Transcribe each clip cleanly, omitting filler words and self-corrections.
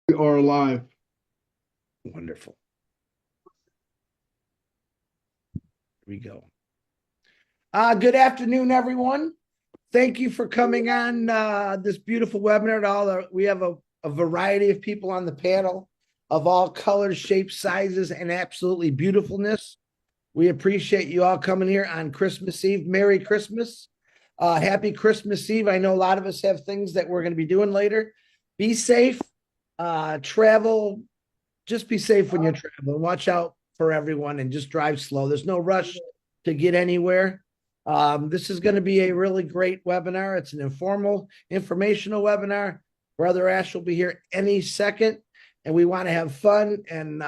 We are alive. Wonderful. Here we go. Good afternoon, everyone. Thank you for coming on this beautiful webinar. We have a variety of people on the panel of all colors, shapes, sizes, and absolutely beautifulness. We appreciate you all coming here on Christmas Eve. Merry Christmas. Happy Christmas Eve. I know a lot of us have things that we're going to be doing later. Be safe. Travel. Just be safe when you're traveling. Watch out for everyone and just drive slow. There's no rush to get anywhere. This is going to be a really great webinar. It's an informal, informational webinar. Brother Ash will be here any second, and we want to have fun and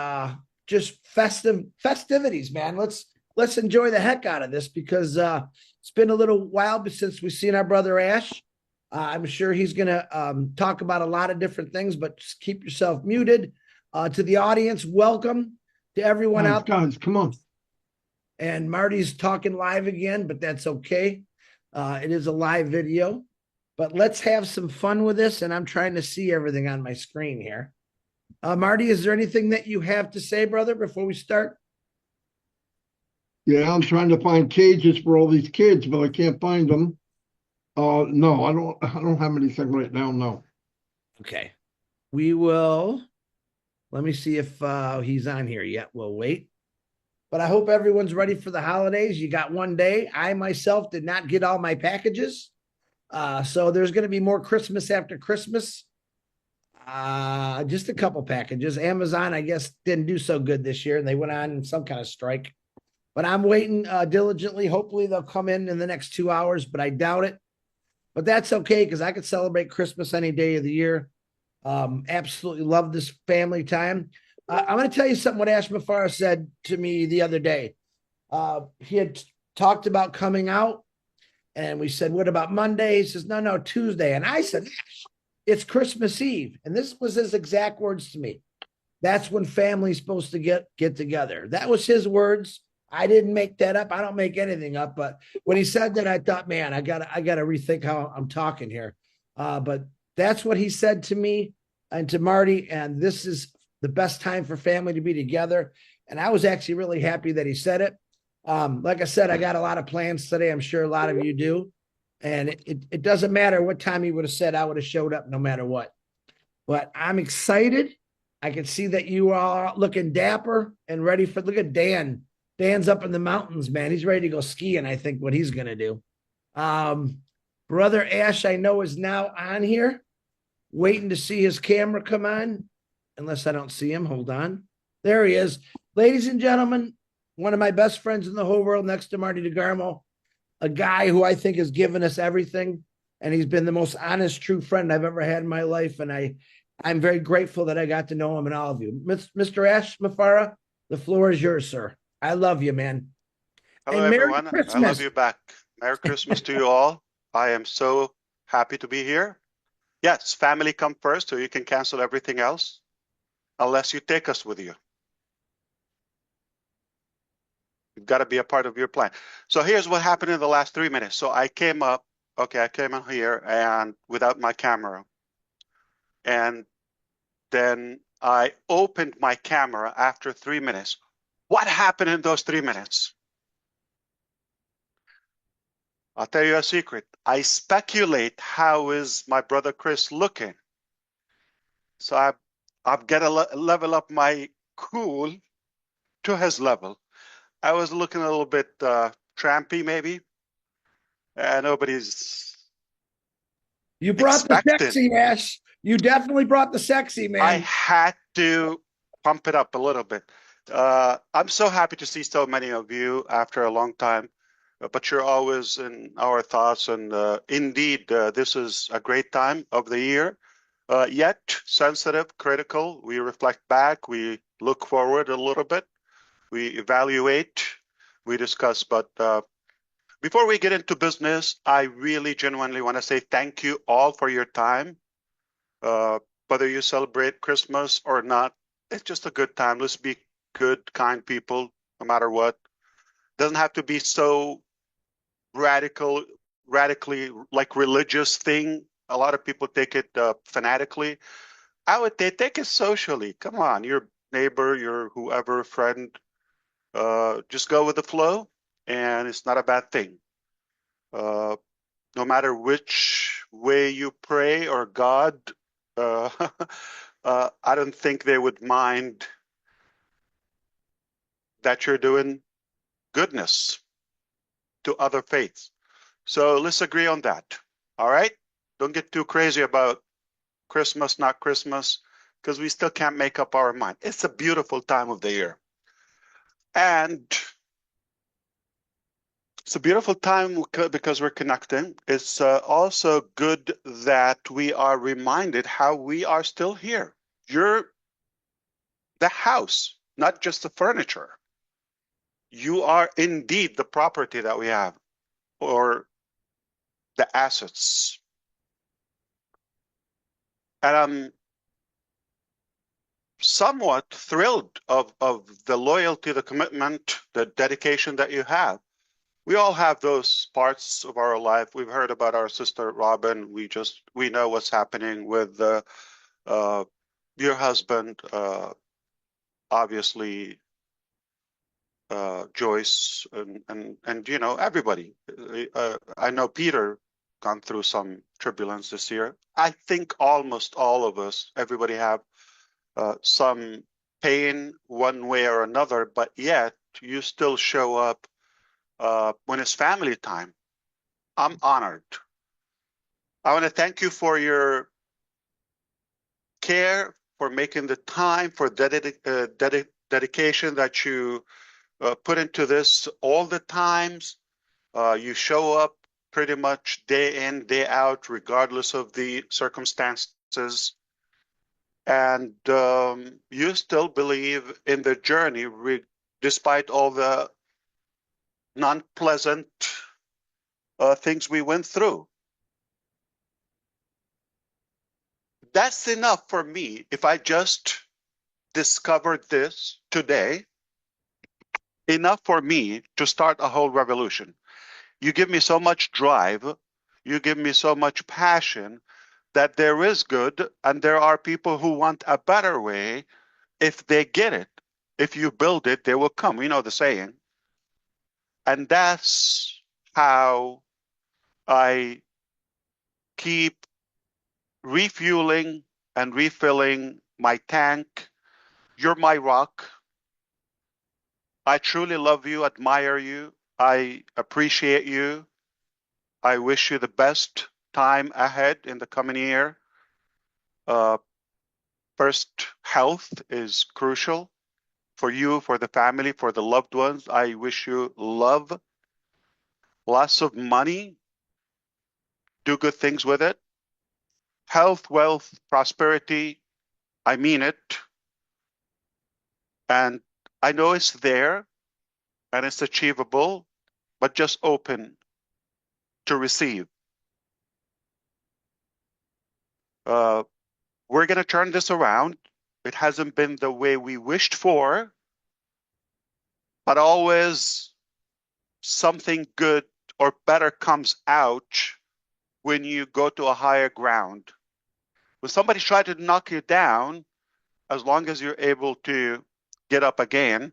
just festivities, man. Let's enjoy the heck out of this because it's been a little while since we've seen our brother Ash. I'm sure he's going to talk about a lot of different things, but just keep yourself muted. To the audience, welcome to everyone out there. Guys, come on. And Marty's talking live again, but that's okay. It is a live video, but let's have some fun with this. And I'm trying to see everything on my screen here. Marty, is there anything that you have to say, brother, before we start? Yeah, I'm trying to find cages for all these kids, but I can't find them. No, I don't have anything right now. No. Okay. We will. Let me see if he's on here yet. We'll wait. But I hope everyone's ready for the holidays. You got one day. I myself did not get all my packages. So there's going to be more Christmas after Christmas. Just a couple packages. Amazon, I guess, didn't do so good this year, and they went on some kind of strike. But I'm waiting diligently. Hopefully they'll come in the next 2 hours, but I doubt it. But that's okay because I could celebrate Christmas any day of the year. Absolutely love this family time. I'm going to tell you something what Ash Mufareh said to me the other day. He had talked about coming out, and we said, what about Monday? He says, no, Tuesday. And I said, Ash, it's Christmas Eve. And this was his exact words to me. That's when family's supposed to get together. That was his words. I didn't make that up. I don't make anything up. But when he said that, I thought, man, I gotta rethink how I'm talking here. But that's what he said to me and to Marty. And this is the best time for family to be together. And I was actually really happy that he said it. Like I said, I got a lot of plans today. I'm sure a lot of you do. And it doesn't matter what time he would have said, I would have showed up no matter what. But I'm excited. I can see that you are looking dapper and ready for, look at Dan. Dan's up in the mountains, man. He's ready to go skiing, I think, what he's going to do. Brother Ash, I know, is now on here, waiting to see his camera come on, unless I don't see him. Hold on. There he is. Ladies and gentlemen, one of my best friends in the whole world next to Marty DeGarmo, a guy who I think has given us everything, and he's been the most honest, true friend I've ever had in my life, and I'm very grateful that I got to know him and all of you. Mr. Ash Mufareh, the floor is yours, sir. I love you, man. Hello, And Merry everyone. I love Christmas. you back. Merry Christmas to you all. I am so happy to be here. Yes, family come first, so you can cancel everything else, unless you take us with you. You've got to be a part of your plan. So here's what happened in the last 3 minutes. So I came up, okay, I came in here and without my camera. And then I opened my camera after 3 minutes. What happened in those 3 minutes? I'll tell you a secret. I speculate how is my brother Chris looking. So I've got to level up my cool to his level. I was looking a little bit trampy, maybe. Nobody's You brought the expecting. sexy, Ash. You definitely brought the sexy, man. I had to pump it up a little bit. I'm so happy to see so many of you after a long time. But you're always in our thoughts, and indeed, this is a great time of the year. Yet sensitive, critical. We reflect back, we look forward a little bit, we evaluate, we discuss. But before we get into business, I really genuinely want to say thank you all for your time. Whether you celebrate Christmas or not, it's just a good time. Let's be good, kind people, no matter what. Doesn't have to be so radically like religious thing. A lot of people take it fanatically. They take it socially. Come on, your neighbor, your whoever, friend, just go with the flow, and it's not a bad thing. No matter which way you pray or God, uh, I don't think they would mind that you're doing goodness to other faiths. So let's agree on that. All right? Don't get too crazy about Christmas, not Christmas, because we still can't make up our mind. It's a beautiful time of the year. And it's a beautiful time because we're connecting. It's also good that we are reminded how we are still here. You're the house, not just the furniture. You are indeed the property that we have, or the assets. And I'm somewhat thrilled of the loyalty, the commitment, the dedication that you have. We all have those parts of our life. We've heard about our sister Robin. We know what's happening with uh, your husband, obviously Joyce, and you know everybody. I know Peter gone through some turbulence this year. I think almost all of us, everybody have some pain one way or another, but yet you still show up when it's family time. I'm honored. I want to thank you for your care, for making the time, for dedication that you put into this all the times. You show up pretty much day in, day out, regardless of the circumstances. And you still believe in the journey, despite all the non-pleasant things we went through. That's enough for me. If I just discovered this today, enough for me to start a whole revolution. You give me so much drive, you give me so much passion that there is good, and there are people who want a better way. If they get it, if you build it, they will come. You know the saying. And that's how I keep refueling and refilling my tank. You're my rock. I truly love you, admire you. I appreciate you. I wish you the best time ahead in the coming year. Uh, First, health is crucial for you, for the family, for the loved ones. I wish you love, lots of money, do good things with it. Health, wealth, prosperity, I mean it. And I know it's there and it's achievable, but just open to receive. Uh, we're going to turn this around. It hasn't been the way we wished for, but always something good or better comes out when you go to a higher ground. When somebody tries to knock you down, as long as you're able to get up again,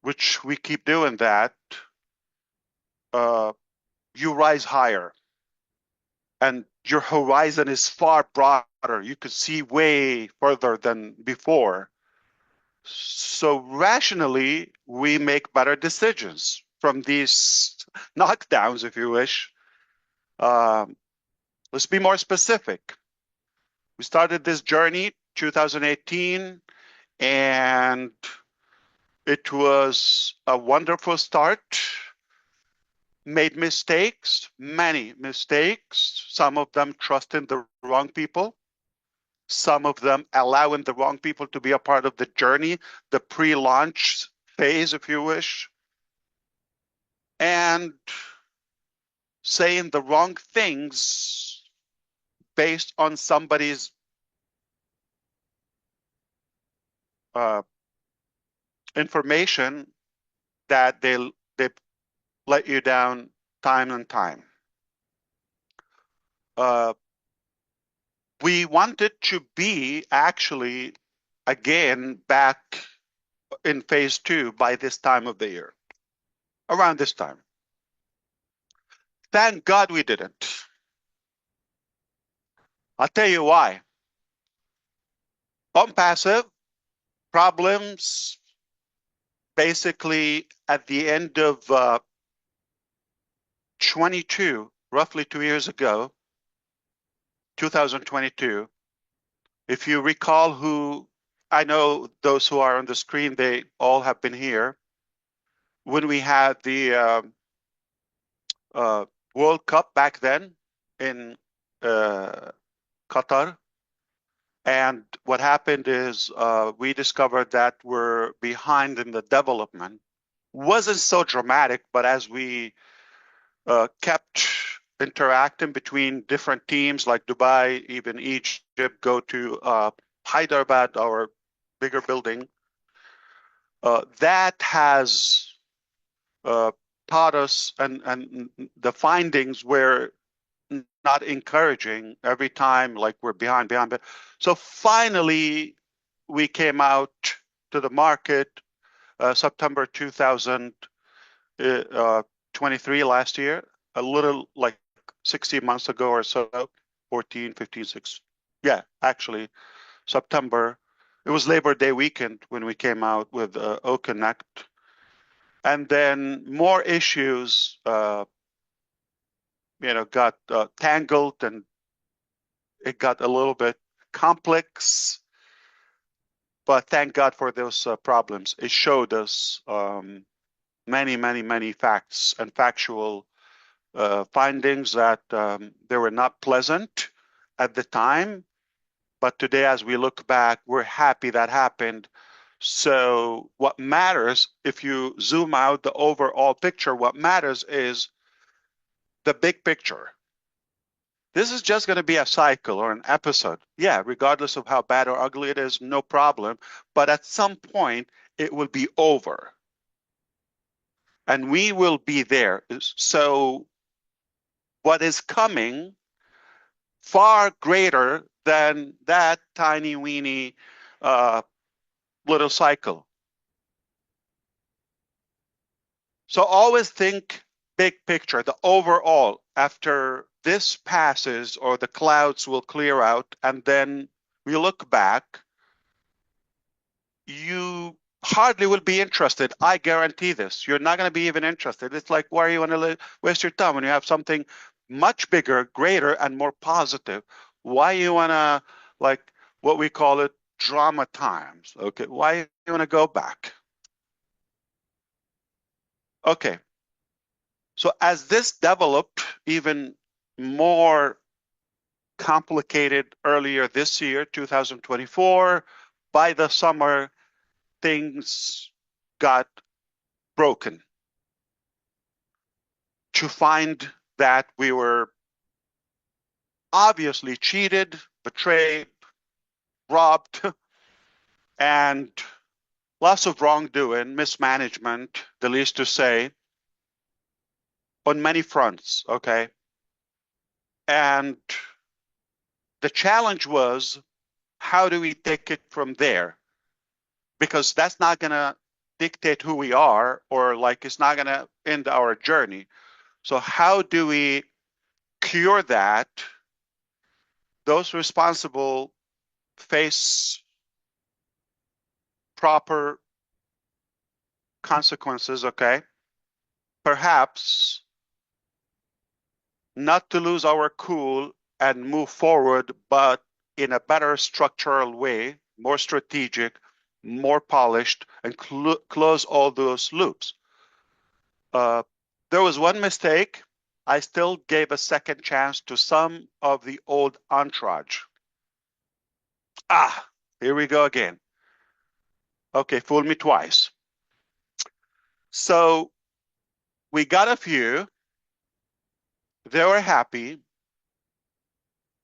which we keep doing that, uh, you rise higher. And your horizon is far broader. You could see way further than before. So rationally, we make better decisions from these knockdowns, if you wish. Um, let's be more specific. We started this journey 2018, and it was a wonderful start. Made mistakes, many mistakes, some of them trusting the wrong people, some of them allowing the wrong people to be a part of the journey, the pre-launch phase, if you wish, and saying the wrong things based on somebody's uh, information that they let you down time and time. Uh, we wanted to be actually again back in phase two by this time of the year, around this time. Thank God we didn't. I'll tell you why. ONPASSIVE problems basically at the end of 22, roughly 2 years ago, 2022. If you recall who, I know those who are on the screen, they all have been here. When we had the World Cup back then in Qatar, and what happened is we discovered that we're behind in the development. Wasn't so dramatic, but as we kept interacting between different teams like Dubai, even Egypt, go to Hyderabad, our bigger building, that has taught us, and the findings were not encouraging every time, like we're behind. So finally, we came out to the market September 2023 last year, a little like 60 months ago or so, 14, 15, 6. Yeah, actually, September. It was Labor Day weekend when we came out with O-Connect. And then more issues, got tangled, and it got a little bit complex. But thank God for those problems. It showed us many, many, many facts and factual findings that they were not pleasant at the time. But today, as we look back, we're happy that happened. So what matters, if you zoom out the overall picture, what matters is the big picture. This is just going to be a cycle or an episode. Yeah, regardless of how bad or ugly it is, no problem. But at some point, it will be over. And we will be there. So what is coming far greater than that tiny weeny little cycle. So always think big picture, the overall. After this passes, or the clouds will clear out, and then we look back, you hardly will be interested. I guarantee this. You're not going to be even interested. It's like, why are you going to waste your time when you have something much bigger, greater, and more positive? Why you want to, like, what we call it, drama times? Okay, why you want to go back? Okay. So as this developed even more complicated earlier this year, 2024, by the summer, things got broken. To find that we were obviously cheated, betrayed, robbed, and lots of wrongdoing, mismanagement, the least to say, on many fronts, okay? And the challenge was, how do we take it from there? Because that's not going to dictate who we are, or like it's not going to end our journey. So how do we cure that? Those responsible face proper consequences, okay? Perhaps not to lose our cool and move forward, but in a better structural way, more strategic, more polished, and close all those loops. There was one mistake. I still gave a second chance to some of the old entourage. Here we go again. Okay, fool me twice. So we got a few. They were happy,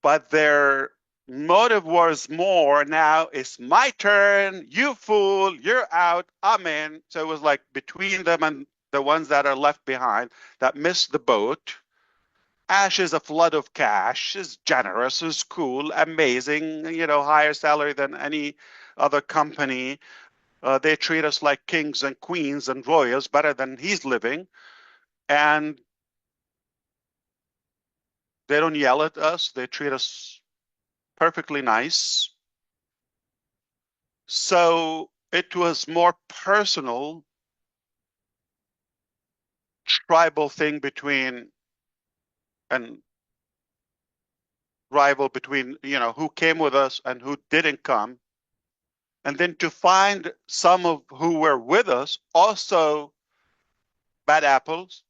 but their motive was more, now it's my turn, you fool, you're out, I'm in. So it was like between them and the ones that are left behind that missed the boat. Ash is a flood of cash, is generous, is cool, amazing, higher salary than any other company. They treat us like kings and queens and royals, better than he's living. And they don't yell at us. They treat us perfectly nice. So it was more personal, tribal thing between and rival between, who came with us and who didn't come. And then to find some of who were with us also bad apples.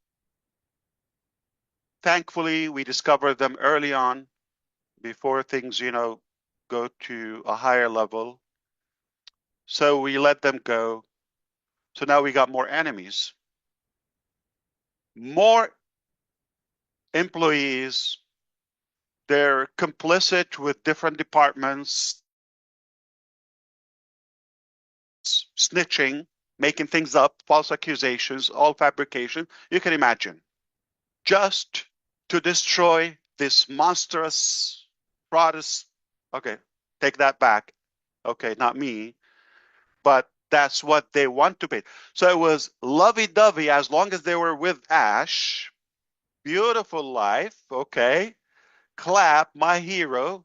Thankfully, we discovered them early on before things, go to a higher level. So we let them go. So now we got more enemies, more employees. They're complicit with different departments, snitching, making things up, false accusations, all fabrication. You can imagine. Just to destroy this monstrous Protestant. Okay, take that back. Okay, not me, but that's what they want to be. So it was lovey-dovey as long as they were with Ash. Beautiful life. Okay, clap, my hero.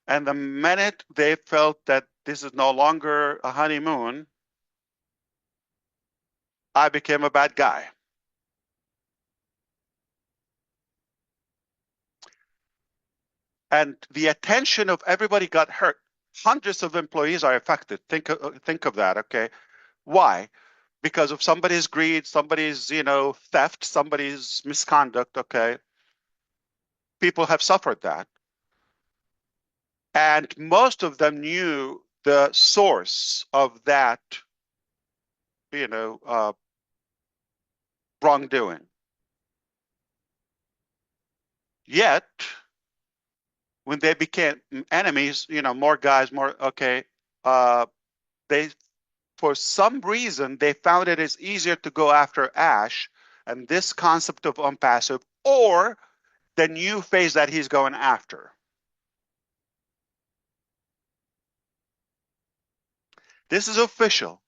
And the minute they felt that this is no longer a honeymoon, I became a bad guy. And the attention of everybody got hurt. Hundreds of employees are affected. Think of that, okay? Why? Because of somebody's greed, somebody's, theft, somebody's misconduct, okay? People have suffered that. And most of them knew the source of that, wrongdoing. Yet, when they became enemies, more guys, more, okay, they, for some reason, they found it is easier to go after Ash and this concept of ONPASSIVE or the new phase that he's going after. This is official.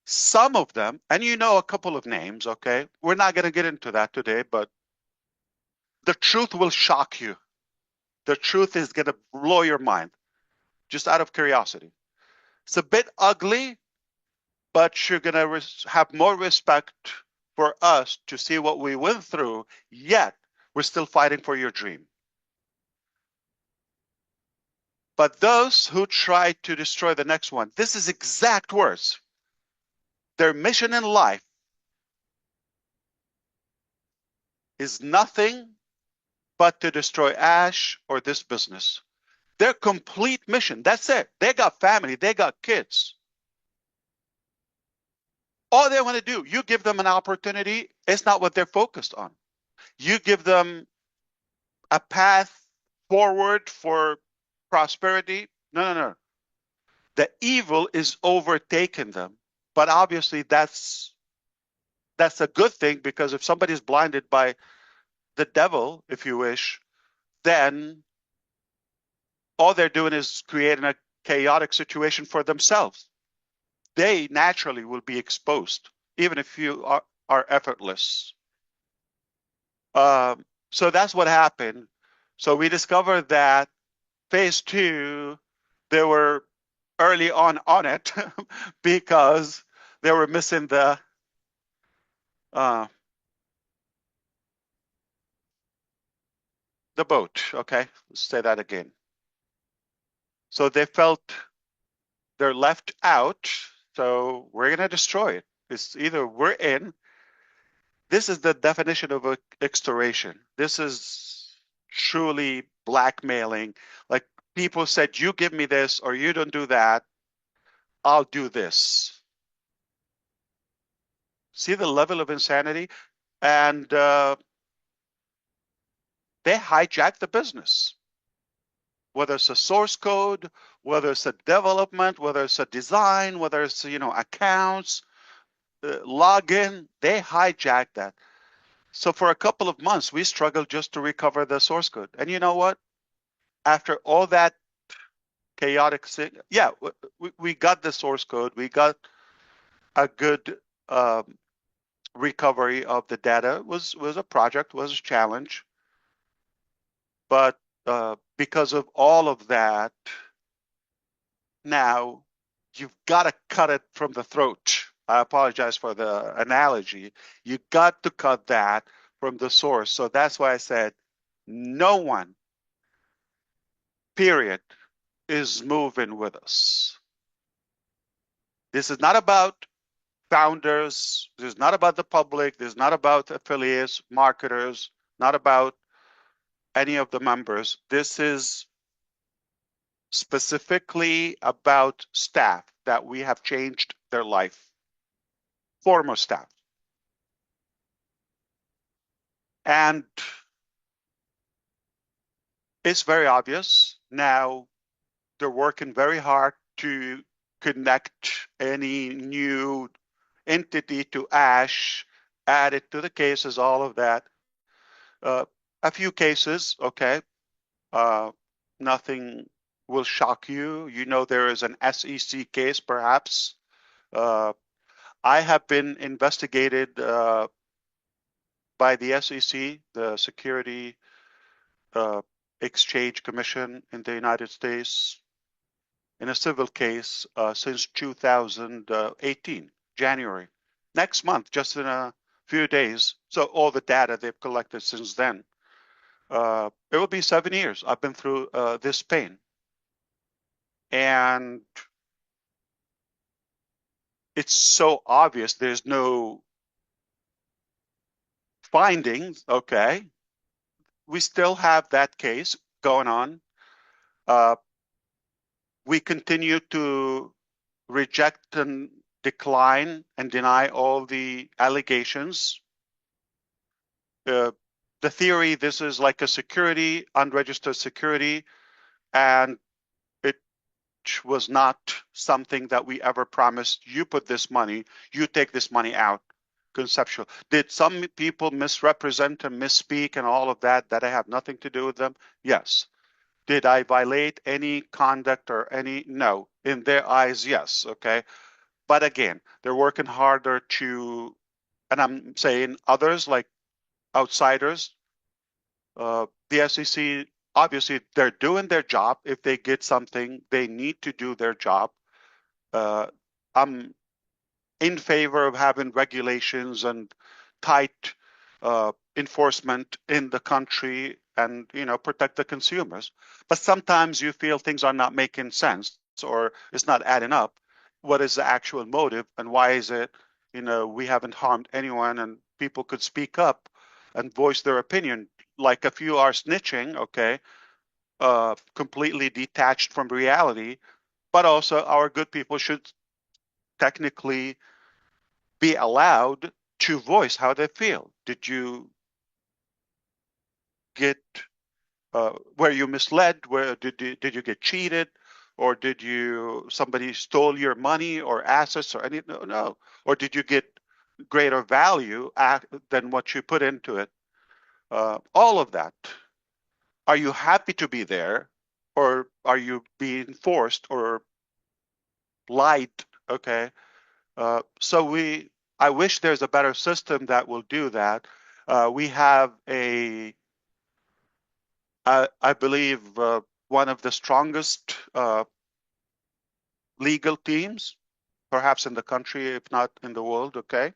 Some of them, and a couple of names, okay? We're not going to get into that today, but the truth will shock you. The truth is going to blow your mind, just out of curiosity. It's a bit ugly, but you're going to have more respect for us to see what we went through, yet we're still fighting for your dream. But those who try to destroy the next one, this is exact words. Their mission in life is nothing but to destroy Ash or this business. Their complete mission, that's it. They got family, they got kids. All they want to do, you give them an opportunity, it's not what they're focused on. You give them a path forward for prosperity. No. The evil is overtaking them. But obviously that's a good thing, because if somebody's blinded by the devil, if you wish, then all they're doing is creating a chaotic situation for themselves. They naturally will be exposed, even if you are effortless. So that's what happened. So we discovered that phase 2, they were early on it because they were missing the boat. Okay, let's say that again. So they felt they're left out. So we're going to destroy it. It's either we're in. This is the definition of extortion. This is truly blackmailing. Like, people said, you give me this or you don't do that, I'll do this. See the level of insanity? And they hijack the business. Whether it's a source code, whether it's a development, whether it's a design, whether it's, accounts, login, they hijack that. So for a couple of months, we struggled just to recover the source code. And you know what? After all that chaotic, yeah, we got the source code. We got a good recovery of the data. Was a project, was a challenge, but because of all of that, now you've got to cut it from the throat. I apologize for the analogy. You got to cut that from the source. So that's why I said no one, period, is moving with us. This is not about founders. This is not about the public. This is not about affiliates, marketers, not about any of the members. This is specifically about staff that we have changed their life, former staff. And it's very obvious now they're working very hard to connect any new entity to Ash, add it to the cases, all of that. A few cases, okay. Nothing will shock you. You know there is an SEC case, perhaps. I have been investigated by the SEC, the Security Exchange Commission in the United States, in a civil case since 2018, January. Next month, just in a few days. So all the data they've collected since then. It will be 7 years. I've been through this pain. And it's so obvious there's no findings, okay? We still have that case going on. We continue to reject and decline and deny all the allegations. The theory, this is like a security, unregistered security, and it was not something that we ever promised. You put this money, you take this money out. Conceptual. Did some people misrepresent and misspeak and all of that I have nothing to do with them? Yes. Did I violate any conduct or any? No. In their eyes, yes. Okay. But again, they're working harder to, and I'm saying others like outsiders, the SEC, obviously they're doing their job. If they get something, they need to do their job. I'm in favor of having regulations and tight enforcement in the country and protect the consumers. But sometimes you feel things are not making sense or it's not adding up. What is the actual motive and why is it we haven't harmed anyone and people could speak up and voice their opinion? Like if you are snitching, okay, completely detached from reality, but also our good people should technically be allowed to voice how they feel. Did you get were you misled? Where did you get cheated, or did somebody stole your money or assets or any? No. Or did you get greater value than what you put into it? All of that. Are you happy to be there, or are you being forced or lied? Okay. I wish there's a better system that will do that. We have I believe, one of the strongest legal teams, perhaps in the country, if not in the world. Okay,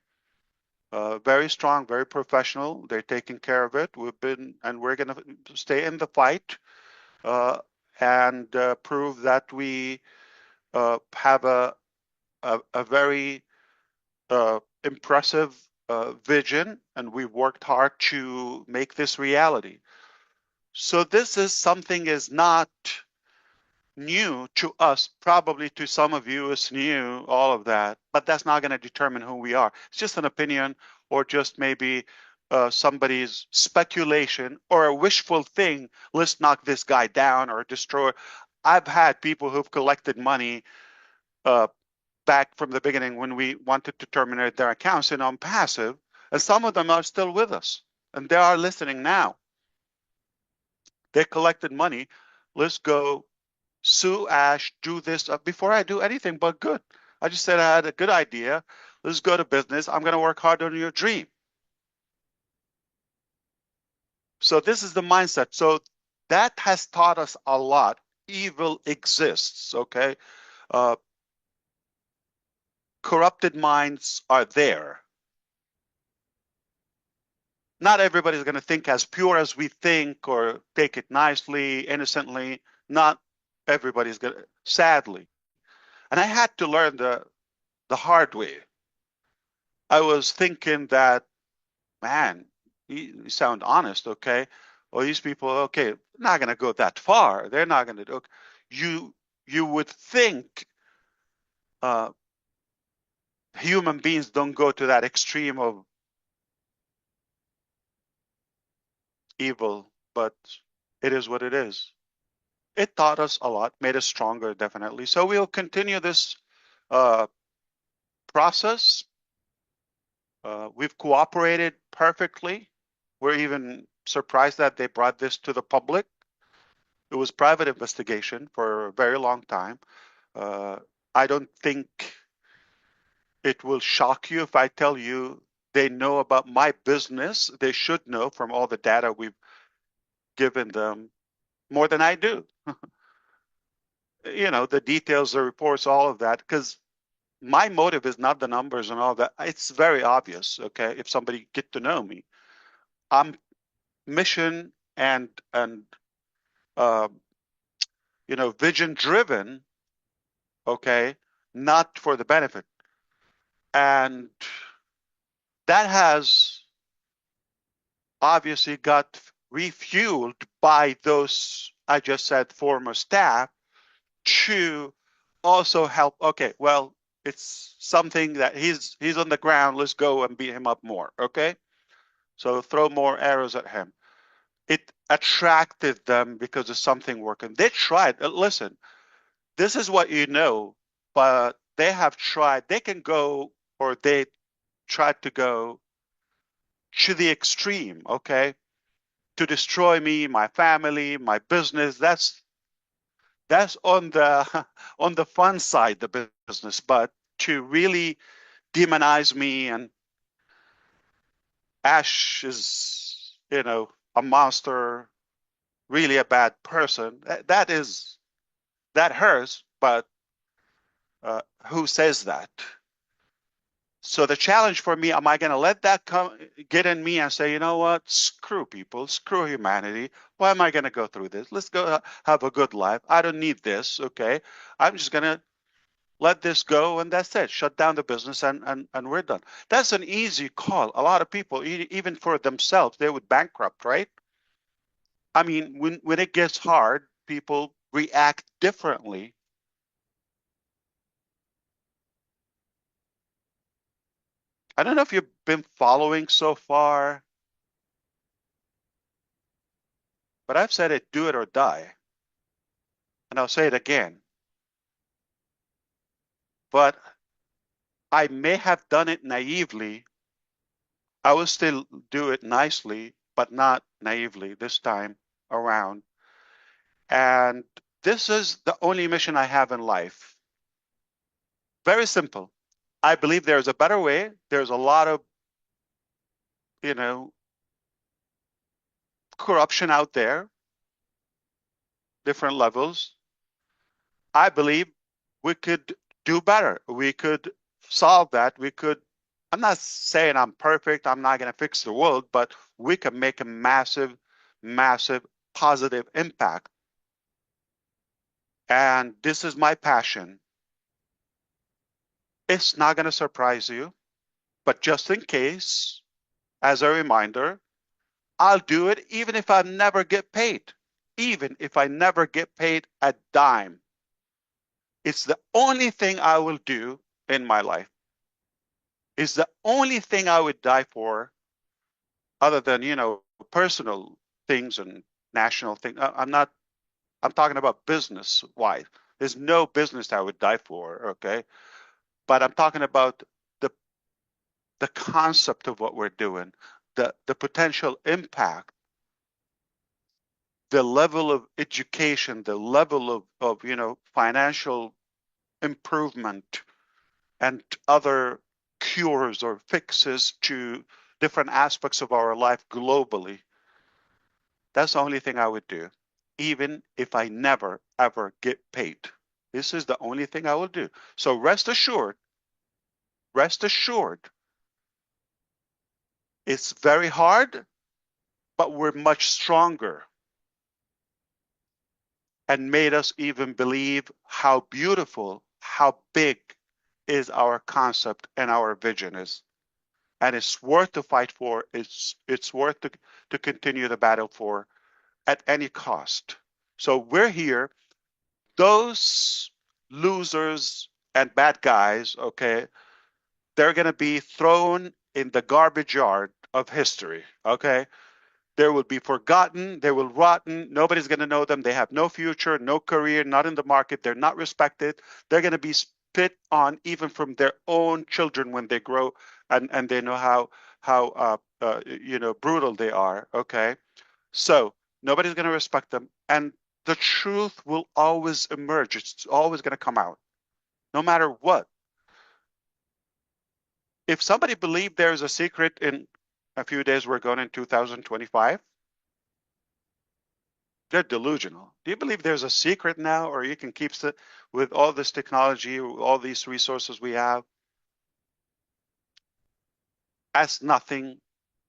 very strong, very professional. They're taking care of it. We're going to stay in the fight and prove that we have a very impressive vision, and we worked hard to make this reality. So this is something is not new to us. Probably to some of you it's new, all of that, but that's not going to determine who we are. It's just an opinion or just maybe somebody's speculation or a wishful thing. Let's knock this guy down or destroy. I've had people who've collected money back from the beginning when we wanted to terminate their accounts in ONPASSIVE, and some of them are still with us. and they are listening now. They collected money. Let's go sue Ash, do this before I do anything but good. I just said I had a good idea. Let's go to business. I'm going to work hard on your dream. So this is the mindset. So that has taught us a lot. Evil exists, okay? Uh, corrupted minds are there. Not everybody's going to think as pure as we think or take it nicely, innocently. Not everybody's going to, sadly. And I had to learn the hard way. I was thinking that, man, you sound honest, okay? Well, these people, okay, not going to go that far. They're not going to do. You would think uh, human beings don't go to that extreme of evil, but it is what it is. It taught us a lot, made us stronger, definitely. So we'll continue this uh, process. We've cooperated perfectly. We're even surprised that they brought this to the public. It was private investigation for a very long time. I don't think it will shock you if I tell you they know about my business. They should know from all the data we've given them more than I do. You know, the details, the reports, all of that, because my motive is not the numbers and all that. It's very obvious, okay, if somebody get to know me. I'm mission and uh, vision driven, okay, not for the benefit. And that has obviously got refueled by those, I just said, former staff to also help. Okay, well, it's something that he's on the ground. Let's go and beat him up more. Okay, so throw more arrows at him. It attracted them because of something working. They tried. Listen, this is what you know, but they have tried. They can go, or they tried to go to the extreme. Okay, to destroy me, my family, my business. That's on the on the fun side, the business. But to really demonize me and Ash is, a monster, really a bad person. That hurts. But who says that? So the challenge for me, am I going to let that get in me and say, you know what, screw people, screw humanity. Why am I going to go through this? Let's go have a good life. I don't need this. Okay, I'm just going to let this go, and that's it. Shut down the business, and we're done. That's an easy call. A lot of people, even for themselves, they would bankrupt, right? I mean, when it gets hard, people react differently. I don't know if you've been following so far, but I've said it, do it or die. And I'll say it again. But I may have done it naively. I will still do it nicely, but not naively this time around. And this is the only mission I have in life. Very simple. I believe there's a better way. There's a lot of, you know, corruption out there, different levels. I believe we could do better. We could solve that. I'm not saying I'm perfect. I'm not going to fix the world, but we can make a massive, massive positive impact. And this is my passion. It's not going to surprise you, but just in case, as a reminder, I'll do it even if I never get paid. Even if I never get paid a dime. It's the only thing I will do in my life. It's the only thing I would die for, other than, personal things and national things. I'm talking about business wise. There's no business I would die for, okay? But I'm talking about the the concept of what we're doing. the potential impact, the level of education, the level of financial improvement and other cures or fixes to different aspects of our life globally, that's the only thing I would do, even if I never ever get paid. This is the only thing I will do. So rest assured, it's very hard, but we're much stronger, and made us even believe how beautiful, how big is our concept and our vision is. And it's worth to fight for. It's worth to continue the battle for at any cost. So we're here. Those losers and bad guys, okay, they're going to be thrown in the garbage yard of history, okay? They will be forgotten. They will rotten. Nobody's going to know them. They have no future, no career, not in the market. They're not respected. They're going to be spit on even from their own children when they grow, and they know how brutal they are. Okay, so nobody's going to respect them, and the truth will always emerge. It's always going to come out, no matter what. If somebody believed there's a secret in a few days, we're going in 2025. They're delusional. Do you believe there's a secret now, or you can keep with all this technology, all these resources we have, as nothing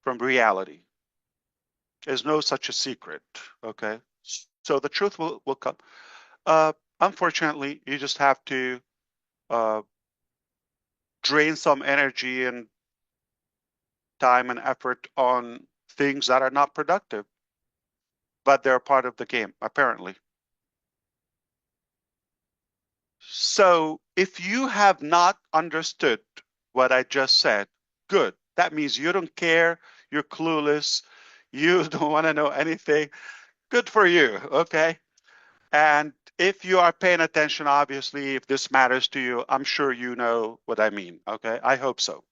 from reality? There's no such a secret. Okay, so the truth will come. Unfortunately, you just have to uh, drain some energy and time and effort on things that are not productive, but they're part of the game, apparently. So if you have not understood what I just said, good. That means you don't care, you're clueless, you don't want to know anything. Good for you, okay? And if you are paying attention, obviously, if this matters to you, I'm sure you know what I mean, okay? I hope so.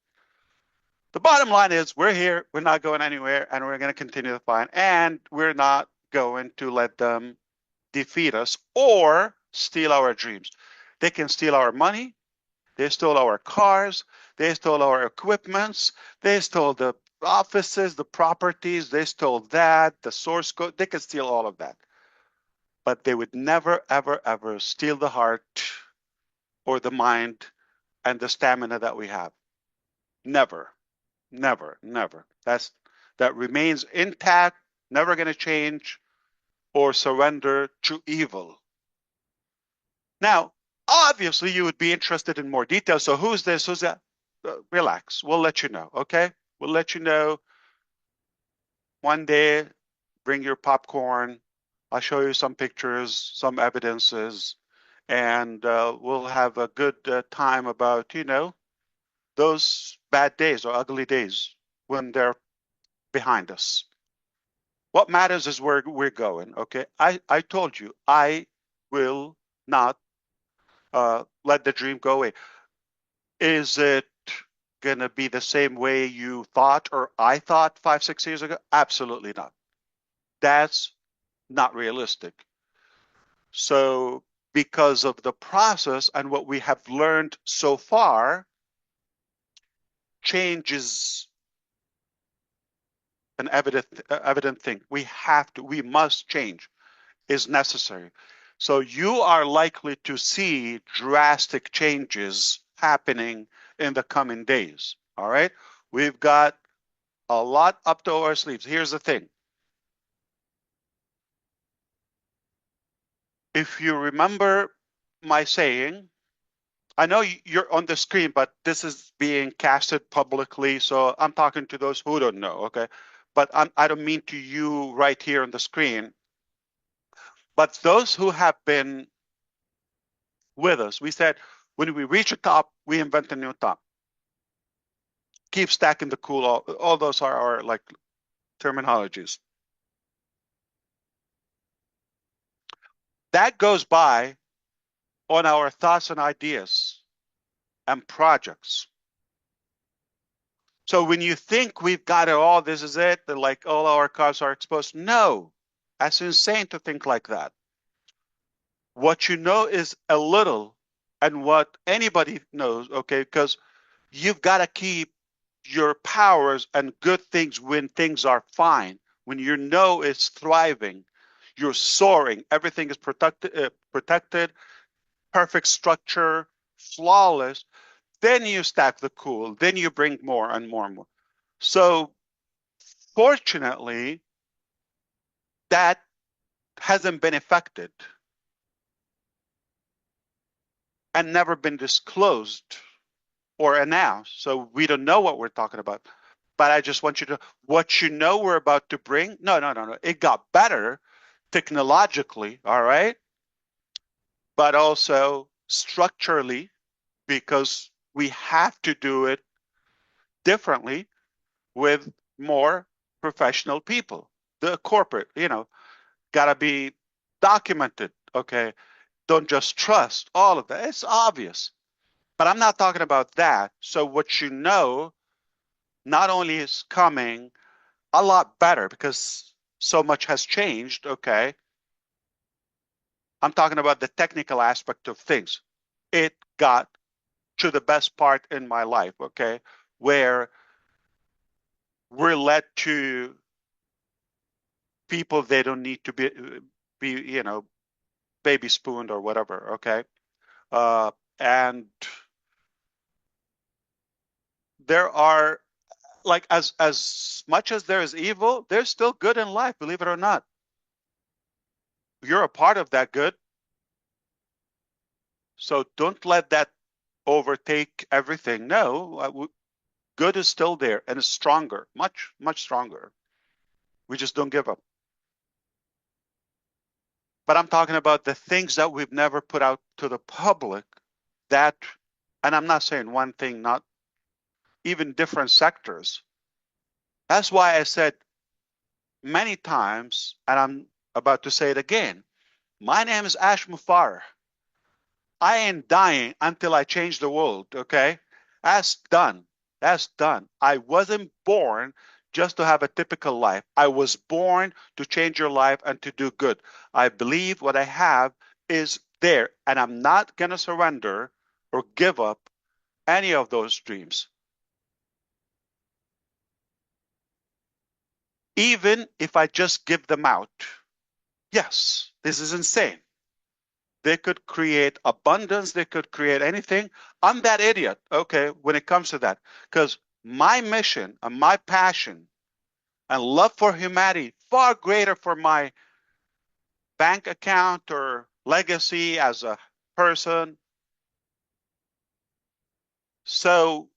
The bottom line is we're here, we're not going anywhere, and we're going to continue to fight, and we're not going to let them defeat us or steal our dreams. They can steal our money. They stole our cars. They stole our equipments. They stole the offices, the properties. They stole that, the source code. They could steal all of that. But they would never, ever, ever steal the heart or the mind and the stamina that we have. Never, never, never. That remains intact, never going to change or surrender to evil. Now, obviously, you would be interested in more details. So who's this? Who's that? Relax. We'll let you know, okay? We'll let you know one day. Bring your popcorn. I'll show you some pictures, some evidences, and we'll have a good time about, those bad days or ugly days when they're behind us. What matters is where we're going, okay? I told you, I will not let the dream go away. Is it going to be the same way you thought or I thought 5, 6 years ago? Absolutely not. That's not realistic. So, because of the process and what we have learned so far, change is an evident thing. We must change, is necessary. So you are likely to see drastic changes happening in the coming days. All right. We've got a lot up to our sleeves. Here's the thing. If you remember my saying, I know you're on the screen, but this is being casted publicly. So I'm talking to those who don't know. Okay. But I don't mean to you right here on the screen, but those who have been with us, we said, when we reach a top, we invent a new top. Keep stacking the cool. All those are our like terminologies. That goes by on our thoughts and ideas and projects. So when you think we've got it all, this is it, that like all our cars are exposed. No, that's insane to think like that. What you know is a little, and what anybody knows, okay, because you've got to keep your powers and good things when things are fine. When you know it's thriving, you're soaring, everything is protected, perfect structure, flawless. Then you stack the cool. Then you bring more and more and more. So fortunately, that hasn't been affected and never been disclosed or announced. So we don't know what we're talking about. But I just want you to, what you know we're about to bring, no. It got better technologically, all right? But also structurally, because we have to do it differently with more professional people. The corporate, gotta be documented, okay? Don't just trust all of that. It's obvious. But I'm not talking about that. So what you know not only is coming a lot better because so much has changed, okay? I'm talking about the technical aspect of things. It got to the best part in my life, okay? Where we're led to people they don't need to be baby spooned or whatever, okay? And there are like as much as there is evil, there's still good in life, believe it or not. You're a part of that good. So don't let that overtake everything. No, good is still there and is stronger, much, much stronger. We just don't give up. But I'm talking about the things that we've never put out to the public that, and I'm not saying one thing, not even different sectors. That's why I said many times, and I'm about to say it again. My name is Ash Mufareh. I ain't dying until I change the world, okay? That's done. That's done. I wasn't born just to have a typical life. I was born to change your life and to do good. I believe what I have is there, and I'm not going to surrender or give up any of those dreams. Even if I just give them out. Yes, this is insane. They could create abundance. They could create anything. I'm that idiot, okay, when it comes to that. Because my mission and my passion and love for humanity far greater for my bank account or legacy as a person. So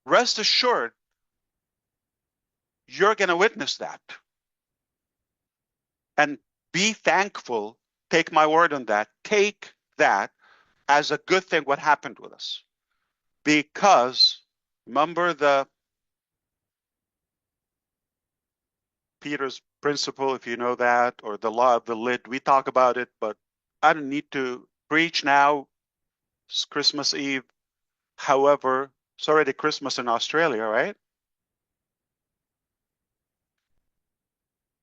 rest assured, you're going to witness that. And be thankful. Take my word on that. Take that as a good thing, what happened with us. Because remember the Peter's principle, if you know that, or the law of the lid. We talk about it, but I don't need to preach now. It's Christmas Eve. However, it's already Christmas in Australia, right?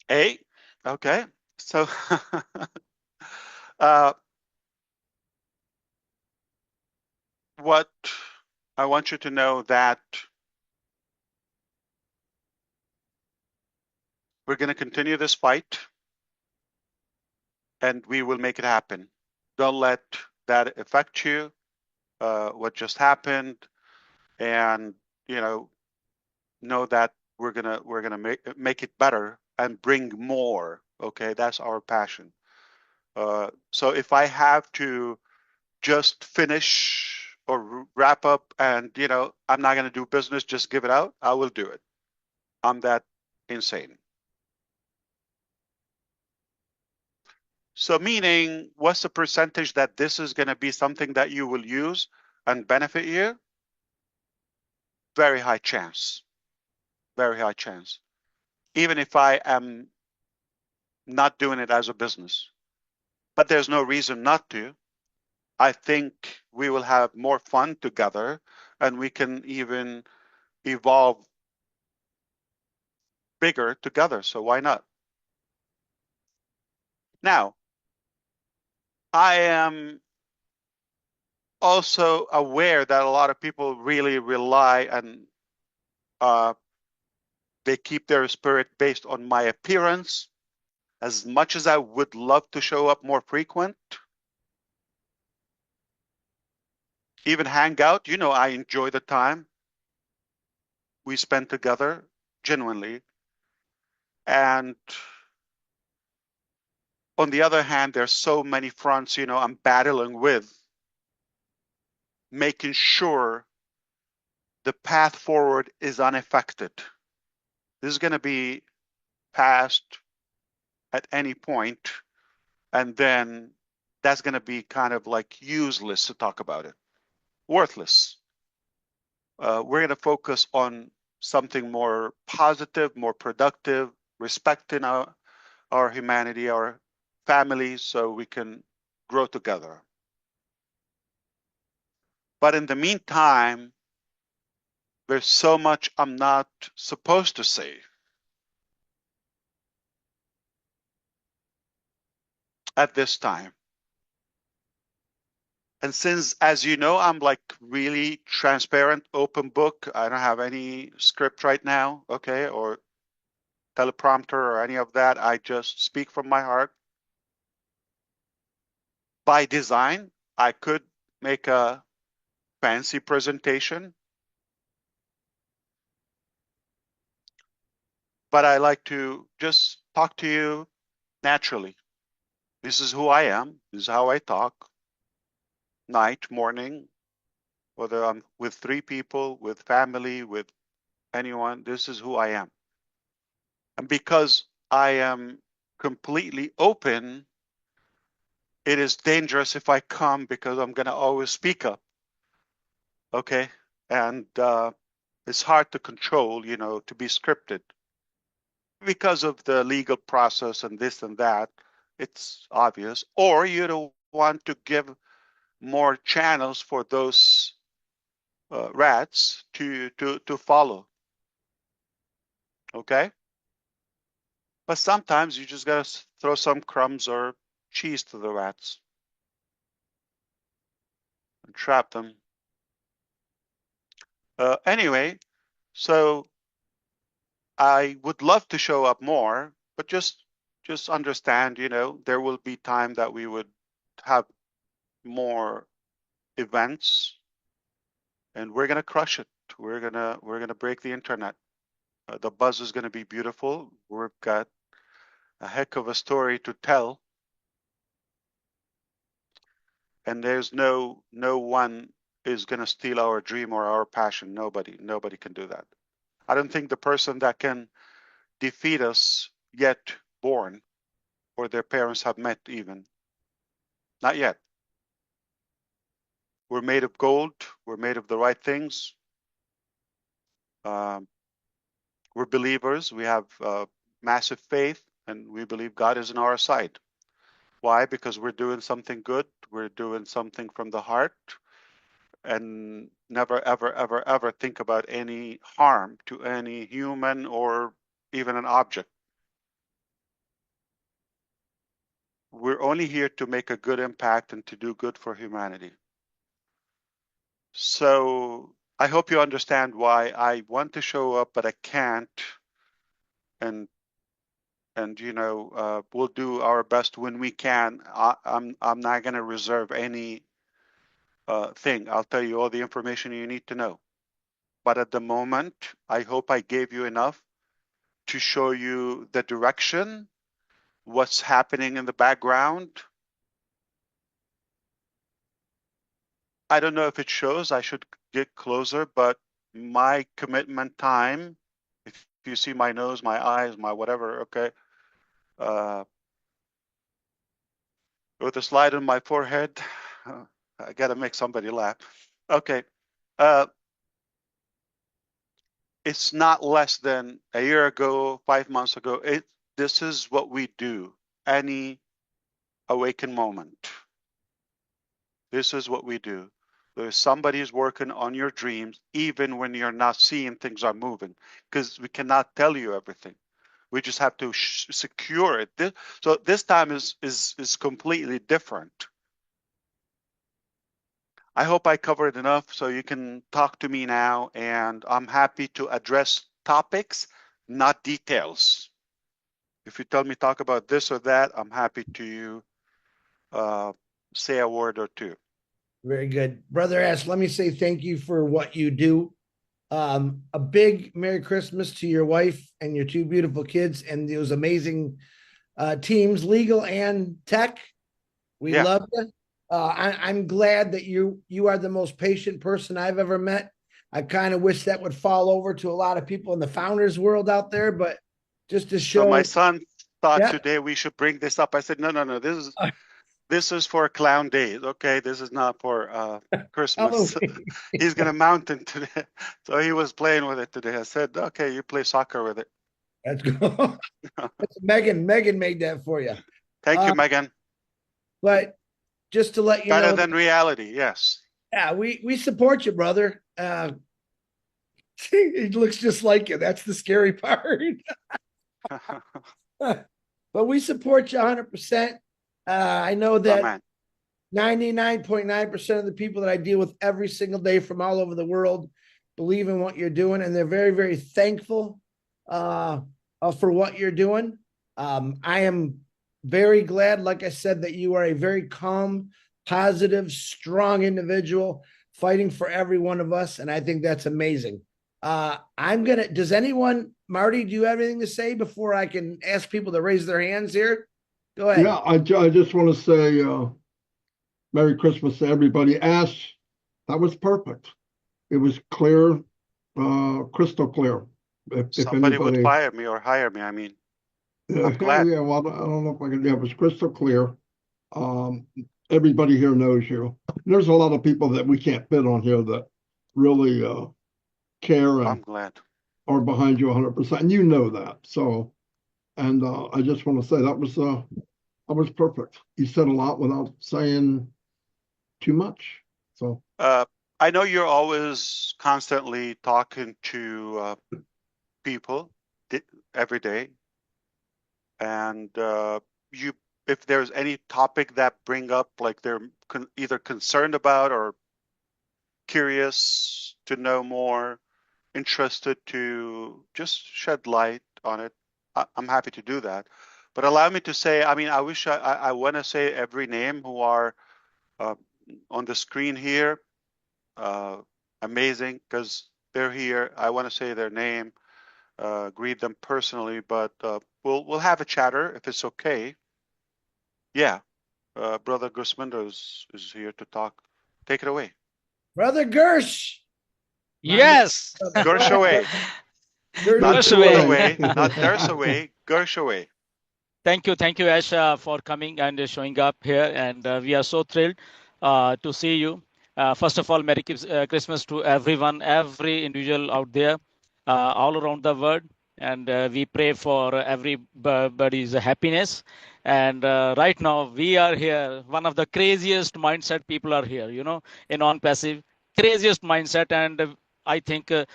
Hey, okay. So uh, what I want you to know that we're going to continue this fight and we will make it happen. Don't let that affect you. What just happened, and know that we're gonna make it better and bring more. Okay, that's our passion. So if I have to just finish or wrap up, and I'm not gonna do business, just give it out, I will do it. I'm that insane. So meaning, what's the percentage that this is gonna be something that you will use and benefit you? Very high chance. Very high chance. Even if I am not doing it as a business. But there's no reason not to. I think we will have more fun together and we can even, evolve bigger together. So why not? Now, I am also aware that a lot of people really rely and they keep their spirit based on my appearance. As much as I would love to show up more frequent, even hang out, I enjoy the time we spend together genuinely. And on the other hand, there's so many fronts, I'm battling with, making sure the path forward is unaffected. This is going to be passed at any point, and then that's going to be kind of like useless to talk about it, worthless. We're going to focus on something more positive, more productive, respecting our humanity, our families, so we can grow together. But in the meantime, there's so much I'm not supposed to say at this time. And since, as you know, I'm like really transparent, open book, I don't have any script right now, okay, or teleprompter or any of that. I just speak from my heart. By design, I could make a fancy presentation, but I like to just talk to you naturally. This is who I am. This is how I talk. Night, morning, whether I'm with 3 people, with family, with anyone, this is who I am. And because I am completely open, it is dangerous if I come because I'm going to always speak up. Okay. And it's hard to control, to be scripted because of the legal process and this and that. It's obvious. Or you don't want to give more channels for those rats to follow. Okay. But sometimes you just got to throw some crumbs or cheese to the rats and trap them. Anyway, so I would love to show up more, but just understand, there will be time that we would have more events, and we're gonna crush it. We're gonna break the internet. The buzz is gonna be beautiful. We've got a heck of a story to tell, and there's no one is gonna steal our dream or our passion. Nobody can do that. I don't think the person that can defeat us yet born or their parents have met even. Not yet. We're made of gold. We're made of the right things. Um, we're believers. We have massive faith, and we believe God is on our side. Why? Because we're doing something good. We're doing something from the heart, and never, ever, ever, ever think about any harm to any human or even an object. We're only here to make a good impact and to do good for humanity. So I hope you understand why I want to show up, but I can't. And we'll do our best when we can. I'm not going to reserve any thing. I'll tell you all the information you need to know. But at the moment, I hope I gave you enough to show you the direction, what's happening in the background. I don't know if it shows. I should get closer, but my commitment time, if you see my nose, my eyes, my whatever, okay, with a slide on my forehead, I gotta make somebody laugh. Okay, it's not less than a year ago, 5 months ago. This is what we do. Any awakened moment. This is what we do. There's somebody who's working on your dreams, even when you're not seeing things are moving, because we cannot tell you everything. We just have to secure it. So this time is completely different. I hope I covered enough so you can talk to me now, and I'm happy to address topics, not details. If you tell me talk about this or that, I'm happy to say a word or two. Very good. Brother Ash, let me say thank you for what you do. A big Merry Christmas to your wife and your two beautiful kids and those amazing teams, legal and tech. We love you. I'm glad that you are the most patient person I've ever met. I kind of wish that would fall over to a lot of people in the founders world out there, but just to show. So my son thought today we should bring this up. I said, no, this is for clown days. Okay, this is not for Christmas. He's gonna mountain today, so he was playing with it today. I said, okay, you play soccer with it. That's cool. That's Megan made that for you. Thank you, Megan. But just to let you know, better know, than reality. Yes. Yeah, we support you, brother. It looks just like you. That's the scary part. But we support you 100%. I know that 99.9% of the people that I deal with every single day from all over the world believe in what you're doing, and they're very, very thankful for what you're doing. I am very glad, like I said, that you are a very calm, positive, strong individual fighting for every one of us, and I think that's amazing. Does anyone, Marty, do you have anything to say before I can ask people to raise their hands here? Go ahead. Yeah, I just want to say Merry Christmas to everybody. Ash, that was perfect. It was clear, crystal clear. If somebody would fire me or hire me, I mean, I'm glad. Yeah, well, I don't know if I can. Yeah, it was crystal clear. Everybody here knows you. There's a lot of people that we can't fit on here that really care and I'm glad are behind you 100%. And you know that. So, and I just want to say that was perfect. You said a lot without saying too much. So I know you're always constantly talking to people every day, and if there's any topic that bring up, like they're either concerned about or curious to know more, interested to just shed light on it, I'm happy to do that. But allow me to say, I mean, I wish I want to say every name who are on the screen here. Amazing, because they're here. I want to say their name, greet them personally, but we'll have a chatter if it's okay. Yeah, Brother Gersminder is here to talk. Take it away. Brother Gersh. Yes. Gersh away. Gersh away. Not Gersh away. Gersh away. Thank you, Ash, for coming and showing up here, and we are so thrilled to see you. First of all, Merry Christmas to everyone, every individual out there, all around the world, and we pray for everybody's happiness. And right now, we are here. One of the craziest mindset people are here, in ONPASSIVE, craziest mindset, and I think it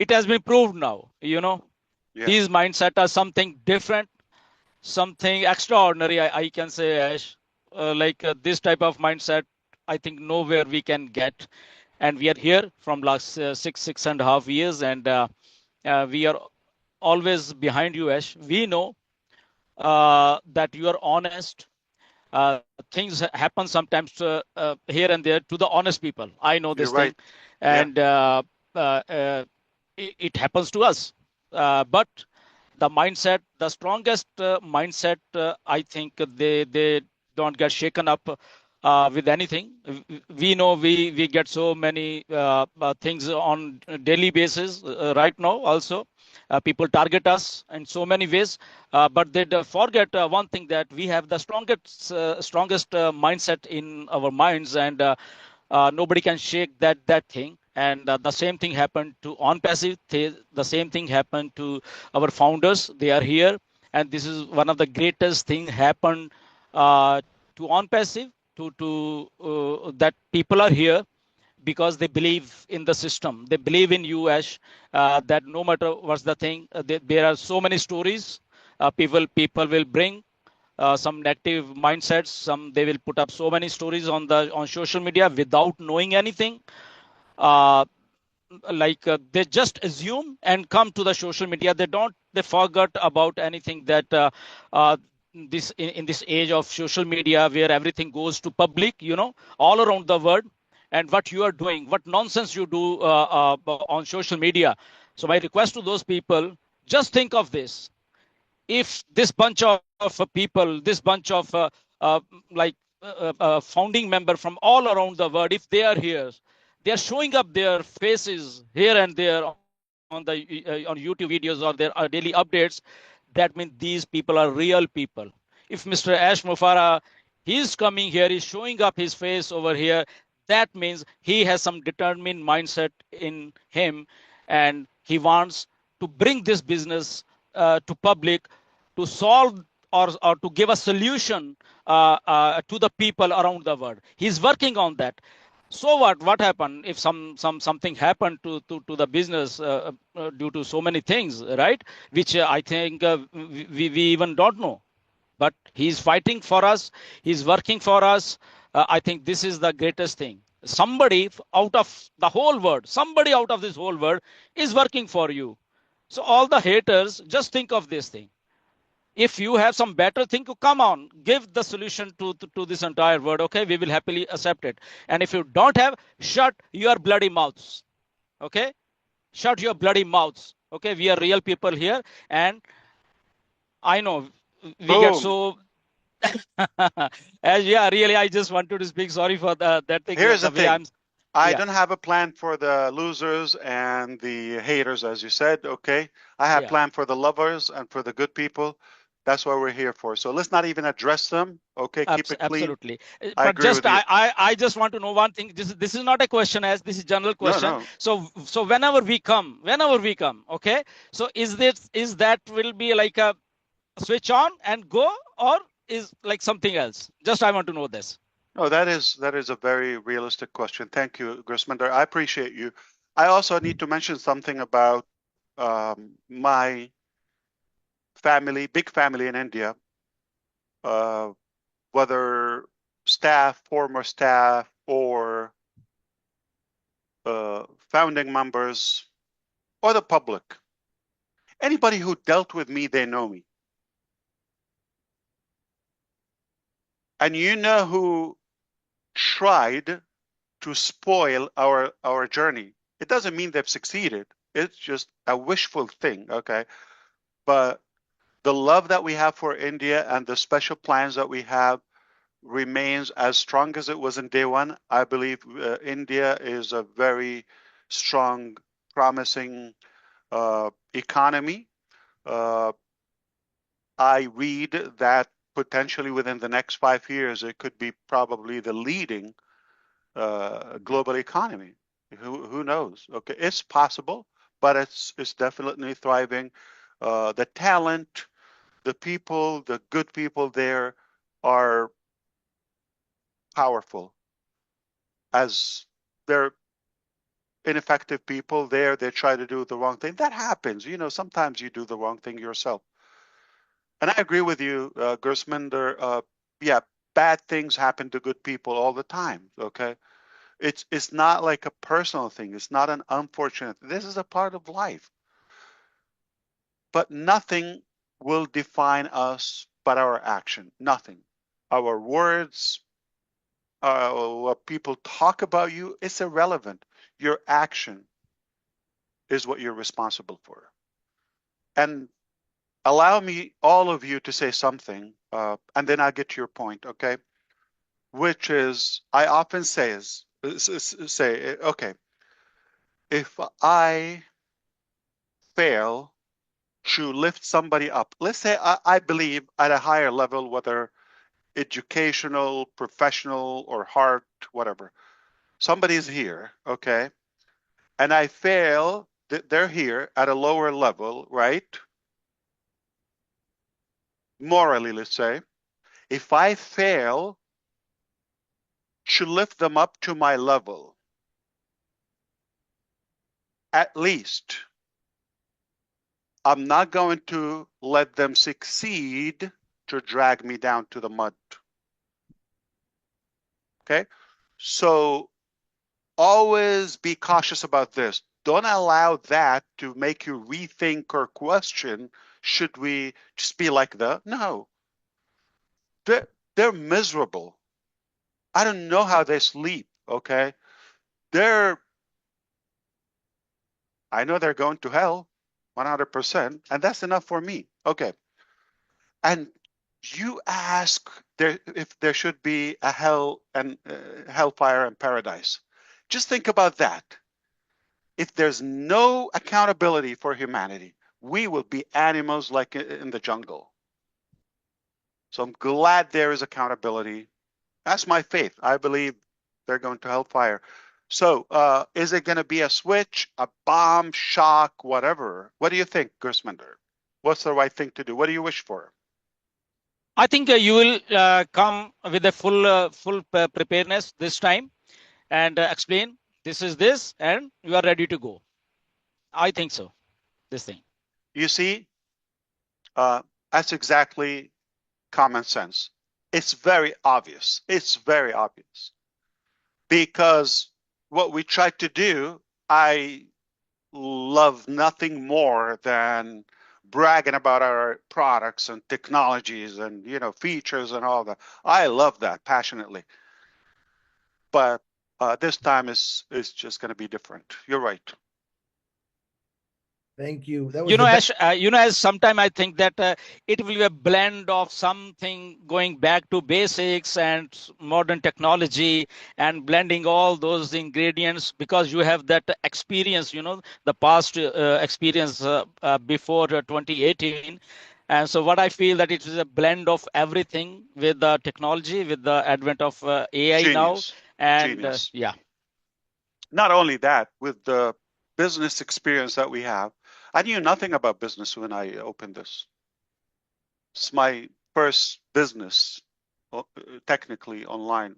has been proved now, Yeah. These mindset are something different, something extraordinary, I can say, Ash. This type of mindset, I think nowhere we can get. And we are here from last 6.5 years, and we are always behind you, Ash. We know that you are honest. Things happen sometimes here and there to the honest people. I know this thing. And it happens to us. But the mindset, the strongest mindset, I think they don't get shaken up with anything. We know we get so many things on a daily basis right now also. People target us in so many ways, but they forget one thing, that we have the strongest mindset in our minds, and nobody can shake that thing. And the same thing happened to ONPASSIVE. The same thing happened to our founders. They are here, and this is one of the greatest thing happened to ONPASSIVE. that people are here because they believe in the system. They believe in you, Ash, that no matter what's the thing, there are so many stories. People will bring some negative mindsets. They will put up so many stories on social media without knowing anything. They just assume and come to the social media. They forgot about anything that this in this age of social media where everything goes to public, all around the world, and what you are doing, what nonsense you do on social media. So my request to those people, just think of this. If this bunch of people, this bunch of like founding member from all around the world, if they are here, they are showing up their faces here and there on YouTube videos or their daily updates. That means these people are real people. If Mr. Ash Mufareh, he's coming here, he's showing up his face over here, that means he has some determined mindset in him, and he wants to bring this business to public, to solve or to give a solution to the people around the world. He's working on that. So what happened if something happened to the business due to so many things, right? Which I think we even don't know. But he's fighting for us. He's working for us. I think this is the greatest thing. Somebody out of the whole world, somebody out of this whole world is working for you. So all the haters, just think of this thing. If you have some better thing, to come on, give the solution to this entire world. Okay, we will happily accept it. And if you don't have, shut your bloody mouths. Okay, shut your bloody mouths. Okay, we are real people here, and I know we get Boom. so as yeah, really, I just wanted to speak. Sorry for that thing. Here's The the way thing. I yeah, don't have a plan for the losers and the haters, as you said. Okay. I have yeah. plan for the lovers and for the good people. That's what we're here for. So let's not even address them. Okay. Keep it clean. Absolutely. I But agree just with you. I just want to know one thing. This is not a question, as this is general No, question. no. So whenever we come, okay. So is that will be like a switch on and go, or is like something else? Just I want to know this. No, that is a very realistic question. Thank you, Grisminder. I appreciate you. I also need to mention something about my family, big family in India, uh, whether staff, former staff, or founding members, or the public. Anybody who dealt with me, they know me. And you know who tried to spoil our journey. It doesn't mean they've succeeded. It's just a wishful thing, okay? But the love that we have for India and the special plans that we have remains as strong as it was in day one. I believe India is a very strong, promising economy. I read that potentially within the next 5 years, it could be probably the leading global economy. Who knows? Okay, it's possible, but it's definitely thriving. The talent, the people, the good people there are powerful. As they're ineffective people there, they try to do the wrong thing. That happens. You know, sometimes you do the wrong thing yourself. And I agree with you, Gersman. Yeah, bad things happen to good people all the time. Okay, it's not like a personal thing. It's not an unfortunate. This is a part of life. But nothing will define us but our action. Nothing. Our words, what people talk about you, it's irrelevant. Your action is what you're responsible for. And allow me, all of you, to say something, and then I'll get to your point, okay? Which is, I often say, okay, if I fail to lift somebody up, let's say I believe at a higher level, whether educational, professional, or heart, whatever, somebody's here, okay? And I fail, they're here at a lower level, right? Morally, let's say. If I fail should lift them up to my level. At least. I'm not going to let them succeed to drag me down to the mud. Okay? So always be cautious about this. Don't allow that to make you rethink or question, should we just be like that? No. They're miserable. I don't know how they sleep, okay? I know they're going to hell, 100%, and that's enough for me. Okay. And you ask if there should be a hell and hellfire and paradise. Just think about that. If there's no accountability for humanity, we will be animals like in the jungle. So I'm glad there is accountability. That's my faith. I believe they're going to hellfire. So is it going to be a switch, a bomb, shock, whatever? What do you think, Gersmender? What's the right thing to do? What do you wish for? I think you will come with a full preparedness this time and explain this is this, and you are ready to go. I think so. This thing. You see, that's exactly common sense. It's very obvious. It's very obvious. Because what we try to do, I love nothing more than bragging about our products and technologies and features and all that. I love that passionately. But this time is just going to be different. You're right. Thank you. That was Ash, as sometime I think that it will be a blend of something going back to basics and modern technology and blending all those ingredients, because you have that experience, the past experience before 2018. And so what I feel that it is a blend of everything with the technology, with the advent of AI Genius. now. And Genius. yeah. Not only that, with the business experience that we have, I knew nothing about business when I opened this. It's my first business, technically online,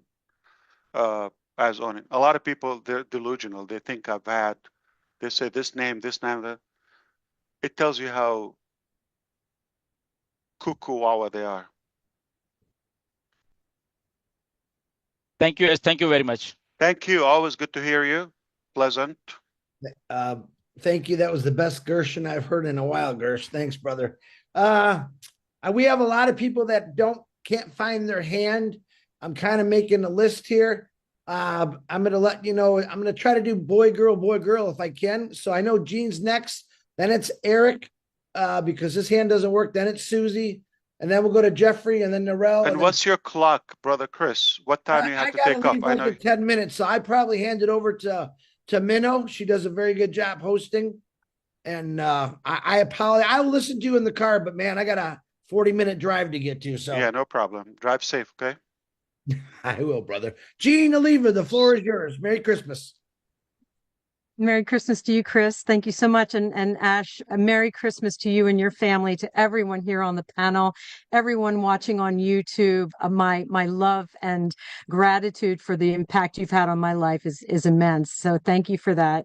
as owning. A lot of people, they're delusional. They think they say this name, that. It tells you how cuckoo they are. Thank you. Thank you very much. Thank you. Always good to hear you. Pleasant. Thank you. That was the best Gershon I've heard in a while, Gersh. Thanks, brother. We have a lot of people that can't find their hand. I'm kind of making a list here. I'm going to let you know, I'm going to try to do boy, girl if I can. So I know Gene's next. Then it's Eric, because his hand doesn't work. Then it's Susie. And then we'll go to Jeffrey and then Narelle. And what's your clock, brother Chris? What time do you have to take off? I know 10 minutes. So I probably hand it over to Minnow. She does a very good job hosting. And I apologize. I'll listen to you in the car, but man, I got a 40-minute drive to get to. So yeah, no problem. Drive safe, okay? I will, brother. Gene Oliva, the floor is yours. Merry Christmas. Merry Christmas to you, Chris. Thank you so much. And Ash, a Merry Christmas to you and your family, to everyone here on the panel, everyone watching on YouTube. My love and gratitude for the impact you've had on my life is immense. So thank you for that.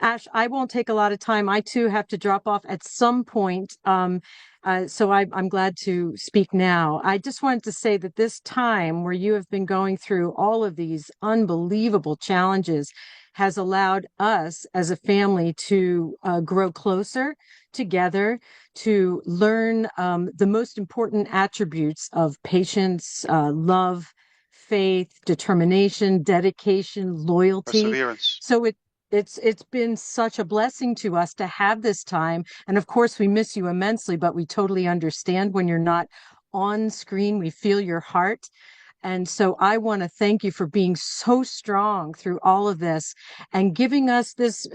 Ash, I won't take a lot of time. I too have to drop off at some point. So I'm glad to speak now. I just wanted to say that this time where you have been going through all of these unbelievable challenges has allowed us as a family to grow closer together, to learn the most important attributes of patience, love, faith, determination, dedication, loyalty. Perseverance. So it's been such a blessing to us to have this time. And of course, we miss you immensely, but we totally understand when you're not on screen. We feel your heart. And so I want to thank you for being so strong through all of this and giving us this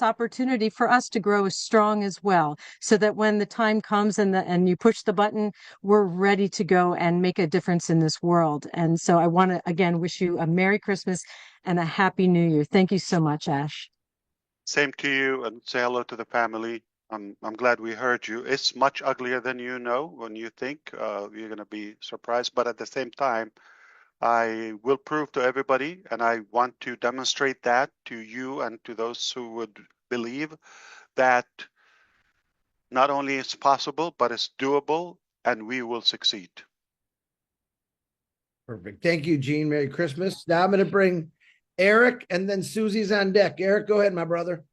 opportunity for us to grow as strong as well, so that when the time comes and you push the button, we're ready to go and make a difference in this world. And so I want to again wish you a Merry Christmas and a Happy New Year. Thank you so much, Ash. Same to you, and say hello to the family. I'm glad we heard you. It's much uglier than when you think. You're going to be surprised, but at the same time, I will prove to everybody, and I want to demonstrate that to you and to those who would believe that not only it's possible, but it's doable, and we will succeed. Perfect. Thank you, Gene. Merry Christmas. Now I'm going to bring Eric, and then Susie's on deck. Eric, go ahead, my brother.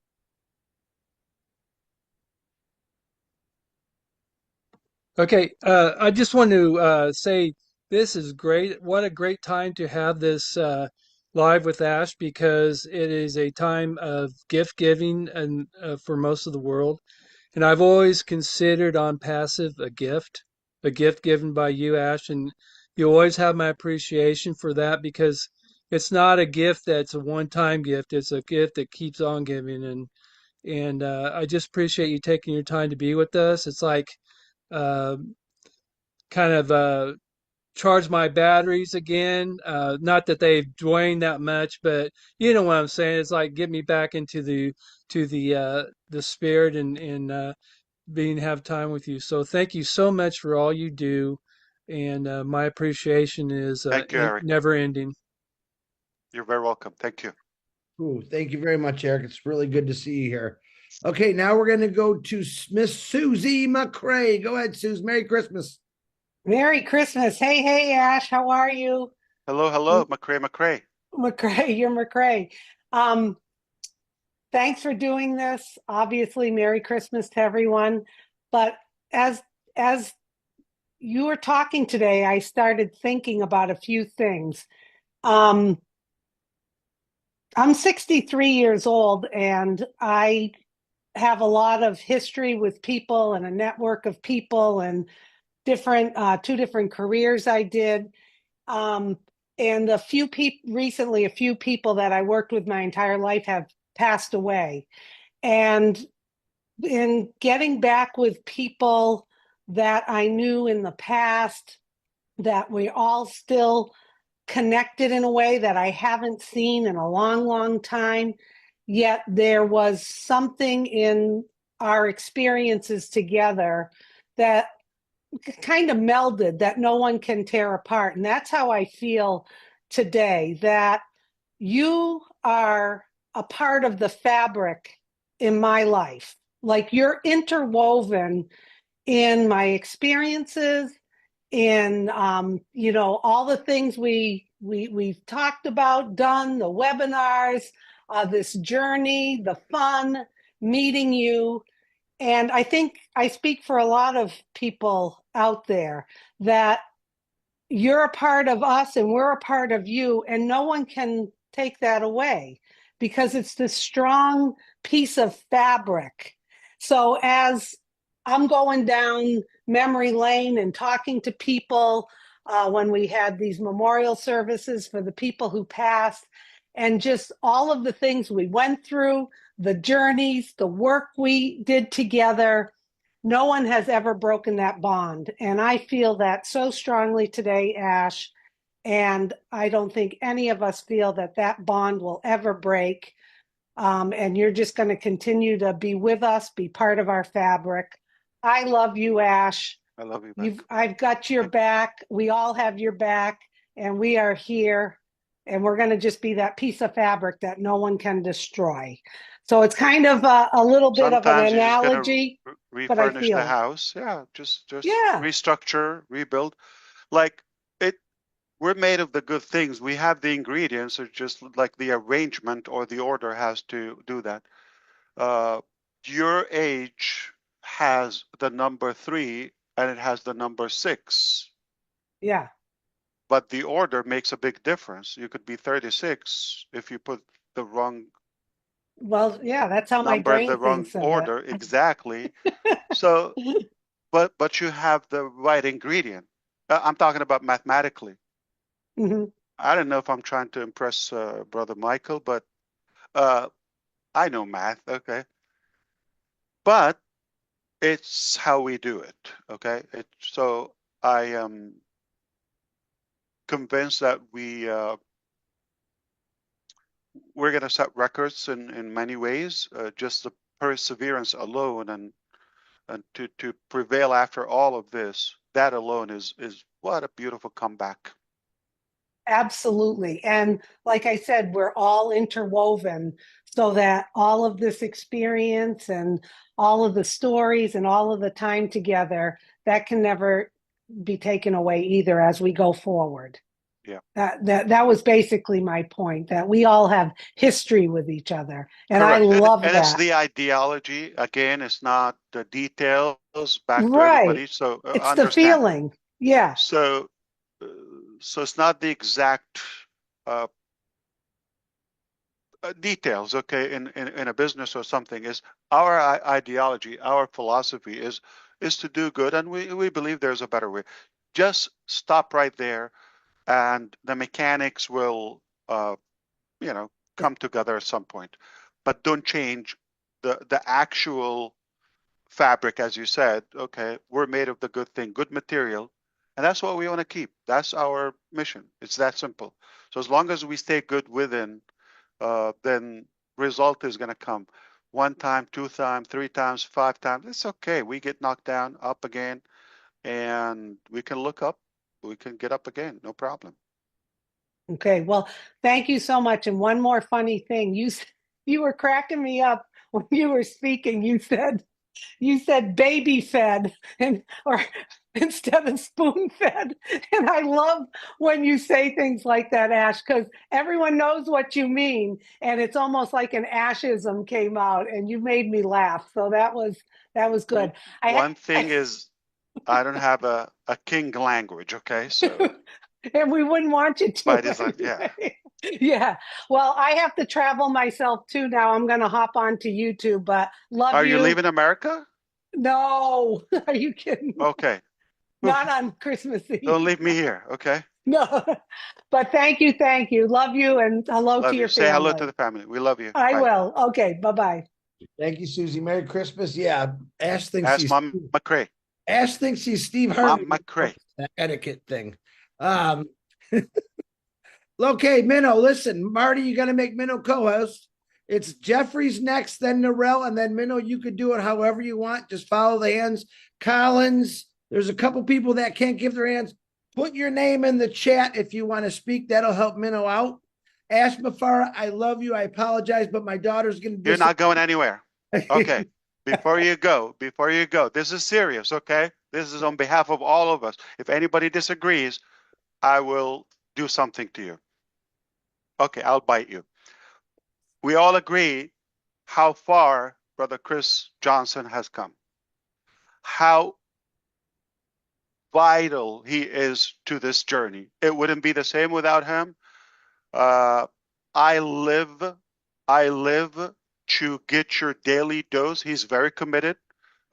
Okay, I just want to say this is great. What a great time to have this live with Ash, because it is a time of gift giving and for most of the world. And I've always considered ONPASSIVE a gift given by you, Ash, and you always have my appreciation for that, because it's not a gift that's a one-time gift. It's a gift that keeps on giving, and I just appreciate you taking your time to be with us. It's like uh, kind of charge my batteries again. Not that they've drained that much, but you know what I'm saying. It's like get me back into the spirit and being have time with you. So thank you so much for all you do, and my appreciation is Thank you, Eric. never ending. You're very welcome. Thank you. Ooh, thank you very much, Eric. It's really good to see you here. Okay, now we're going to go to Miss Susie McCray. Go ahead, Suze. Merry Christmas. Merry Christmas. Hey, Ash, how are you? Hello, McCray. McCray, you're McCray. Thanks for doing this. Obviously, Merry Christmas to everyone. But as you were talking today, I started thinking about a few things. I'm 63 years old, and I have a lot of history with people and a network of people and two different careers I did. And a few people that I worked with my entire life have passed away. And in getting back with people that I knew in the past, that we all still connected in a way that I haven't seen in a long, long time, yet there was something in our experiences together that kind of melded that no one can tear apart. And that's how I feel today, that you are a part of the fabric in my life. Like you're interwoven in my experiences, in all the things we've talked about, done, the webinars, this journey, the fun, meeting you. And I think I speak for a lot of people out there that you're a part of us and we're a part of you, and no one can take that away because it's this strong piece of fabric. So as I'm going down memory lane and talking to people when we had these memorial services for the people who passed, and just all of the things we went through, the journeys, the work we did together, no one has ever broken that bond. And I feel that so strongly today, Ash. And I don't think any of us feel that that bond will ever break. And you're just going to continue to be with us, be part of our fabric. I love you, Ash. I love you back. I've got your back. We all have your back, and we are here. And we're going to just be that piece of fabric that no one can destroy. So it's kind of a little bit of an analogy. But I feel the house. Yeah, just restructure, rebuild. Like we're made of the good things. We have the ingredients, or just like the arrangement or the order has to do that. Your age has the number 3 and it has the number 6. Yeah. But the order makes a big difference. You could be 36 if you put the wrong. Well, yeah, that's how my brain the wrong thinks of order. it. Exactly. So, but you have the right ingredient. I'm talking about mathematically. Mm-hmm. I don't know if I'm trying to impress Brother Michael, but I know math. Okay. But it's how we do it. Okay. So I am convinced that we're going to set records in many ways. Just the perseverance alone and to prevail after all of this, that alone is what a beautiful comeback. Absolutely. And like I said, we're all interwoven so that all of this experience and all of the stories and all of the time together, that can never be taken away either as we go forward. Yeah. That was basically my point, that we all have history with each other. And I Correct. love And it's that. the ideology. Again, it's not the details back to Right. everybody. So It's the understand. feeling. Yeah. So, so it's not the exact uh, details, okay, in a business or something. Is our ideology, our philosophy is to do good, and we believe there's a better way. Just stop right there, and the mechanics will, you know, come together at some point. But don't change the actual fabric, as you said. Okay, we're made of the good thing, good material, and that's what we want to keep. That's our mission. It's that simple. So as long as we stay good within, then result is going to come. 1 time, 2 times, 3 times, 5 times. It's okay. We get knocked down, up again, and we can look up. We can get up again. No problem. Okay. Well, thank you so much. And one more funny thing, you were cracking me up when you were speaking. You said baby fed or instead of spoon fed. And I love when you say things like that, Ash, because everyone knows what you mean. And it's almost like an Ashism came out and you made me laugh. So that was good. One thing is, I don't have a king language, okay? So, and we wouldn't want you to. but it's like, yeah. Yeah. Well, I have to travel myself too now. I'm going to hop onto YouTube, but love Are you. you leaving America? No. Are you kidding? Okay. Not on Christmas Eve. Don't leave me here, okay? No. But thank you. Thank you. Love you and hello Love to you. your Say family. hello to the family. We love you. I Bye. will. Okay. Bye-bye. Thank you, Susie. Merry Christmas. Yeah, Ash thinks Ask he's Mom McCrae. Ash thinks he's Steve Mom Harvey. McCrae. That etiquette thing. Okay, Minnow, listen, Marty, you got to make Minnow co-host. It's Jeffrey's next, then Narelle, and then Minnow, you could do it however you want. Just follow the hands. Collins, there's a couple people that can't give their hands. Put your name in the chat if you want to speak. That'll help Minnow out. Ash Mufareh, I love you. I apologize, but my daughter's going to. You're not going anywhere. Okay. Before you go, this is serious, okay? This is on behalf of all of us. If anybody disagrees, I will do something to you. Okay, I'll bite you. We all agree how far Brother Chris Johnson has come. How vital he is to this journey. It wouldn't be the same without him. I live to get your daily dose. He's very committed.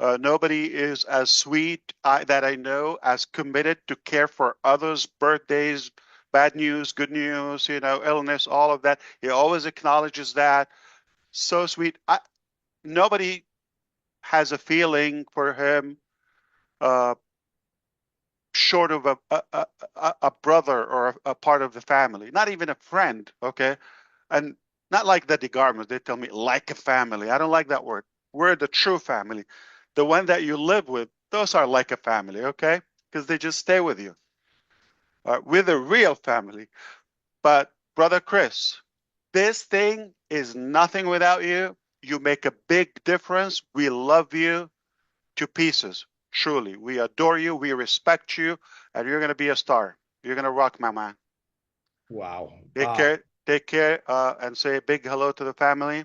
Nobody is as sweet that I know as committed to care for others' birthdays, bad news, good news, you know, illness, all of that. He always acknowledges that. So sweet. Nobody has a feeling for him short of a brother or a part of the family, not even a friend, okay? And not like the DeGarmos. They tell me like a family. I don't like that word. We're the true family. The one that you live with, those are like a family, okay? Because they just stay with you. We're the real family. But Brother Chris, this thing is nothing without you. You make a big difference. We love you to pieces. Truly, we adore you. We respect you. And you're going to be a star. You're going to rock, my man. Wow. Take care, and say a big hello to the family.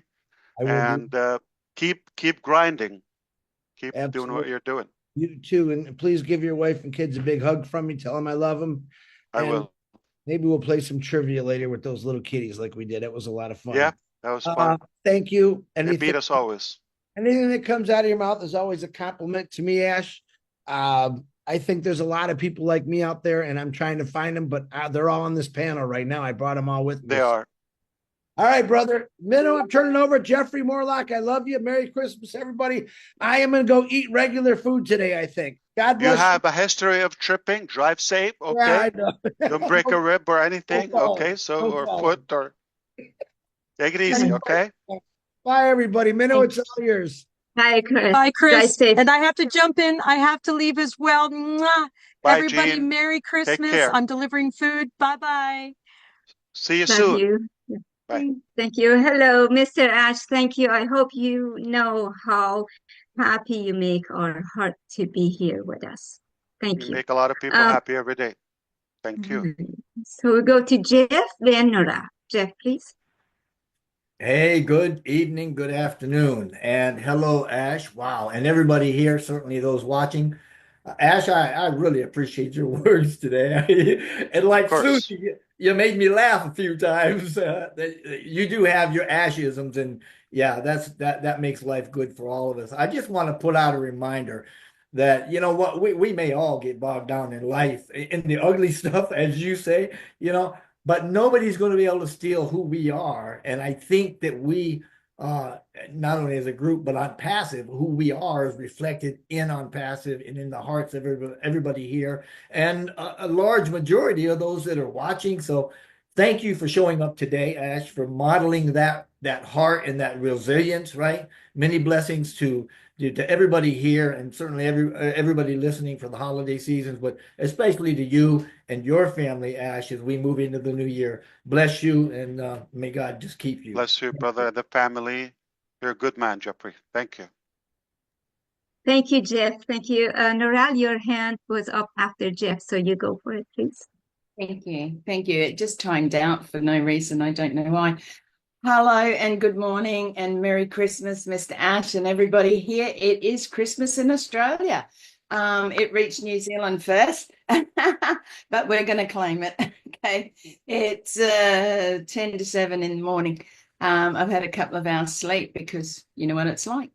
I will And keep grinding. Keep doing Absolutely. what you're doing. You too. And please give your wife and kids a big hug from me. Tell them I love them. I will. Maybe we'll play some trivia later with those little kitties like we did. It was a lot of fun. Yeah, that was fun. Thank you. They beat us always. Anything that comes out of your mouth is always a compliment to me, Ash. I think there's a lot of people like me out there, and I'm trying to find them, but they're all on this panel right now. I brought them all with me. They are. All right, brother. Minnow, I'm turning over. Jeffrey Morlock, I love you. Merry Christmas, everybody. I am going to go eat regular food today, I think. God bless you. You have a history of tripping. Drive safe, okay? Yeah, I know. Don't break a rib or anything, No okay? So, no or problem. foot, or take it easy, okay? Bye, everybody. Minnow, it's all yours. Hi, Chris. Bye, Chris. Drive safe. And I have to jump in. I have to leave as well. Mwah. Bye, Everybody, Jean. Merry Take Christmas. care. I'm delivering food. Bye-bye. See you Love soon. you. Bye. Thank you. Hello, Mr. Ash. Thank you. I hope you know how happy you make our heart to be here with us. Thank You you. make a lot of people happy every day. Thank you. So we go to Jeff, then Nora. Jeff, please. Hey, good evening, good afternoon, and hello, Ash. Wow, and everybody here, certainly those watching. Ash, I really appreciate your words today. And like Of course. Susie, you made me laugh a few times. You do have your Ashisms, and yeah, that makes life good for all of us. I just want to put out a reminder that you know what we may all get bogged down in life in the ugly stuff, as you say, but nobody's going to be able to steal who we are. And I think that we, not only as a group, but on Passive, who we are is reflected in On Passive and in the hearts of everybody here and a large majority of those that are watching. So thank you for showing up today, Ash, for modeling that heart and that resilience, right? Many blessings to everybody here and certainly everybody listening for the holiday seasons, but especially to you and your family, Ash, as we move into the new year. Bless you, and may God just keep you. Bless you, brother, and the family. You're a good man, Jeffrey. Thank you. Thank you, Jeff. Thank you. Noral, your hand was up after Jeff, so you go for it, please. Thank you. Thank you. It just timed out for no reason. I don't know why. Hello and good morning and Merry Christmas, Mr. Ash and everybody here. It is Christmas in Australia. It reached New Zealand first, but we're going to claim it. Okay. It's 10 to 7 in the morning. I've had a couple of hours sleep because you know what it's like.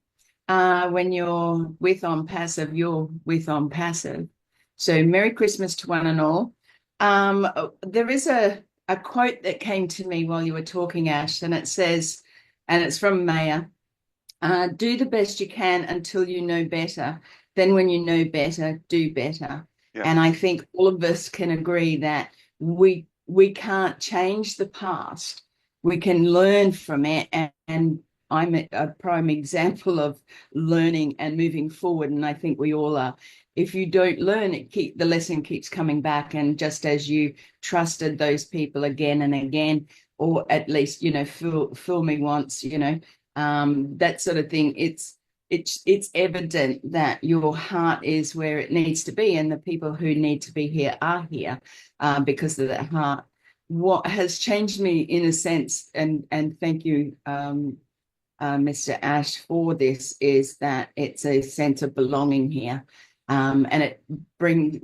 When you're with On Passive, you're with On Passive. So Merry Christmas to one and all. There is a quote that came to me while you were talking, Ash, and it says, and it's from Maya, do the best you can until you know better. Then when you know better, do better. Yeah. And I think all of us can agree that we can't change the past. We can learn from it. And I'm a prime example of learning and moving forward. And I think we all are. If you don't learn, the lesson keeps coming back. And just as you trusted those people again and again, or at least, fool me once, that sort of thing, it's evident that your heart is where it needs to be. And the people who need to be here are here because of that heart. What has changed me in a sense, and thank you, Mr. Ash, for this, is that it's a sense of belonging here. And it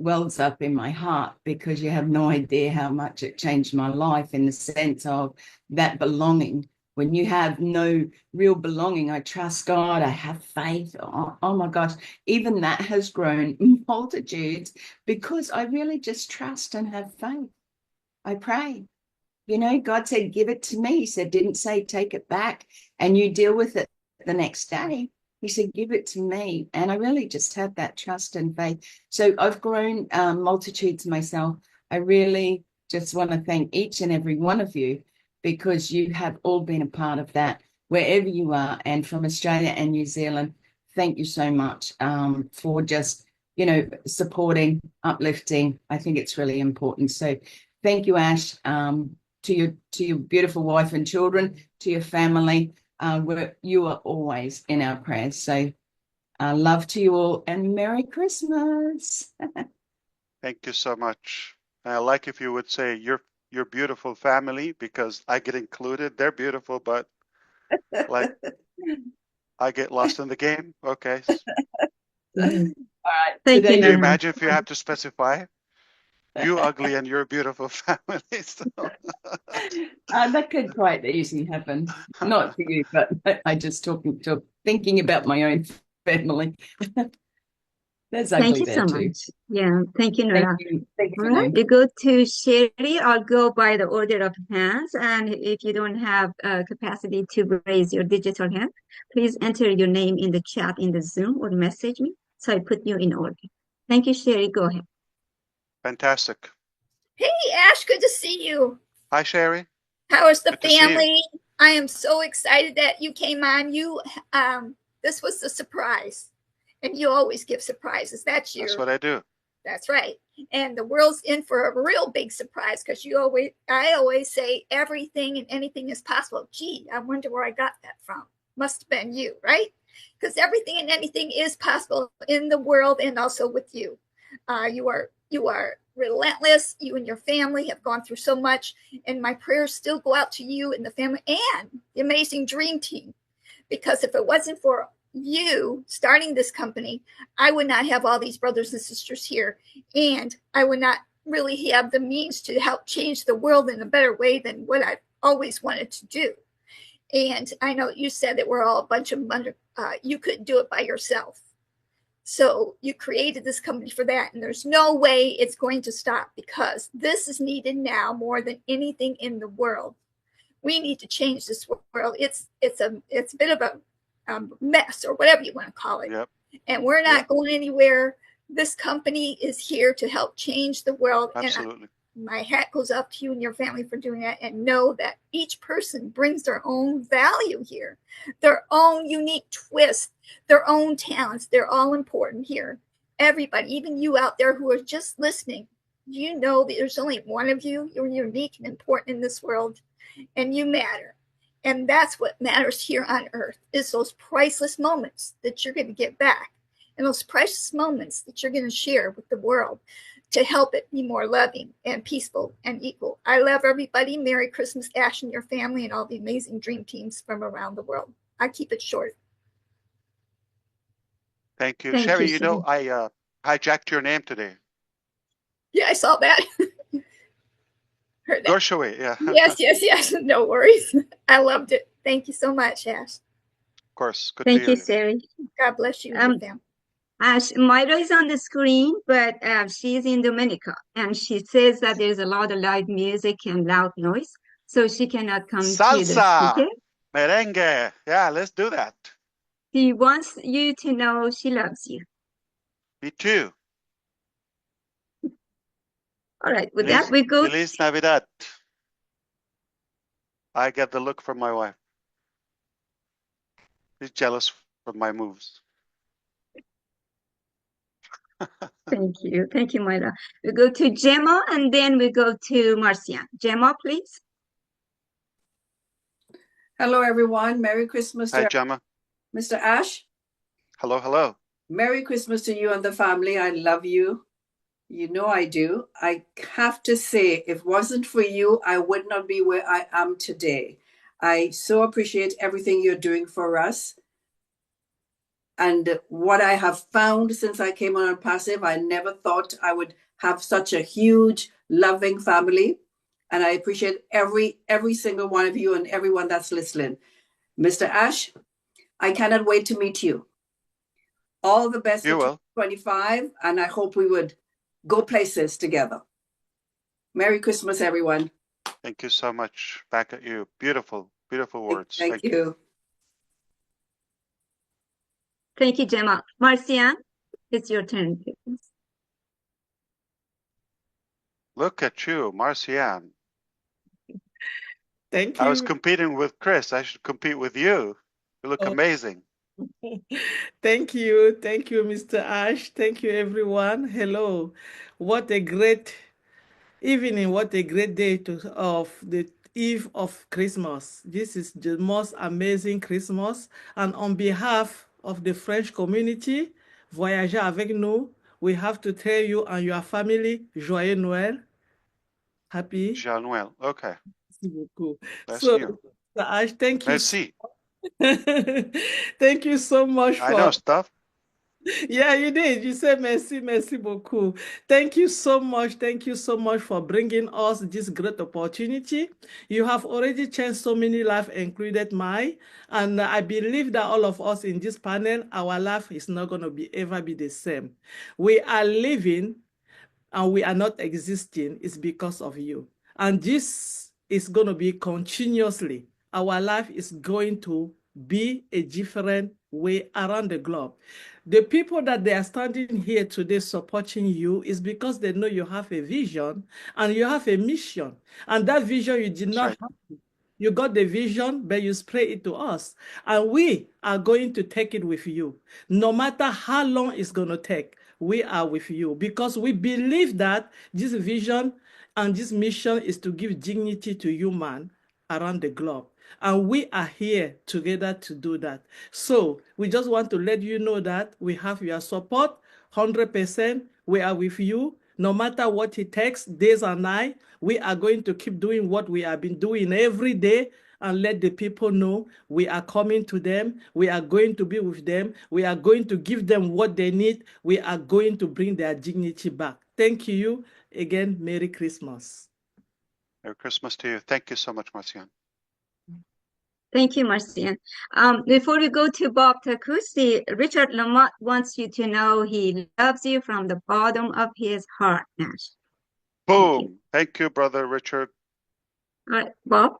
wells up in my heart because you have no idea how much it changed my life in the sense of that belonging. When you have no real belonging, I trust God, I have faith. Oh my gosh, even that has grown multitudes because I really just trust and have faith. I pray. God said, give it to me. He said, didn't say take it back and you deal with it the next day. He said, give it to me. And I really just have that trust and faith. So I've grown multitudes myself. I really just want to thank each and every one of you because you have all been a part of that wherever you are. And from Australia and New Zealand, thank you so much for just, supporting, uplifting. I think it's really important. So thank you, Ash, to your beautiful wife and children, to your family. You are always in our prayers. So love to you all and Merry Christmas. Thank you so much. I like if you would say your beautiful family because I get included. They're beautiful, but like I get lost in the game. Okay. All right. Thank you, Can you Nora. imagine if you have to specify? You ugly and your beautiful family. So. That could quite easily happen. Not for you, but I just thinking about my own family. There's ugly Thank you there so too. much. Yeah, thank you, Nora. Thank you All right, we go to Sherry. I'll go by the order of hands. And if you don't have capacity to raise your digital hand, please enter your name in the chat in the Zoom or message me. So I put you in order. Thank you, Sherry. Go ahead. Fantastic. Hey, Ash, good to see you. Hi, Sherry. How is the Good to see you. family? I am so excited that you came on. You This was the surprise. And you always give surprises. That's what I do. That's right. And the world's in for a real big surprise because I always say everything and anything is possible. Gee, I wonder where I got that from. Must have been you, right? Because everything and anything is possible in the world and also with you. You are relentless. You and your family have gone through so much, and my prayers still go out to you and the family and the amazing dream team. Because if it wasn't for you starting this company, I would not have all these brothers and sisters here, and I would not really have the means to help change the world in a better way than what I've always wanted to do. And I know you said that we're all a bunch of you couldn't do it by yourself. So you created this company for that, and there's no way it's going to stop because this is needed now more than anything in the world. We need to change this world. It's a bit of a mess or whatever you want to call it. Yep. And we're not going anywhere. This company is here to help change the world. Absolutely. And my hat goes off to you and your family for doing that, and know that each person brings their own value here, their own unique twist, their own talents. They're all important here. Everybody, even you out there who are just listening, you know that there's only one of you. You're unique and important in this world, and you matter. And that's what matters here on earth, is those priceless moments that you're going to get back, and those priceless moments that you're going to share with the world to help it be more loving and peaceful and equal. I love everybody. Merry Christmas, Ash and your family, and all the amazing dream teams from around the world. I keep it short. Thank you. Sherry, you know, I hijacked your name today. Yeah, I saw that. Heard that. Dorshaway, yeah. Yes. No worries. I loved it. Thank you so much, Ash. Of course. Good Thank to you, hear Sherry. God bless you and your family. Ash, Myra is on the screen, but she's in Dominica, and she says that there's a lot of loud music and loud noise, so she cannot come to the Salsa, speaker. merengue. Yeah, let's do that. She wants you to know she loves you. Me too. All right, with that, we go. Feliz Navidad. I get the look from my wife. She's jealous from my moves. Thank you. Thank you, Myra. We go to Gemma, and then we go to Marcian. Gemma, please. Hello, everyone. Merry Christmas Hi, to Gemma. Mr. Ash. Hello. Merry Christmas to you and the family. I love you. You know I do. I have to say, if it wasn't for you, I would not be where I am today. I so appreciate everything you're doing for us. And what I have found since I came on ONPASSIVE, I never thought I would have such a huge, loving family. And I appreciate every single one of you and everyone that's listening. Mr. Ash, I cannot wait to meet you. All the best for 2025, and I hope we would go places together. Merry Christmas, everyone. Thank you so much. Back at you. Beautiful, beautiful words. Thank you. Thank you, Gemma. Marcian, it's your turn, please. Look at you, Marcian. Thank you. I was competing with Chris. I should compete with you. You look amazing. Thank you, Mr. Ash. Thank you, everyone. Hello. What a great evening. What a great day of the eve of Christmas. This is the most amazing Christmas. And on behalf of the French community, Voyagez avec nous, we have to tell you and your family, Joyeux Noël. Happy. Joyeux Noël. Okay. Merci beaucoup. Bless So, you. Mr. Ash, thank you. Merci. Thank you so much I know stuff. Yeah, you did. You said merci beaucoup. Thank you so much. Thank you so much for bringing us this great opportunity. You have already changed so many lives, included mine. And I believe that all of us in this panel, our life is not going to ever be the same. We are living and we are not existing. It's because of you. And this is going to be continuously. Our life is going to be a different way around the globe. The people that they are standing here today supporting you is because they know you have a vision and you have a mission. And that vision you did not have You got the vision, but you spray it to us. And we are going to take it with you. No matter how long it's going to take, we are with you because we believe that this vision and this mission is to give dignity to human around the globe. And we are here together to do that. So we just want to let you know that we have your support 100%. We are with you. No matter what it takes, days and night, we are going to keep doing what we have been doing every day and let the people know we are coming to them. We are going to be with them. We are going to give them what they need. We are going to bring their dignity back. Thank you again. Merry Christmas. Merry Christmas to you. Thank you so much, Marcian. Thank you, Marcian. Before we go to Bob Takusi, Richard Lamont wants you to know he loves you from the bottom of his heart, Nash. Boom. Thank you, brother Richard. All right, Bob?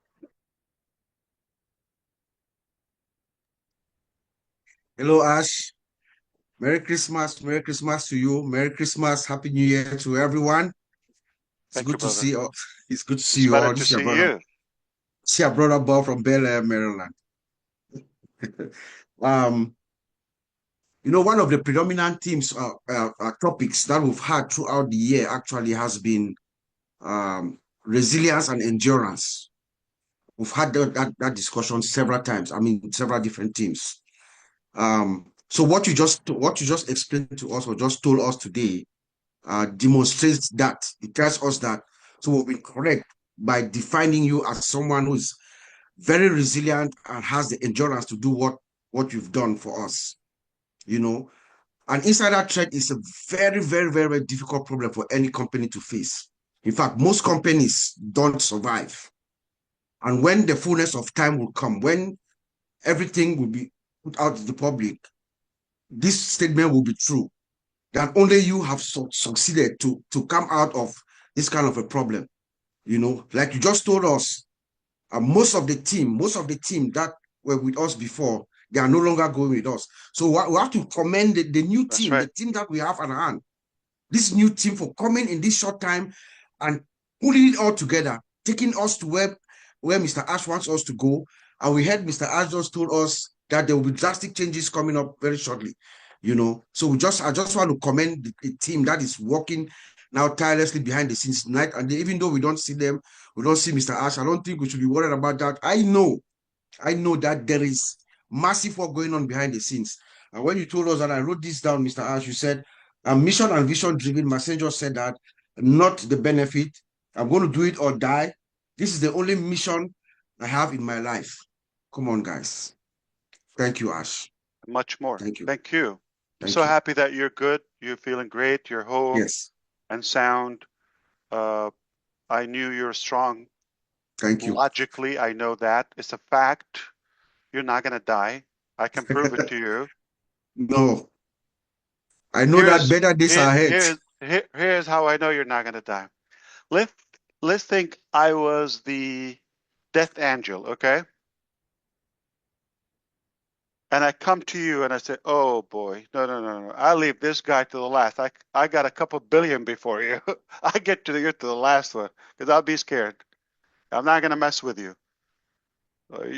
Hello, Ash. Merry Christmas to you. Merry Christmas, Happy New Year to everyone. It's good to see you. It's good to see you all. Better to see you. See our brother Bob from Bel Air, Maryland. One of the predominant themes, topics that we've had throughout the year actually has been resilience and endurance. We've had that discussion several times. I mean, several different teams. So what you just explained to us or just told us today demonstrates that. It tells us that. So we've been correct by defining you as someone who is very resilient and has the endurance to do what you've done for us. An insider threat is a very, very, very, very difficult problem for any company to face. In fact, most companies don't survive. And when the fullness of time will come, when everything will be put out to the public, this statement will be true, that only you have succeeded to come out of this kind of a problem. Like you just told us, most of the team that were with us before, they are no longer going with us. So we have to commend the new team, the team that we have at hand. This new team for coming in this short time and putting it all together, taking us to where Mr. Ash wants us to go. And we heard Mr. Ash just told us that there will be drastic changes coming up very shortly. So I just want to commend the team that is working now tirelessly behind the scenes tonight. And even though we don't see them, we don't see Mr. Ash, I don't think we should be worried about that. I know that there is massive work going on behind the scenes. And when you told us, and I wrote this down, Mr. Ash, you said, I'm mission and vision driven. Messenger said that, not the benefit. I'm going to do it or die. This is the only mission I have in my life. Come on, guys. Thank you, Ash. Much more. Thank you. Thank you. I'm so happy that you're good. You're feeling great. You're home and sound. I knew you're strong. Thank you. Logically, I know that. It's a fact. You're not going to die. I can prove it to you. No. I know that better days are ahead. Here's how I know you're not going to die. Let's think I was the death angel, okay? And I come to you and I say, oh boy, no. I'll leave this guy to the last. I got a couple billion before you. I get to the last one because I'll be scared. I'm not going to mess with you.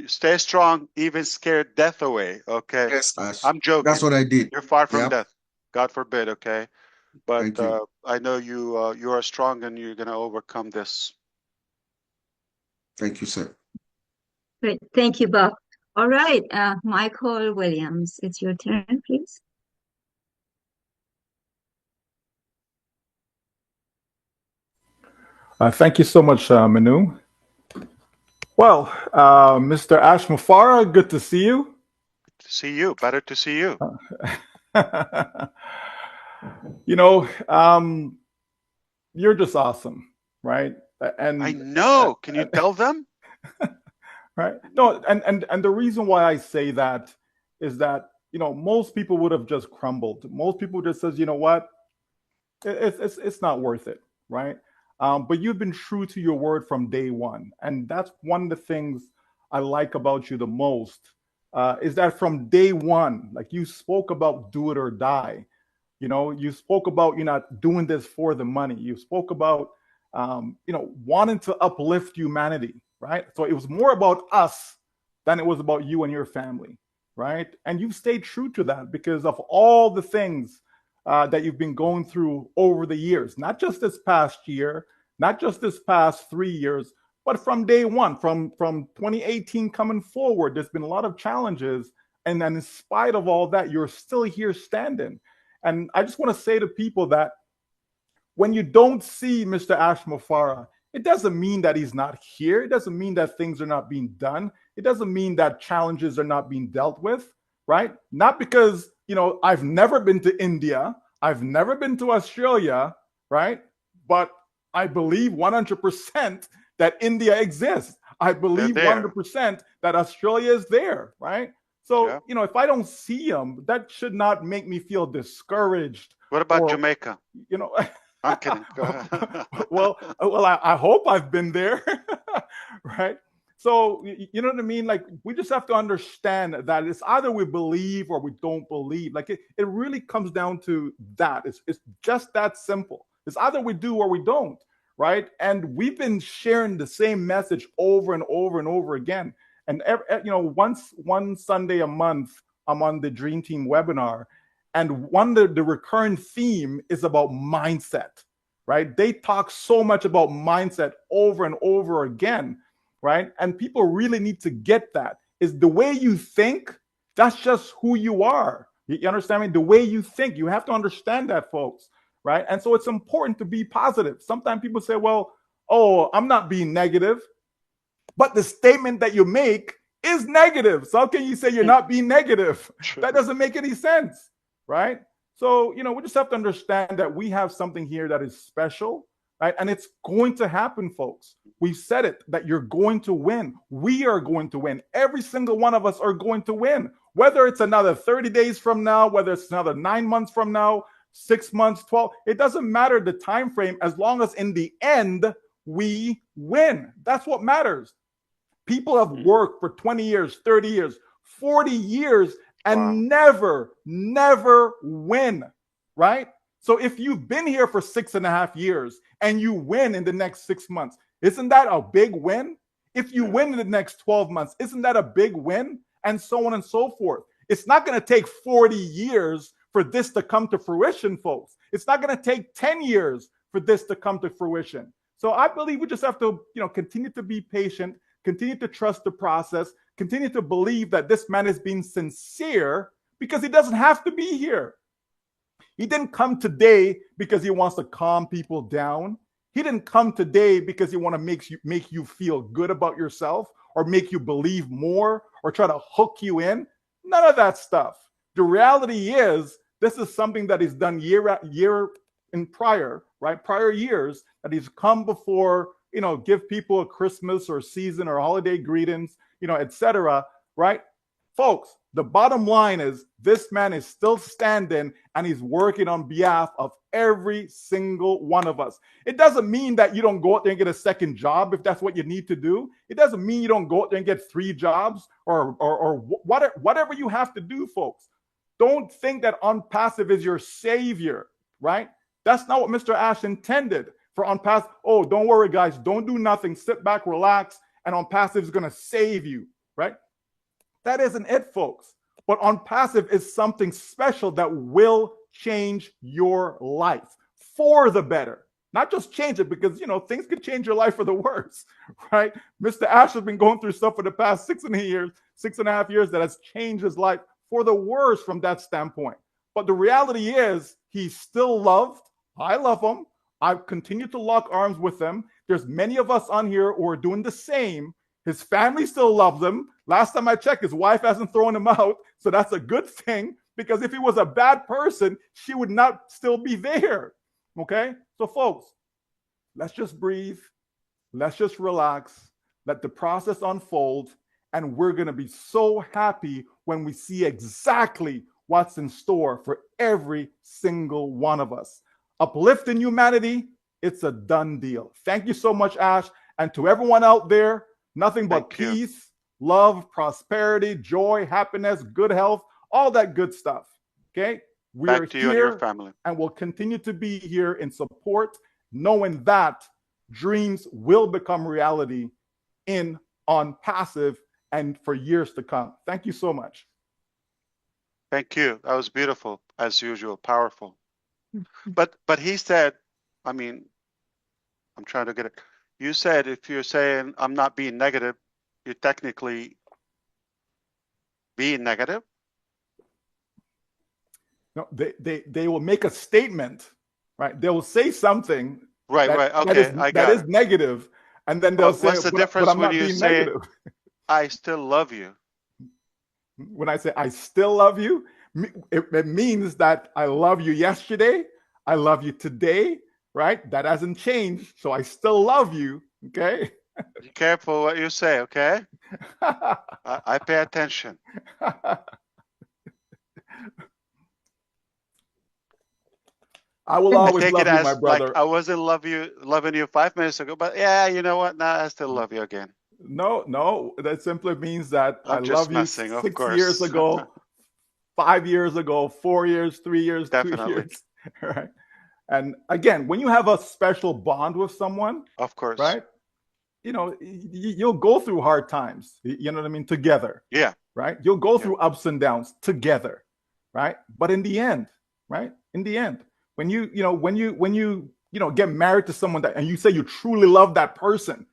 Stay strong, even scared death away, okay? Yes, Ash. I'm joking. That's what I did. You're far from death. God forbid, okay? But I know you are strong and you're going to overcome this. Thank you, sir. Great. Thank you, Bob. All right, Michael Williams, it's your turn, please. Thank you so much, Manu. Well, Mr. Ash Mufareh, good to see you. Good to see you. Better to see you. You're just awesome, right? And I know. Can you tell them? Right. No, and the reason why I say that is that, most people would have just crumbled. Most people just says, you know what, it's not worth it, right? But you've been true to your word from day one. And that's one of the things I like about you the most, is that from day one, like you spoke about do it or die. You spoke about you're not doing this for the money. You spoke about, wanting to uplift humanity, right? So it was more about us than it was about you and your family, right? And you've stayed true to that because of all the things that you've been going through over the years, not just this past year, not just this past 3 years, but from day one, from 2018 coming forward, there's been a lot of challenges. And then in spite of all that, you're still here standing. And I just want to say to people that when you don't see Mr. Ash Mufareh, it doesn't mean that he's not here. It doesn't mean that things are not being done. It doesn't mean that challenges are not being dealt with, right? Not because, I've never been to India. I've never been to Australia, right? But I believe 100% that India exists. I believe 100% that Australia is there, right? So, if I don't see them, that should not make me feel discouraged. What about Jamaica? I'm kidding. Go ahead. well, I hope I've been there, right? So, you know what I mean? Like, we just have to understand that it's either we believe or we don't believe. Like, it really comes down to that. It's just that simple. It's either we do or we don't, right? And we've been sharing the same message over and over and over again. And, one Sunday a month, I'm on the Dream Team webinar. And the recurring theme is about mindset, right? They talk so much about mindset over and over again, right? And people really need to get that. Is the way you think, that's just who you are. You understand me? The way you think, you have to understand that, folks, right? And so it's important to be positive. Sometimes people say, well, I'm not being negative. But the statement that you make is negative. So how can you say you're not being negative? That doesn't make any sense. Right? So, we just have to understand that we have something here that is special, right? And it's going to happen, folks. We've said it, that you're going to win. We are going to win. Every single one of us are going to win. Whether it's another 30 days from now, whether it's another 9 months from now, 6 months, 12, it doesn't matter the time frame, as long as in the end, we win. That's what matters. People have worked for 20 years, 30 years, 40 years, and never win, right? So if you've been here for 6.5 years and you win in the next 6 months, isn't that a big win? If you win in the next 12 months, isn't that a big win? And so on and so forth. It's not going to take 40 years for this to come to fruition, folks. It's not going to take 10 years for this to come to fruition. So I believe we just have to, continue to be patient, continue to trust the process, continue to believe that this man is being sincere, because he doesn't have to be here. He didn't come today because he wants to calm people down. He didn't come today because he wants to make you feel good about yourself or make you believe more or try to hook you in. None of that stuff. The reality is, this is something that he's done year in prior years, that he's come before, give people a Christmas or season or holiday greetings, etc. Right? Folks, the bottom line is, this man is still standing and he's working on behalf of every single one of us. It doesn't mean that you don't go out there and get a second job if that's what you need to do. It doesn't mean you don't go out there and get 3 jobs or whatever you have to do, folks. Don't think that ONPASSIVE is your savior, right? That's not what Mr. Ash intended for ONPASSIVE. Oh, don't worry, guys. Don't do nothing. Sit back, relax, and ONPASSIVE is going to save you, right? That isn't it, folks. But ONPASSIVE is something special that will change your life for the better. Not just change it, because, things could change your life for the worse, right? Mr. Ash has been going through stuff for the past 6.5 years that has changed his life for the worse from that standpoint. But the reality is, he's still loved. I love him. I've continued to lock arms with him. There's many of us on here who are doing the same. His family still loves him. Last time I checked, his wife hasn't thrown him out. So that's a good thing, because if he was a bad person, she would not still be there. Okay? So folks, let's just breathe. Let's just relax. Let the process unfold. And we're going to be so happy when we see exactly what's in store for every single one of us. Uplifting humanity, it's a done deal. Thank you so much, Ash. And to everyone out there, nothing but peace, love, prosperity, joy, happiness, good health, all that good stuff. Okay? We are to you and your family. And we'll continue to be here in support, knowing that dreams will become reality in on Passive and for years to come. Thank you so much. Thank you. That was beautiful, as usual, powerful. But he said, I mean, I'm trying to get it. You said if you're saying I'm not being negative, you're technically being negative. No, they will make a statement, right? They will say something Right, right. Okay, I that got is it. negative, and then they'll say, What's the but difference I'm when not you being say, negative. I still love you? When I say I still love you, it means that I love you yesterday, I love you today, right? That hasn't changed, so I still love you, okay? Be careful what you say, okay? I pay attention. I will I always take love it you, my as like brother. I wasn't loving you 5 minutes ago, but yeah, you know what? Now I still love you again. No, that simply means that I I'm just love you messing, of 6 years course. ago, 5 years ago, 4 years, 3 years, 2 Definitely. years, right? And again, when you have a special bond with someone, Of course. right? You know, you'll go through hard times, you know what I mean, together. Yeah. Right? You'll go through ups and downs together, right? But in the end, right? In the end, when you get married to someone and you say you truly love that person,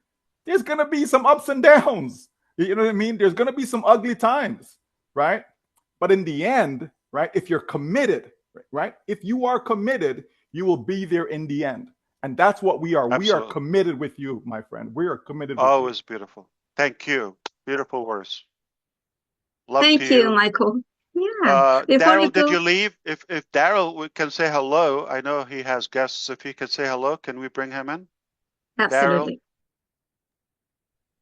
there's gonna be some ups and downs. You know what I mean? There's gonna be some ugly times, right? But in the end, right? If you're committed, right? If you are committed, you will be there in the end. And that's what we are. Absolutely. We are committed with you, my friend. We are committed with Always beautiful. Thank you. Beautiful words. Love Thank to you, you. Michael. Yeah. Before you Daryl, did go, you leave? If Daryl can say hello, I know he has guests. If he can say hello, can we bring him in? absolutely. Daryl?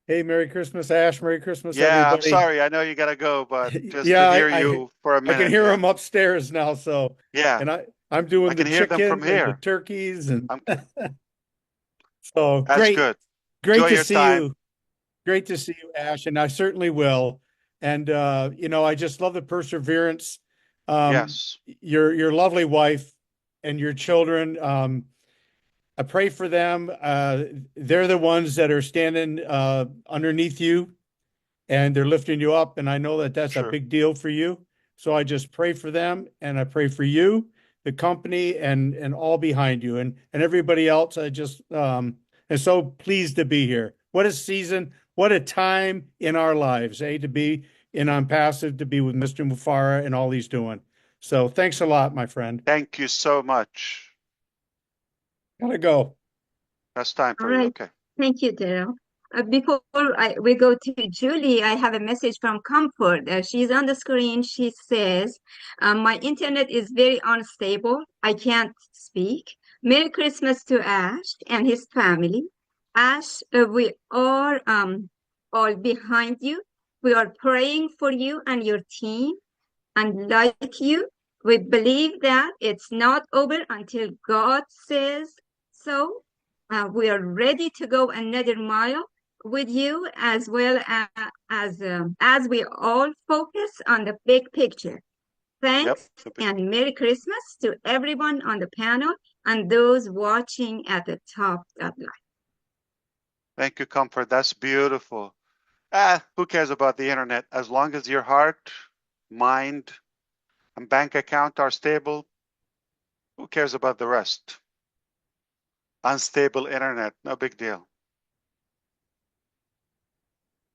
Hey, Merry Christmas, Ash. Merry Christmas, Yeah, everybody. I'm sorry. I know you got to go, but just Yeah, to hear you for a I minute. can hear yeah. them upstairs now. So Yeah. and I'm doing I the can hear them chicken from and the here. turkeys and so That's great. good. Great Enjoy to your see time. you. Great to see you, Ash, and I certainly will. And I just love the perseverance. Yes. Your lovely wife and your children. I pray for them. They're the ones that are standing underneath you and they're lifting you up. And I know that that's a True. big deal for you. So I just pray for them and I pray for you, the company and all behind you and everybody else. I just am so pleased to be here. What a season, what a time in our lives, to be in ONPASSIVE, to be with Mr. Mufareh and all he's doing. So thanks a lot, my friend. Thank you so much. Gotta go. That's time All for you. right. Okay. Thank you, Daryl. Before we go to Julie, I have a message from Comfort. She's on the screen. She says, my internet is very unstable. I can't speak. Merry Christmas to Ash and his family. Ash, we are all behind you. We are praying for you and your team. And like you, we believe that it's not over until God says so. We are ready to go another mile with you as well as we all focus on the big picture. Thanks and Merry Christmas to everyone on the panel and those watching at the top of life. Thank you, Comfort. That's beautiful. Who cares about the internet? As long as your heart, mind, and bank account are stable, who cares about the rest? Unstable internet, no big deal.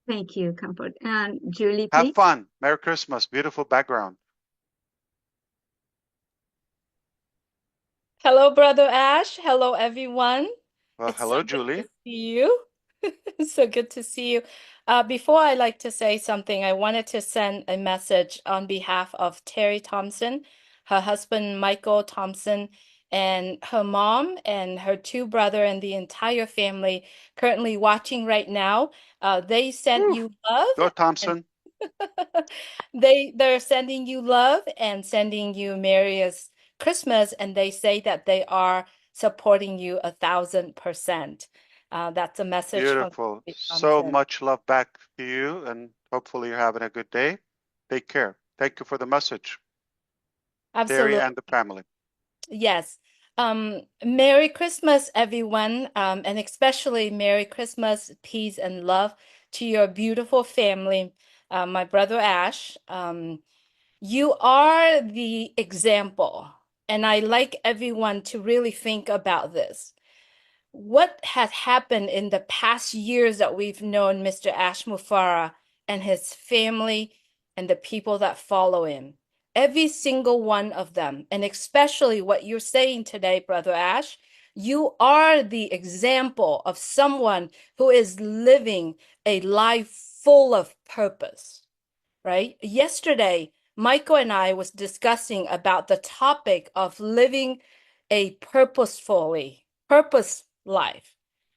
Thank you, Comfort. And Julie, Have please. fun. Merry Christmas. Beautiful background. Hello, Brother Ash. Hello, everyone. Well, It's hello, so good Julie. to see you. So good to see you. Before I like to say something, I wanted to send a message on behalf of Terry Thompson, her husband, Michael Thompson, and her mom and her two brother and the entire family currently watching right now. They sent you love. Go, Thompson. They're sending you love and sending you Merriest Christmas, and they say that they are supporting you 1,000%. That's a message Beautiful. from So much love back to you, and hopefully you're having a good day. Take care. Thank you for the message. Absolutely. Terry and the family. Yes. Merry Christmas, everyone, and especially Merry Christmas, peace, and love to your beautiful family. My brother Ash, you are the example, and I like everyone to really think about this. What has happened in the past years that we've known Mr. Ash Mufareh and his family and the people that follow him? Every single one of them, and especially what you're saying today, Brother Ash, you are the example of someone who is living a life full of purpose, right? Yesterday, Michael and I was discussing about the topic of living a purpose life,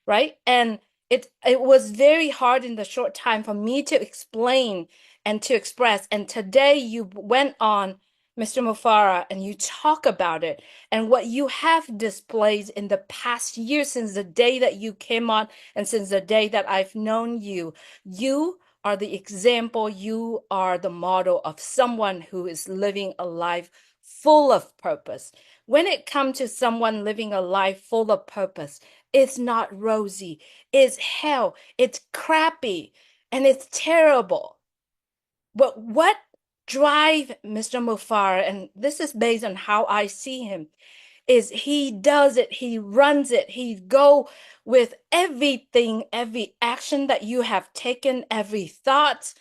right? And it was very hard in the short time for me to explain and to express. And today you went on, Mr. Mufareh, and you talk about it and what you have displayed in the past year since the day that you came on and since the day that I've known you. You are the example, you are the model of someone who is living a life full of purpose. When it comes to someone living a life full of purpose, it's not rosy, it's hell, it's crappy, and it's terrible. But what drives Mr. Mufareh, and this is based on how I see him, is he does it, he runs it, he go with everything, every action that you have taken, every thought,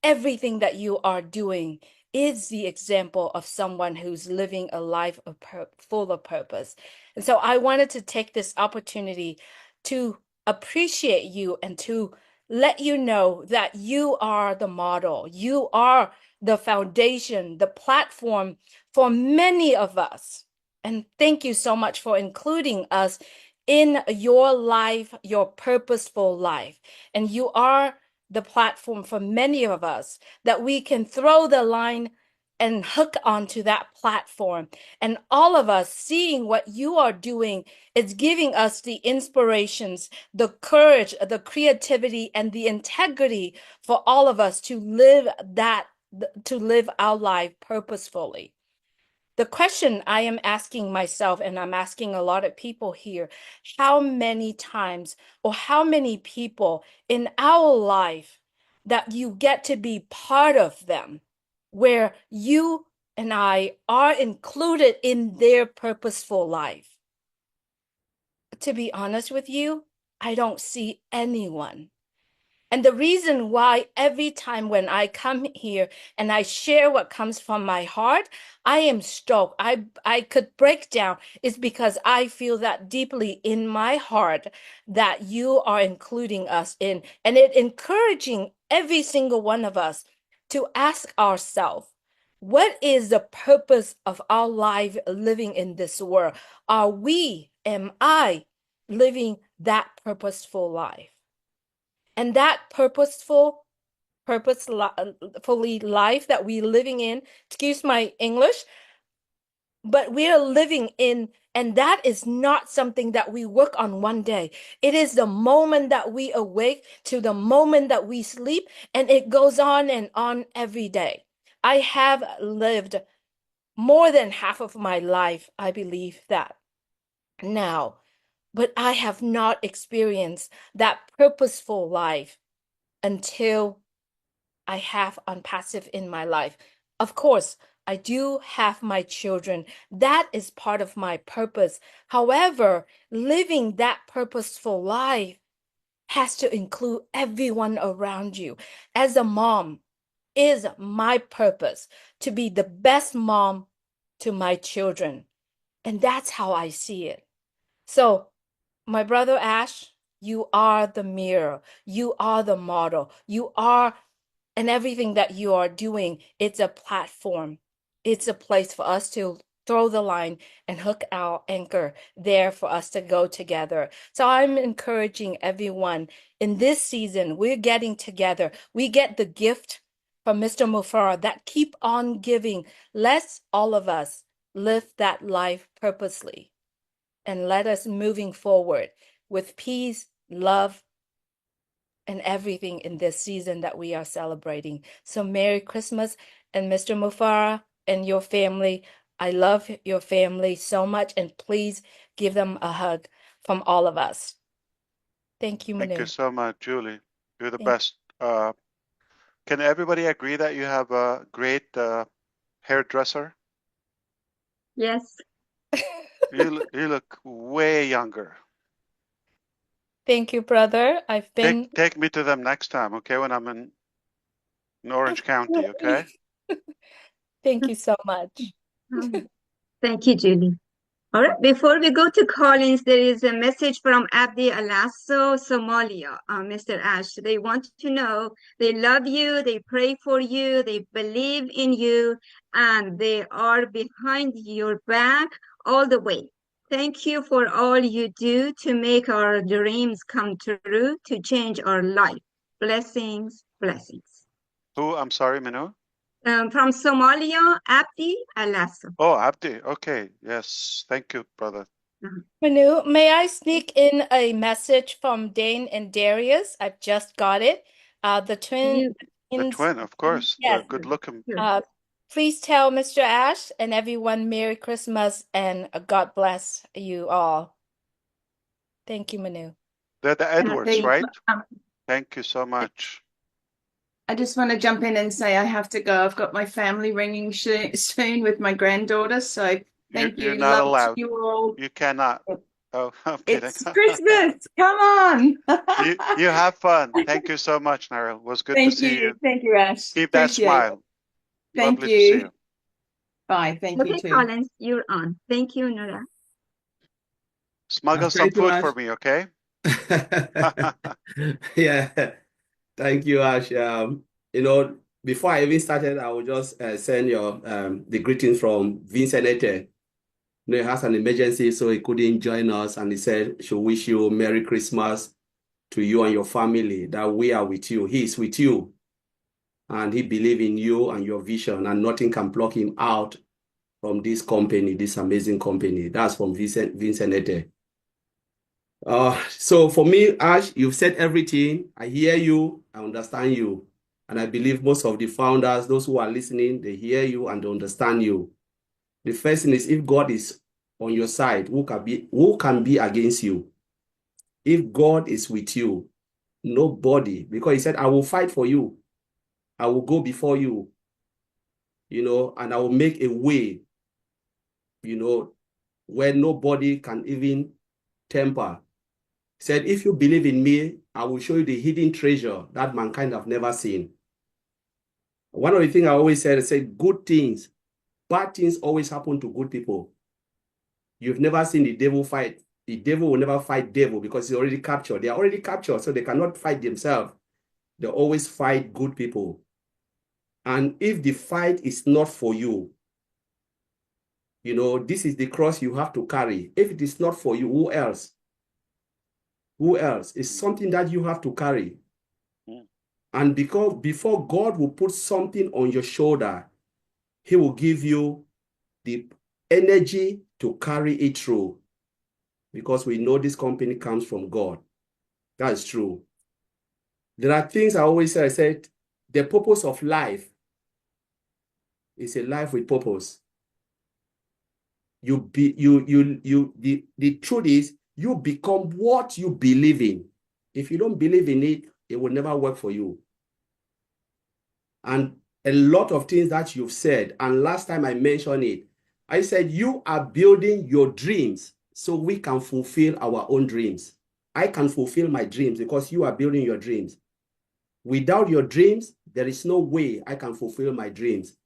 everything that you are doing is the example of someone who's living a life full of purpose. And so I wanted to take this opportunity to appreciate you and to let you know that you are the model. You are the foundation, the platform for many of us. And thank you so much for including us in your life, your purposeful life. And you are the platform for many of us that we can throw the line and hook onto that platform. And all of us seeing what you are doing is giving us the inspirations, the courage, the creativity, and the integrity for all of us to live our life purposefully. The question I am asking myself, and I'm asking a lot of people here, how many times or how many people in our life that you get to be part of them, where you and I are included in their purposeful life? To be honest with you, I don't see anyone. And the reason why every time when I come here and I share what comes from my heart, I am stoked. I could break down is because I feel that deeply in my heart that you are including us in, and it encouraging every single one of us to ask ourselves, what is the purpose of our life living in this world? Am I living that purposeful life? And that purposefully life that we're living in, excuse my English, but we are living in, and that is not something that we work on one day. It is the moment that we awake to the moment that we sleep, and it goes on and on every day. I have lived more than half of my life, I believe that now, but I have not experienced that purposeful life until I have ONPASSIVE in my life. Of course, I do have my children. That is part of my purpose. However, living that purposeful life has to include everyone around you. As a mom, is my purpose to be the best mom to my children. And that's how I see it. So, my brother Ash, you are the mirror. You are the model. You are, and everything that you are doing, it's a platform. It's a place for us to throw the line and hook our anchor there for us to go together. So I'm encouraging everyone in this season, we're getting together. We get the gift from Mr. Mufareh that keep on giving. Let's all of us live that life purposely, and let us moving forward with peace, love, and everything in this season that we are celebrating. So Merry Christmas, and Mr. Mufareh and your family, I love your family so much, and please give them a hug from all of us. Thank you, Manu. Thank you so much, Julie. You're the Thank best. Can everybody agree that you have a great hairdresser? Yes. You look way younger. Thank you, brother. I've been. Take me to them next time, okay? When I'm in Orange County, okay? Thank you so much. Thank you, Julie. All right, before we go to Collins, there is a message from Abdi Alasso, Somalia, Mr. Ash. They want to know they love you, they pray for you, they believe in you, and they are behind your back all the way. Thank you for all you do to make our dreams come true, to change our life. Blessings, blessings. Who? I'm sorry, Minu? From Somalia, Abdi Alasso. Oh, Abdi. Okay. Yes. Thank you, brother. Manu, may I sneak in a message from Dane and Darius? I've just got it. The twins. The twin, of course. Yes. The good looking. Please tell Mr. Ash and everyone Merry Christmas and God bless you all. Thank you, Manu. They're the Edwards, right? um, Thank you so much. I just want to jump in and say I have to go. I've got my family ringing soon with my granddaughter. So thank you. You're not Love allowed. to you all. You cannot. Oh, I'm kidding. It's Christmas. Come on. You have fun. Thank you so much, Nara. It was good to Thank see you. you. Thank you, Ash. Keep that Appreciate smile. it. Thank Lovely to see you. you. Bye. Thank you Okay, too. Collins, you're on. Thank you, Nora. Smuggle some Thank you, food Ash. for me, okay? Yeah, thank you, Ash. Before I even started, I will just send your the greetings from Vincent Ete. He has an emergency, so he couldn't join us, and he said, "Should wish you Merry Christmas to you and your family. That we are with you. He is with you, and he believes in you and your vision, and nothing can pluck him out from this company, this amazing company." That's from Vincent Ete. So for me, Ash, you've said everything. I hear you, I understand you. And I believe most of the founders, those who are listening, they hear you and they understand you. The first thing is, if God is on your side, who can be against you? If God is with you, nobody, because he said, I will fight for you. I will go before you, and I will make a way, where nobody can even temper. He said, if you believe in me, I will show you the hidden treasure that mankind have never seen. One of the things I always said, I said, good things, bad things always happen to good people. You've never seen the devil fight. The devil will never fight devil because he's already captured. They are already captured, so they cannot fight themselves. They always fight good people. And if the fight is not for you, this is the cross you have to carry. If it is not for you, who else? Who else? It's something that you have to carry. And because before God will put something on your shoulder, he will give you the energy to carry it through. Because we know this company comes from God. That's true. There are things I always say. I said, the purpose of life is a life with purpose. The truth is, you become what you believe in. If you don't believe in it, it will never work for you. And a lot of things that you've said, and last time I mentioned it, I said you are building your dreams so we can fulfill our own dreams. I can fulfill my dreams because you are building your dreams. Without your dreams, there is no way I can fulfill my dreams.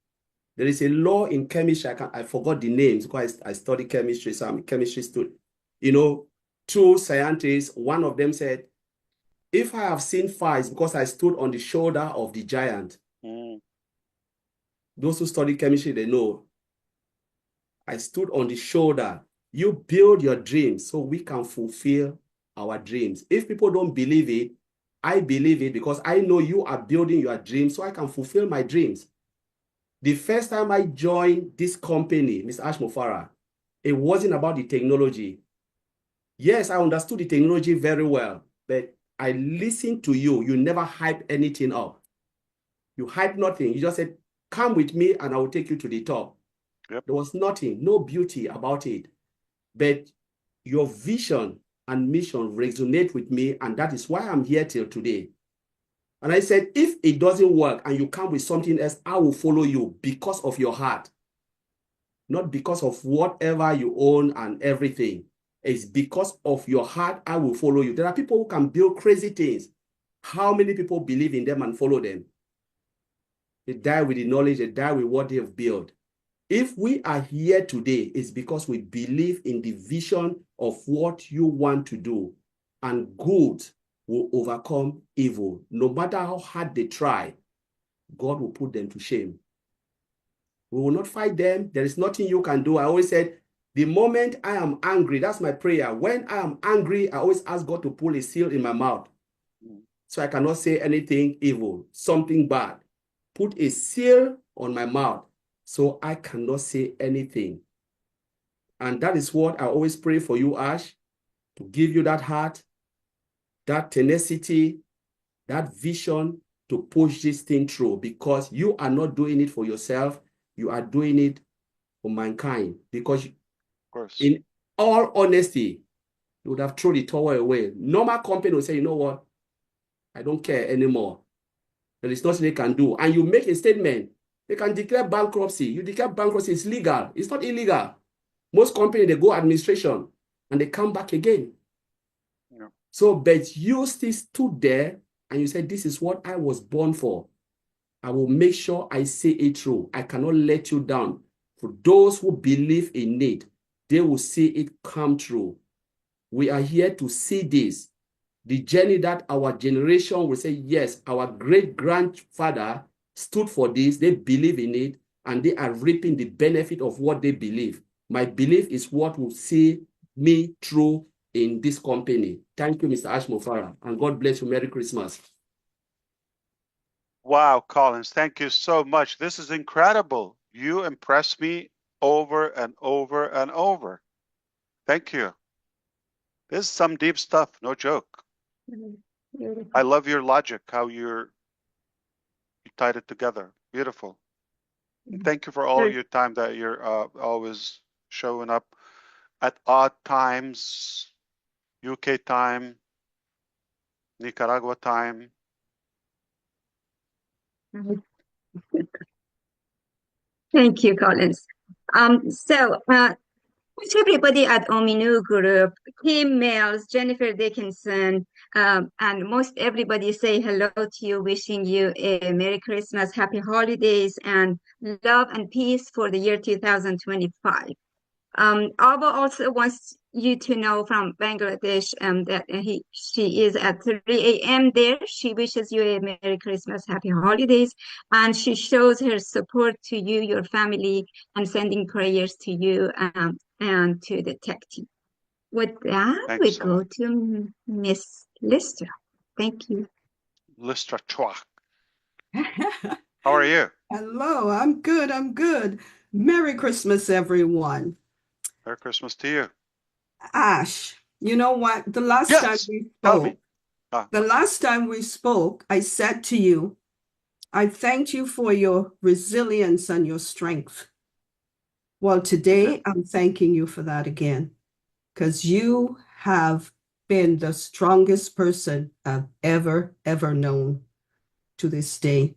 There is a law in chemistry, I forgot the names because I study chemistry, so I'm a chemistry student. Two scientists, one of them said, if I have seen fire, it's because I stood on the shoulder of the giant. Those who study chemistry, they know. I stood on the shoulder. You build your dreams so we can fulfill our dreams. If people don't believe it, I believe it because I know you are building your dreams so I can fulfill my dreams. The first time I joined this company, Mr. Ash Mufareh, it wasn't about the technology. Yes, I understood the technology very well, but I listened to you. You never hype anything up. You hype nothing. You just said, come with me and I will take you to the top. Yep. There was nothing, no beauty about it. But your vision and mission resonate with me, and that is why I'm here till today. And I said, if it doesn't work and you come with something else, I will follow you because of your heart, not because of whatever you own and everything. It's because of your heart, I will follow you. There are people who can build crazy things. How many people believe in them and follow them? They die with the knowledge, they die with what they have built. If we are here today, it's because we believe in the vision of what you want to do, and good will overcome evil. No matter how hard they try, God will put them to shame. We will not fight them. There is nothing you can do. I always said, the moment I am angry, that's my prayer. When I am angry, I always ask God to pull a seal in my mouth, so I cannot say anything evil, something bad. Put a seal on my mouth, so I cannot say anything. And that is what I always pray for you, Ash, to give you that heart, that tenacity, that vision to push this thing through, because you are not doing it for yourself. You are doing it for mankind, because in all honesty, you would have thrown the towel away. Normal company will say, you know what? I don't care anymore. There is nothing they can do. And you make a statement. They can declare bankruptcy. You declare bankruptcy, it's legal. It's not illegal. Most companies, they go administration and they come back again. Yeah. So, but you still stood there and you said, this is what I was born for. I will make sure I say it through. I cannot let you down. For those who believe in it, they will see it come true. We are here to see this. The journey that our generation will say, yes, our great-grandfather stood for this, they believe in it, and they are reaping the benefit of what they believe. My belief is what will see me through in this company. Thank you, Mr. Ash Mufareh, and God bless you. Merry Christmas. Wow, Collins, thank you so much. This is incredible. You impress me over and over and over. Thank you. This is some deep stuff, no joke. I love your logic, how you tied it together. Beautiful. And thank you for all your time that you're always showing up at odd times, UK time, Nicaragua time. Thank you, Collins. Wish everybody at Ominu Group, Kim Mills, Jennifer Dickinson, and most everybody say hello to you, wishing you a Merry Christmas, Happy Holidays, and love and peace for the year 2025. Ava also wants you to know from Bangladesh that she is at 3 a.m. there. She wishes you a Merry Christmas, Happy Holidays, and she shows her support to you, your family, and sending prayers to you and to the tech team. With that, we go to Miss Lister. Thank you. Lister Chua. How are you? Hello, I'm good. I'm good. Merry Christmas, everyone. Merry Christmas to you. Ash, you know what? The last time we spoke, I said to you, I thanked you for your resilience and your strength. Well, today I'm thanking you for that again, because you have been the strongest person I've ever known to this day.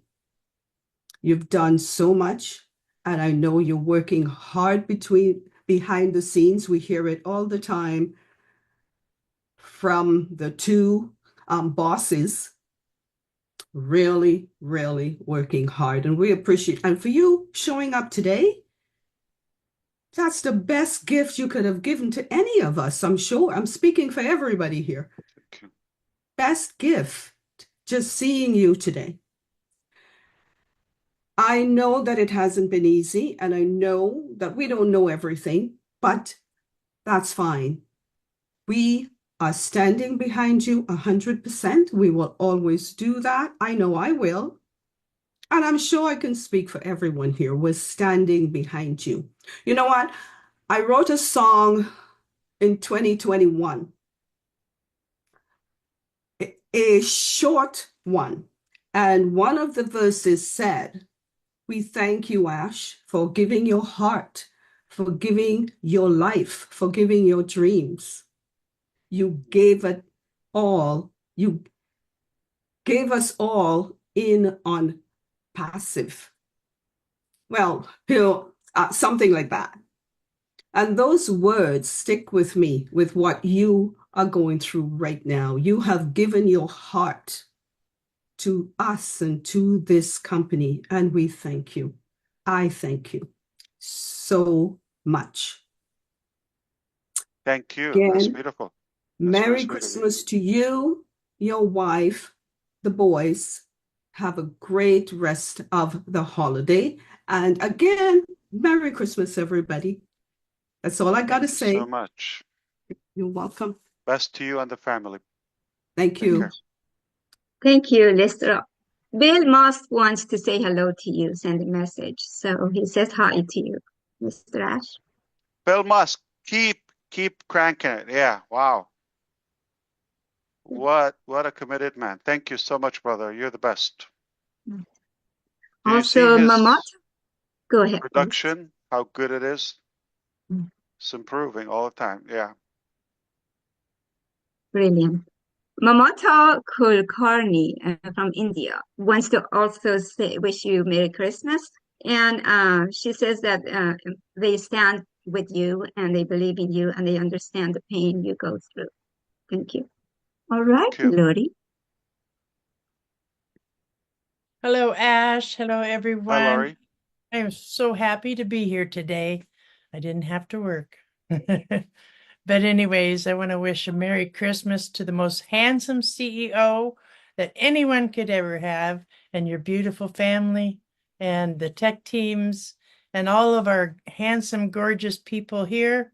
You've done so much, and I know you're working hard behind the scenes. We hear it all the time from the two bosses, really working hard, and we appreciate. And for you showing up today, that's the best gift you could have given to any of us. I'm sure I'm speaking for everybody here. Best gift, just seeing you today. I know that it hasn't been easy, and I know that we don't know everything, but that's fine. We are standing behind you 100%. We will always do that. I know I will. And I'm sure I can speak for everyone here. We're standing behind you. You know what? I wrote a song in 2021, a short one. And one of the verses said, We thank you, Ash, for giving your heart, for giving your life, for giving your dreams. You gave it all. You gave us all in on passive. Well, something like that. And those words stick with me with what you are going through right now. You have given your heart to us and to this company, and we thank you. I thank you so much. Thank you. Again, That's beautiful. That's Merry Christmas to you, your wife, the boys. Have a great rest of the holiday. And again, Merry Christmas, everybody. That's all I got to say. So much. You're welcome. Best to you and the family. Thank you. Care. Thank you, Lester. Bill Moss wants to say hello to you, send a message. So he says hi to you, Mr. Ash. Bill Musk, keep cranking it. Yeah, wow. What a committed man. Thank you so much, brother. You're the best. Do you see Also, his Mamat, go ahead. production? How good it is? It's improving all the time. Yeah. Brilliant. Mamata Kulkarni from India wants to also say, wish you Merry Christmas. And she says that they stand with you and they believe in you and they understand the pain you go through. Thank you. All right, Lori. Hello, Ash. Hello, everyone. Hi, Laurie. I am so happy to be here today. I didn't have to work. But anyways, I want to wish a Merry Christmas to the most handsome CEO that anyone could ever have, and your beautiful family, and the tech teams, and all of our handsome, gorgeous people here.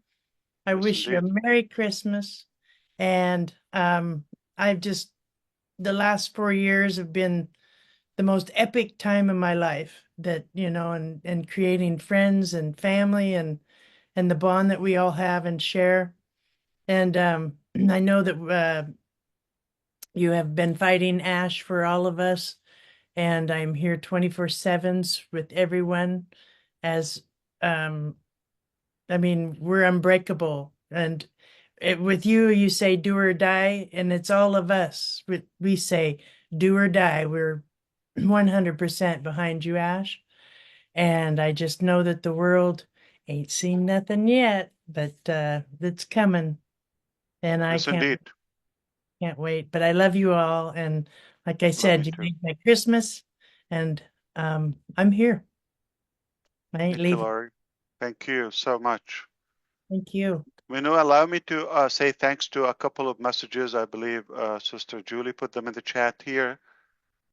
I wish you a Merry Christmas. And I've just, the last 4 years have been the most epic time of my life, that, you know, and creating friends and family and the bond that we all have and share. And I know that you have been fighting, Ash, for all of us, and I'm here 24/7 with everyone. As I mean, we're unbreakable, and with you, you say do or die, and it's all of us. We say do or die. We're 100% behind you, Ash. And I just know that the world ain't seen nothing yet, but it's coming. And I Yes, indeed. can't wait. But I love you all. And like I said, you made my Christmas, and I'm here. I ain't Thank you, leaving. Laurie. Thank you so much. Thank you. Minu, allow me to say thanks to a couple of messages. I believe Sister Julie put them in the chat here.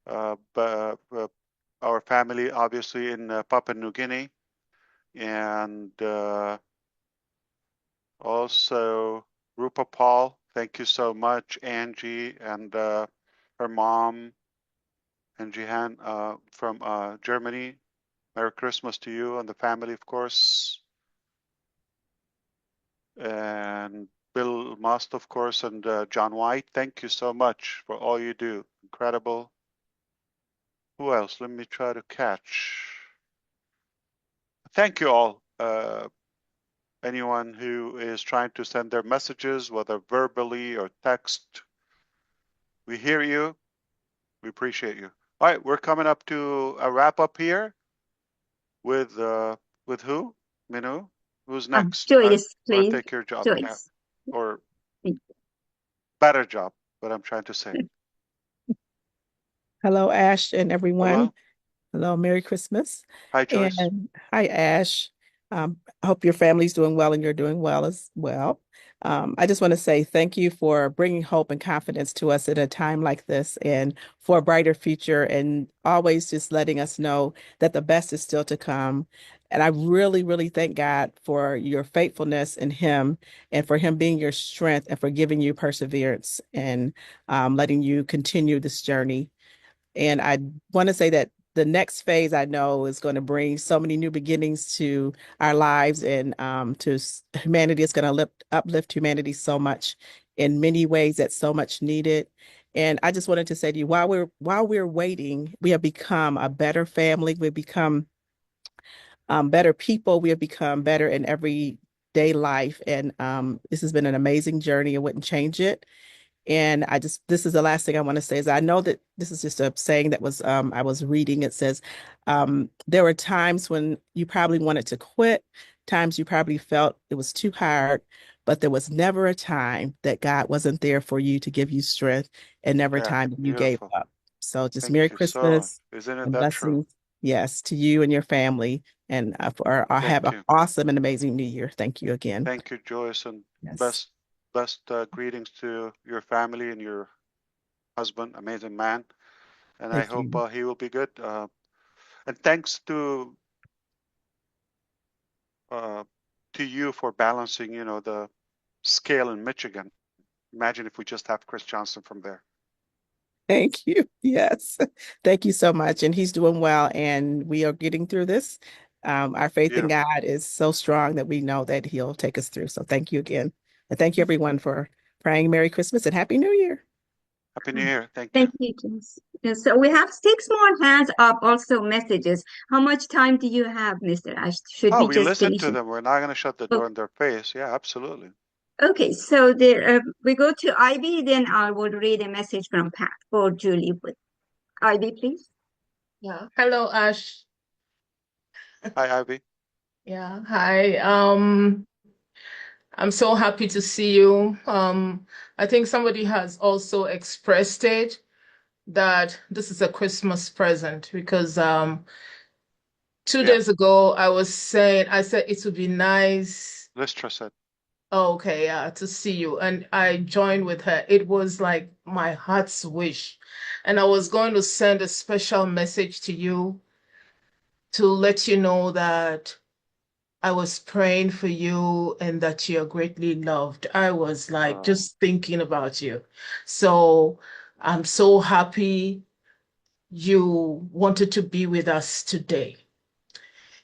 But our family, obviously, in Papua New Guinea, and also Rupa Paul. Thank you so much, Angie, and her mom, and Jihan from Germany. Merry Christmas to you and the family, of course. And Bill Must, of course, and John White. Thank you so much for all you do. Incredible. Who else? Let me try to catch. Thank you all. Anyone who is trying to send their messages, whether verbally or text, we hear you. We appreciate you. All right, we're coming up to a wrap up here with who? Minu? Who's next? Joyce, Wanna please. take your job, Joyce. or better job, what I'm trying to say. Hello, Ash and everyone. Hello. Hello, Merry Christmas. Hi, Joyce. And hi, Ash. I hope your family's doing well and you're doing well as well. I just want to say thank you for bringing hope and confidence to us at a time like this, and for a brighter future, and always just letting us know that the best is still to come. And I really, really thank God for your faithfulness in Him, and for Him being your strength, and for giving you perseverance, and letting you continue this journey. And I want to say that the next phase, I know, is going to bring so many new beginnings to our lives, and to humanity. It's going to uplift humanity so much in many ways that's so much needed. And I just wanted to say to you, while we're waiting, we have become a better family. We've become better people. We have become better in everyday life. And this has been an amazing journey. I wouldn't change it. And this is the last thing I want to say is I know that this is just a saying that was, I was reading. It says, there were times when you probably wanted to quit, times you probably felt it was too hard, but there was never a time that God wasn't there for you to give you strength, and never a Yeah, time you gave beautiful. up. So just Thank Merry you so much. Christmas Isn't it and that true? blessings, yes, to you and your family. And have Thank an you. awesome and amazing new year. Thank you again. Thank you, Joyce, and Yes. best greetings to your family and your husband, amazing man. And I Thank hope you. he will be good. And thanks to you for balancing, the scale in Michigan. Imagine if we just have Chris Johnson from there. Thank you. Yes. Thank you so much. And he's doing well, and we are getting through this. Our faith in Beautiful. God is so strong that we know that he'll take us through. So thank you again. And thank you everyone for praying Merry Christmas and Happy New Year. Happy New Year. Thank you. Thank you, Jess. Yes, so we have 6 more hands up, also messages. How much time do you have, Mr. Ash? Should Oh, we we just listen finish to it? them. We're not going to shut the Oh, door in their face. Yeah, absolutely. okay, so we go to Ivy, then I will read a message from Pat or Julie. But Ivy, please. Yeah. Hello, Ash. Hi, Ivy. Yeah. Hi. I'm so happy to see you. I think somebody has also expressed it that this is a Christmas present because 2 days ago I said it would be nice. Listra said. Oh, okay, yeah, to see you. And I joined with her. It was like my heart's wish. And I was going to send a special message to you to let you know that I was praying for you and that you're greatly loved. I was like just thinking about you. So I'm so happy you wanted to be with us today.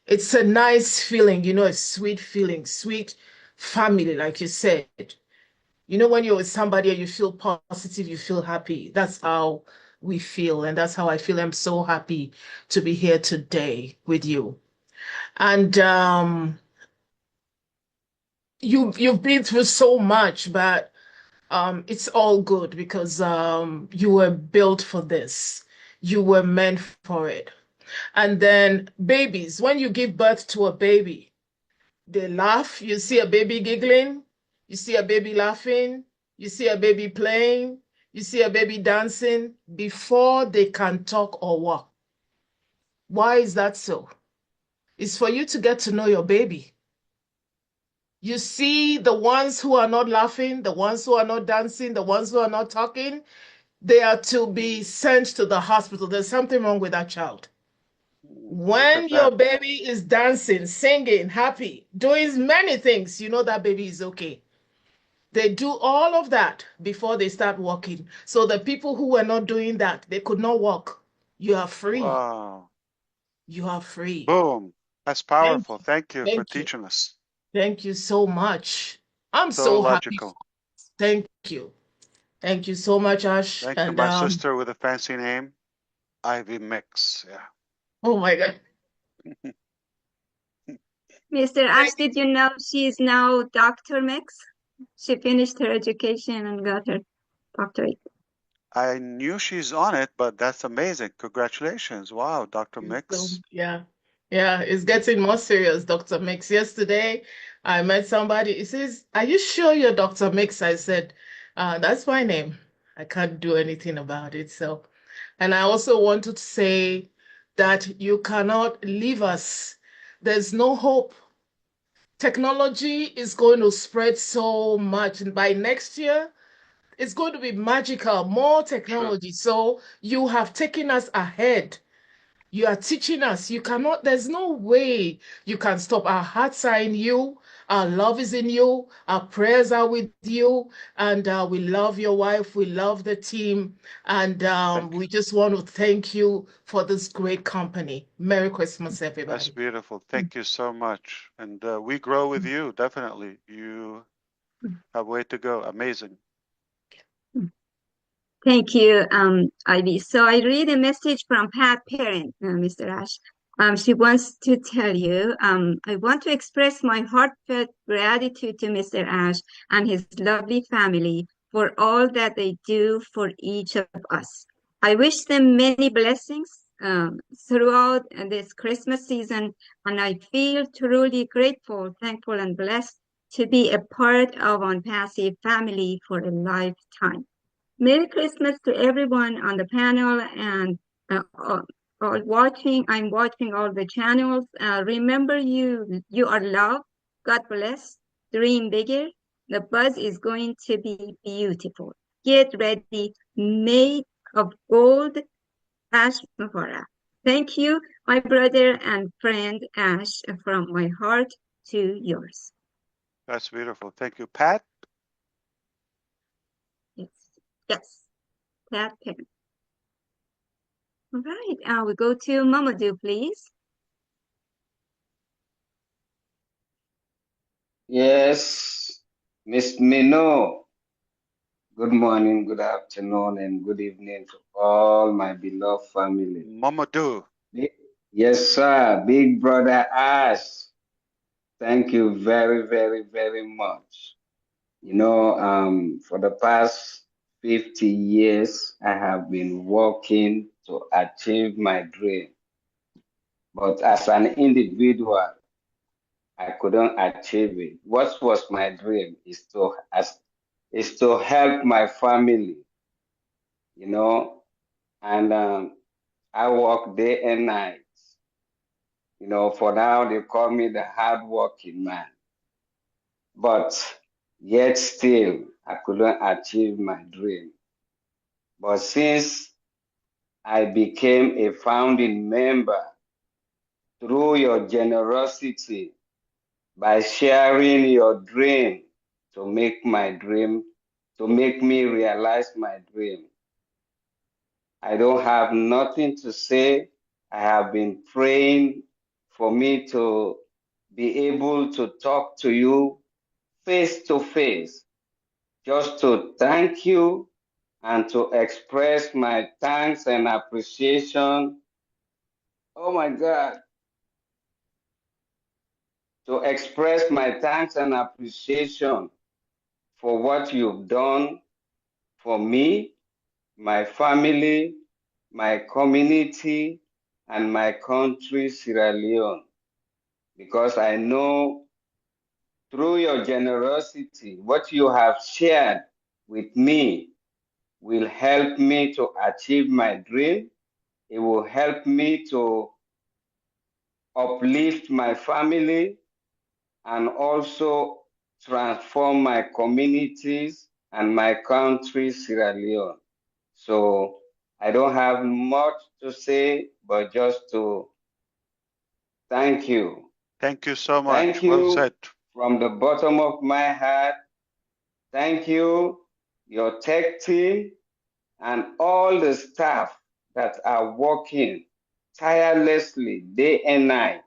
It's a nice feeling, a sweet feeling, sweet family, like you said. When you're with somebody and you feel positive, you feel happy. That's how we feel. And that's how I feel. I'm so happy to be here today with you. And you've been through so much, but it's all good because you were built for this. You were meant for it. And then babies, when you give birth to a baby, they laugh. You see a baby giggling. You see a baby laughing. You see a baby playing. You see a baby dancing before they can talk or walk. Why is that so? It's for you to get to know your baby. You see the ones who are not laughing, the ones who are not dancing, the ones who are not talking, they are to be sent to the hospital. There's something wrong with that child. When your baby is dancing, singing, happy, doing many things, you know that baby is okay. They do all of that before they start walking. So the people who were not doing that, they could not walk. You are free. Wow. You are free. Boom. That's powerful. Thank you for Thank you. teaching us. Thank you so much. I'm So so happy. logical. Thank you. Thank you so much, Ash. Thank you, And my sister with a fancy name, Ivy Mix. Yeah. oh my God. Mr. Ash, did you know she is now Dr. Mix? She finished her education and got her doctorate. I knew she's on it, but that's amazing. Congratulations. Wow, Dr. So, Mix. yeah. Yeah, it's getting more serious, Dr. Mix. Yesterday, I met somebody. He says, "Are you sure you're Dr. Mix?" I said, "That's my name. I can't do anything about it." So, and I also wanted to say that you cannot leave us. There's no hope. Technology is going to spread so much. And by next year, it's going to be magical, more technology. So you have taken us ahead. You are teaching us. You cannot, there's no way you can stop. Our hearts are in you. Our love is in you. Our prayers are with you. And we love your wife. We love the team. And we just want to thank you for this great company. Merry Christmas, That's everybody. beautiful. Thank you so much. And we grow with you, definitely. You have way to go. Amazing. Thank you, Ivy. So I read a message from Pat Parent, Mr. Ash. She wants to tell you, I want to express my heartfelt gratitude to Mr. Ash and his lovely family for all that they do for each of us. I wish them many blessings throughout this Christmas season, and I feel truly grateful, thankful, and blessed to be a part of ONPASSIVE family for a lifetime. Merry Christmas to everyone on the panel and all watching. I'm watching all the channels. Remember, you are loved. God bless. Dream bigger. The buzz is going to be beautiful. Get ready. Made of gold, Ash Mufareh. Thank you, my brother and friend Ash, from my heart to yours. That's beautiful. Thank you. Pat? Yes. Yes. Pat Parent. All right, we go to Mamadou, please. Yes, Miss Mino. Good morning, good afternoon, and good evening to all my beloved family. Mamadou. Yes, sir. Big brother Ash. Thank you very, very, very much. You know, for the past 50 years, I have been working to achieve my dream. But as an individual, I couldn't achieve it. What was my dream is to help my family, you know, and I work day and night. You know, for now they call me the hardworking man, but yet still I couldn't achieve my dream. But since I became a founding member through your generosity by sharing your dream to make me realize my dream. I don't have nothing to say. I have been praying for me to be able to talk to you face to face, just to thank you and to express my thanks and appreciation. Oh my God. To express my thanks and appreciation for what you've done for me, my family, my community, and my country, Sierra Leone. Because I know through your generosity, what you have shared with me will help me to achieve my dream. It will help me to uplift my family and also transform my communities and my country, Sierra Leone. So I don't have much to say, but just to thank you. Thank you so much. Thank Well you said. from the bottom of my heart. Thank you, your tech team, and all the staff that are working tirelessly day and night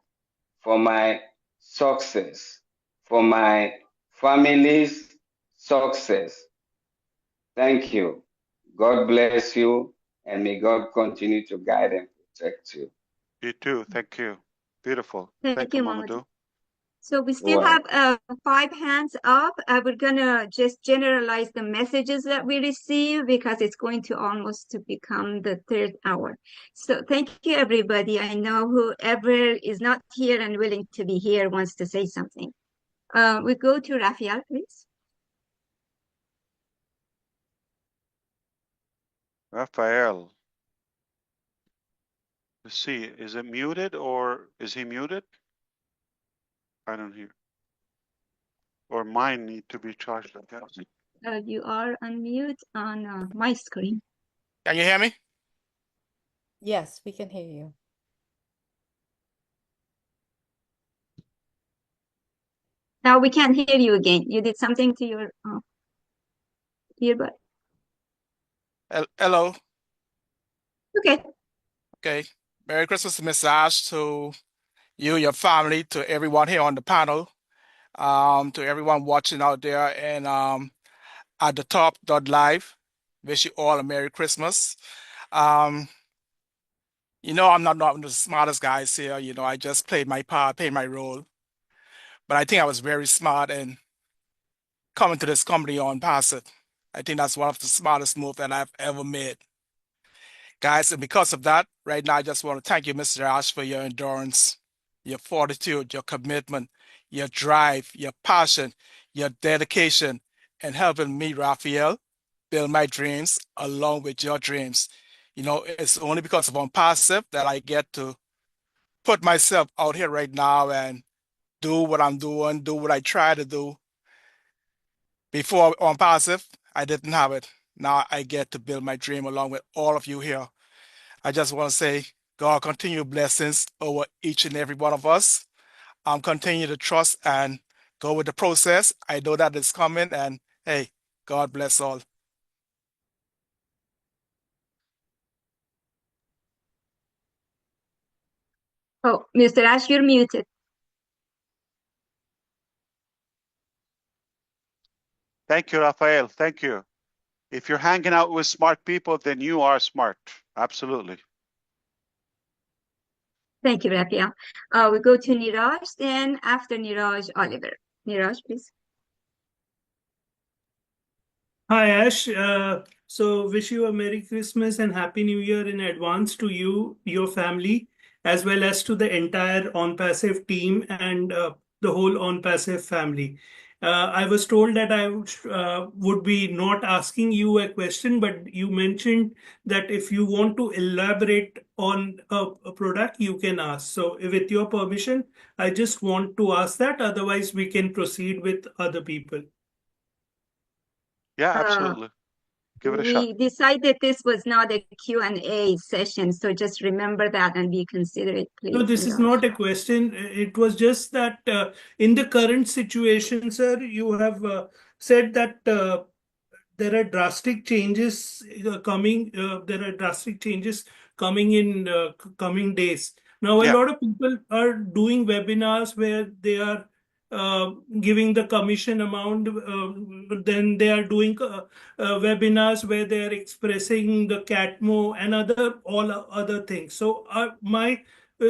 for my success, for my family's success. Thank you. God bless you, and may God continue to guide and protect you. You too. Thank you. Beautiful. Thank you, you, Mama. Mamadou. So we still Wow. have 5 hands up. We're gonna just generalize the messages that we receive because it's going to almost to become the 3rd hour. So thank you, everybody. I know whoever is not here and willing to be here wants to say something. We go to Raphael, please. Raphael. Let's see. Is it muted or is he muted? I don't hear. Or mine need to be charged, I guess. You are on mute on my screen. Can you hear me? Yes, we can hear you. Now we can't hear you again. You did something to your earbud. Hello. Okay. Okay. Merry Christmas, Mr. Ash, to you, your family, to everyone here on the panel, to everyone watching out there and at the top.live. Wish you all a Merry Christmas. You know, I'm not the smartest guys here. You know, I just played my part, played my role. But I think I was very smart in coming to this company on passive. I think that's one of the smartest moves that I've ever made. Guys, and because of that, right now, I just want to thank you, Mr. Ash, for your endurance, your fortitude, your commitment, your drive, your passion, your dedication, and helping me, Raphael, build my dreams along with your dreams. You know, it's only because of ONPASSIVE that I get to put myself out here right now and do what I'm doing, do what I try to do. Before ONPASSIVE, I didn't have it. Now I get to build my dream along with all of you here. I just want to say, God, continue blessings over each and every one of us. Continue to trust and go with the process. I know that it's coming, and hey, God bless all. Oh, Mr. Ash, you're muted. Thank you, Rafael. Thank you. If you're hanging out with smart people, then you are smart. Absolutely. Thank you, Raphael. We go to Niraj, then after Niraj, Oliver. Niraj, please. Hi, Ash. So wish you a Merry Christmas and Happy New Year in advance to you, your family, as well as to the entire OnPassive team and the whole OnPassive family. I was told that I would be not asking you a question, but you mentioned that if you want to elaborate on a product, you can ask. So with your permission, I just want to ask that. Otherwise, we can proceed with other people. Yeah, Uh, absolutely. Give it a shot. we decided this was not a Q&A session, so just remember that and be considerate, No, please, this is Niraj. not a question. It was just that in the current situation, sir, you have said that there are drastic changes coming. There are drastic changes coming in coming days. Now, a Yeah. lot of people are doing webinars where they are giving the commission amount. Then they are doing webinars where they are expressing the CATMO and all other things. So, my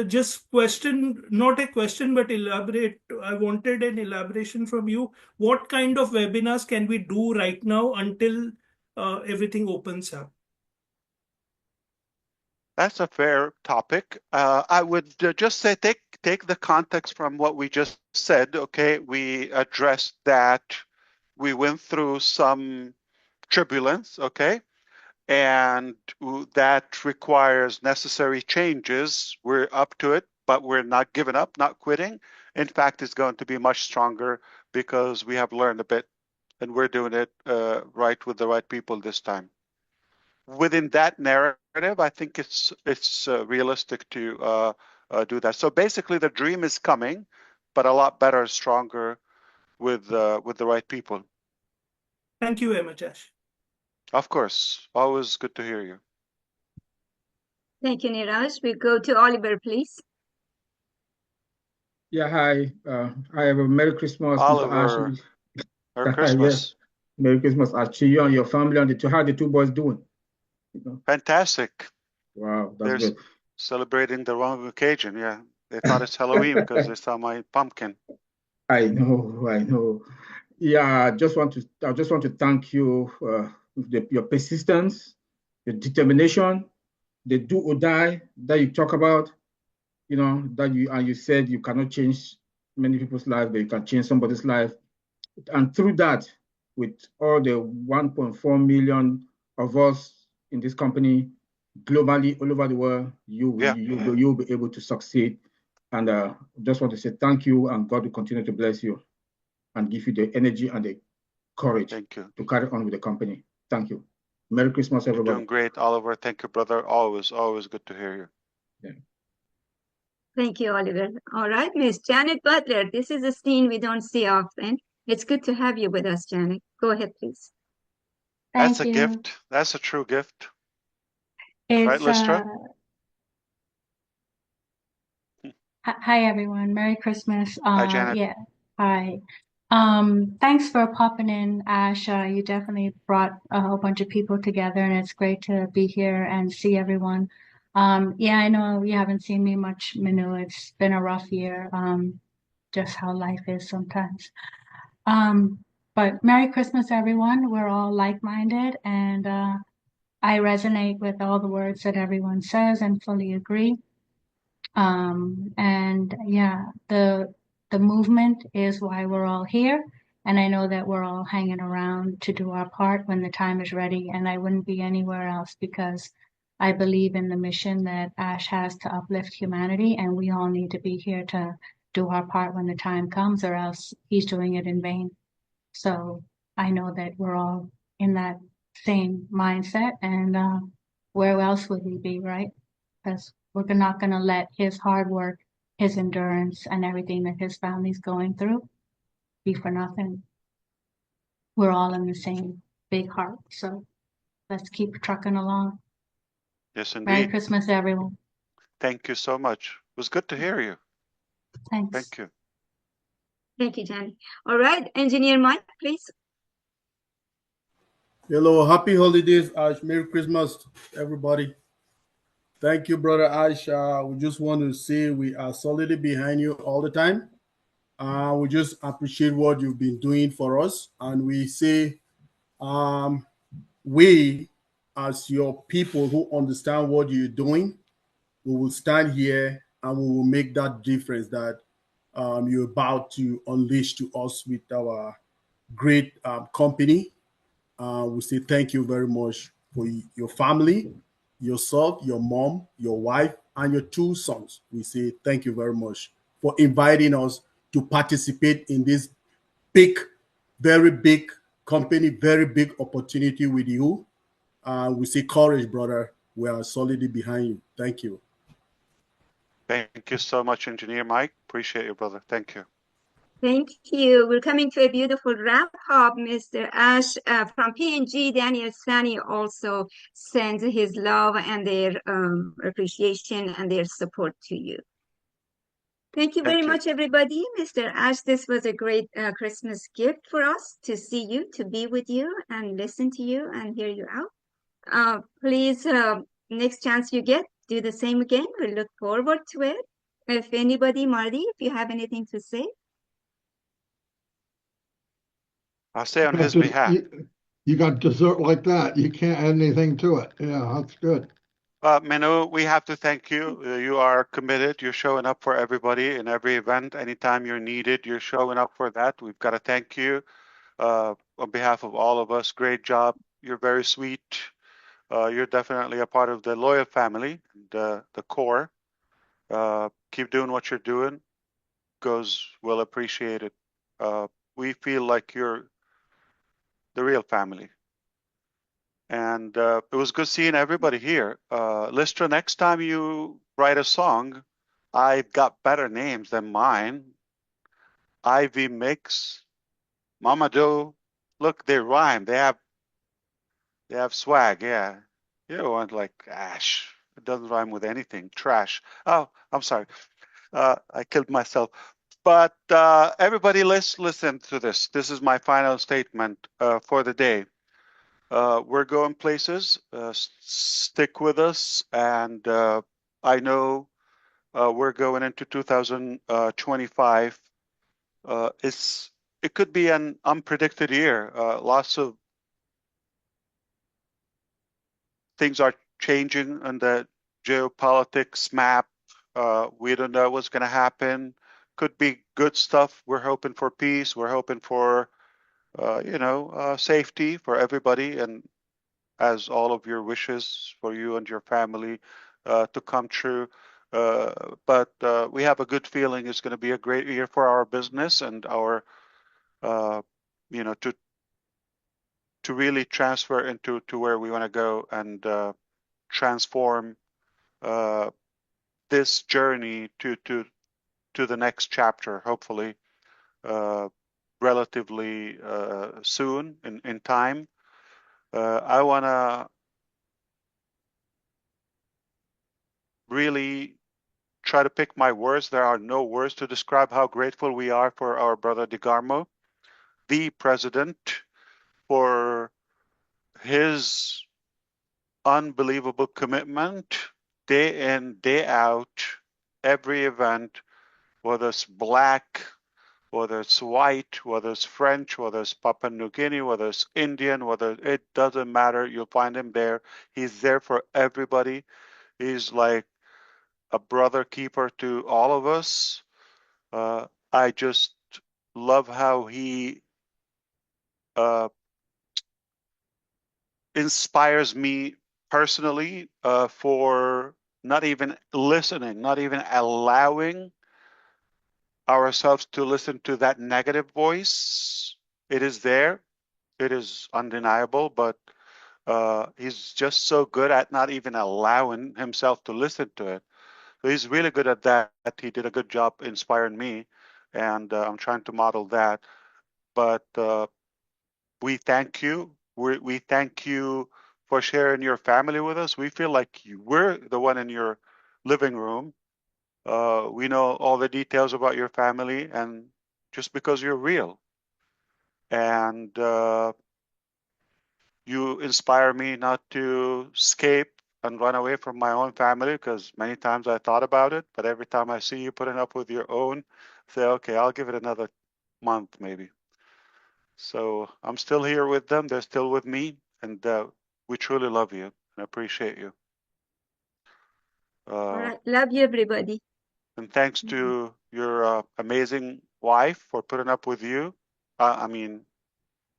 just question, not a question, but elaborate. I wanted an elaboration from you. What kind of webinars can we do right now until everything opens up? That's a fair topic. I would just say take the context from what we just said. Okay, we addressed that we went through some turbulence. Okay, and that requires necessary changes. We're up to it, but we're not giving up, not quitting. In fact, it's going to be much stronger because we have learned a bit, and we're doing it right with the right people this time. Within that narrative, I think it's realistic to do that. So basically, the dream is coming, but a lot better, stronger with the right people. Thank you very much, Ash. Of course, always good to hear you. Thank you, Niraj. We go to Oliver, please. Yeah, hi. Hi, everyone. Merry Christmas, Mr. Ash. Oliver, Merry Yes, Christmas. Merry Christmas, Ash, to you and your family and how the two boys doing? You know? Fantastic. Wow, that's They're good. celebrating the wrong occasion. Yeah, they thought it's Halloween because they saw my pumpkin. I know. Yeah, I just want to thank you your persistence, your determination, the do or die that you talk about. You know that you said you cannot change many people's lives, but you can change somebody's life. And through that, with all the 1.4 million of us in this company globally, all over the world, you'll be able to succeed. And just want to say thank you, and God will continue to bless you and give you the energy and the courage to carry on with the company. Thank you. Merry Christmas, You're everybody. doing great, Oliver. Thank you, brother. Always good to hear you. Yeah. Thank you, Oliver. All right, Miss Janet Butler. This is a scene we don't see often. It's good to have you with us, Janet. Go ahead, please. That's a gift. That's a true gift. Right, It's Lystra? hi everyone. Merry Christmas. Hi, Janet. Yeah. Hi. Thanks for popping in, Ash. You definitely brought a whole bunch of people together, and it's great to be here and see everyone. Yeah, I know you haven't seen me much, Minu. It's been a rough year, just how life is sometimes. But Merry Christmas, everyone. We're all like-minded, and I resonate with all the words that everyone says and fully agree. And yeah, the movement is why we're all here. And I know that we're all hanging around to do our part when the time is ready. And I wouldn't be anywhere else because I believe in the mission that Ash has to uplift humanity. And we all need to be here to do our part when the time comes, or else he's doing it in vain. So I know that we're all in that same mindset. And where else would we be, right? Because we're not going to let his hard work, his endurance, and everything that his family's going through be for nothing. We're all in the same big heart. So let's keep trucking along. Yes, Merry indeed. Christmas, everyone. Thank you so much. It was good to hear you. Thanks. Thank you. Thank you, Jenny. All right, Engineer Mike, please. Hello, happy holidays, Ash. Merry Christmas, everybody. Thank you, brother Ash. We just want to say we are solidly behind you all the time. We just appreciate what you've been doing for us, and we say, um, we, as your people who understand what you're doing, we will stand here and we will make that difference that you're about to unleash to us with our great company. We say thank you very much for your family, yourself, your mom, your wife, and your two sons. We say thank you very much for inviting us to participate in this big, very big company, very big opportunity with you. We say courage, brother. We are solidly behind you. Thank you. Thank you so much, Engineer Mike. Appreciate you, brother. Thank you. Thank you. We're coming to a beautiful wrap up, Mr. Ash. From PNG, Daniel Sani also sends his love and their appreciation and their support to you. Thank you very much, everybody. Mr. Ash, this was a great Christmas gift for us to see you, to be with you, and listen to you and hear you out. Please, next chance you get, do the same again. We look forward to it. If anybody, Marty, if you have anything to say. I'll say on his behalf. You got dessert like that. You can't add anything to it. Yeah, that's good. Manu, we have to thank you. You are committed. You're showing up for everybody in every event. Anytime you're needed, you're showing up for that. We've got to thank you on behalf of all of us. Great job. You're very sweet. You're definitely a part of the loyal family, the core. Keep doing what you're doing, because we'll appreciate it. We feel like you're the real family. And it was good seeing everybody here. Listra, next time you write a song, I've got better names than mine. Ivy Mix, Mamadou. Look, they rhyme. They have swag. Yeah, you don't want like Ash. It doesn't rhyme with anything. Trash. Oh, I'm sorry. I killed myself. But everybody, let's listen to this. This is my final statement for the day. We're going places. Stick with us. And I know we're going into 2025. It could be an unpredicted year. Lots of things are changing on the geopolitics map. We don't know what's going to happen. Could be good stuff. We're hoping for peace. We're hoping for, safety for everybody, and as all of your wishes for you and your family to come true. But we have a good feeling it's going to be a great year for our business and our, to really transfer into where we want to go and transform this journey to the next chapter, hopefully relatively soon in time. I want to really try to pick my words. There are no words to describe how grateful we are for our brother DeGarmo. the president, for his unbelievable commitment day in, day out, every event, whether it's black, whether it's white, whether it's French, whether it's Papua New Guinea, whether it's Indian, whether it doesn't matter. You'll find him there. He's there for everybody. He's like a brother keeper to all of us. I just love how he inspires me personally for not even listening, not even allowing ourselves to listen to that negative voice. It is there. It is undeniable, but he's just so good at not even allowing himself to listen to it. So he's really good at that. He did a good job inspiring me, and I'm trying to model that. But we thank you. We thank you for sharing your family with us. We feel like we're the one in your living room. We know all the details about your family, and just because you're real. And you inspire me not to escape and run away from my own family, because many times I thought about it, but every time I see you putting up with your own, say, okay, I'll give it another month maybe. So I'm still here with them. They're still with me, and we truly love you and appreciate you. All right. Love you, everybody. And thanks to your amazing wife for putting up with you.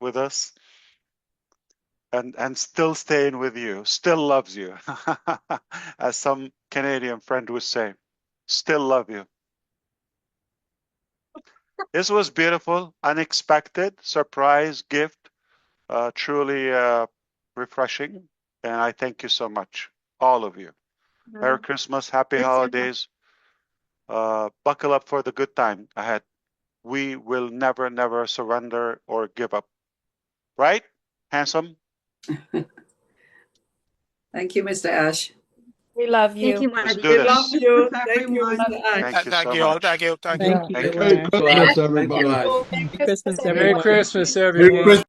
With us. And still staying with you, still loves you, as some Canadian friend would say, still love you. This was beautiful, unexpected, surprise, gift, truly refreshing. And I thank you so much, all of you. Merry Christmas, happy holidays. Buckle up for the good time ahead. We will never, never surrender or give up. Right, handsome? Thank you, Mr. Ash. We love you. Thank you, Let's Madi. do this. Love you. Thank you, everyone. Mr. Ash. Thank you Thank so you all. much. Thank you. Thank you. Thank you. Merry Christmas, Thank you, everybody. Ash. Merry Christmas, Merry everyone. Christmas, Merry everyone. Christmas.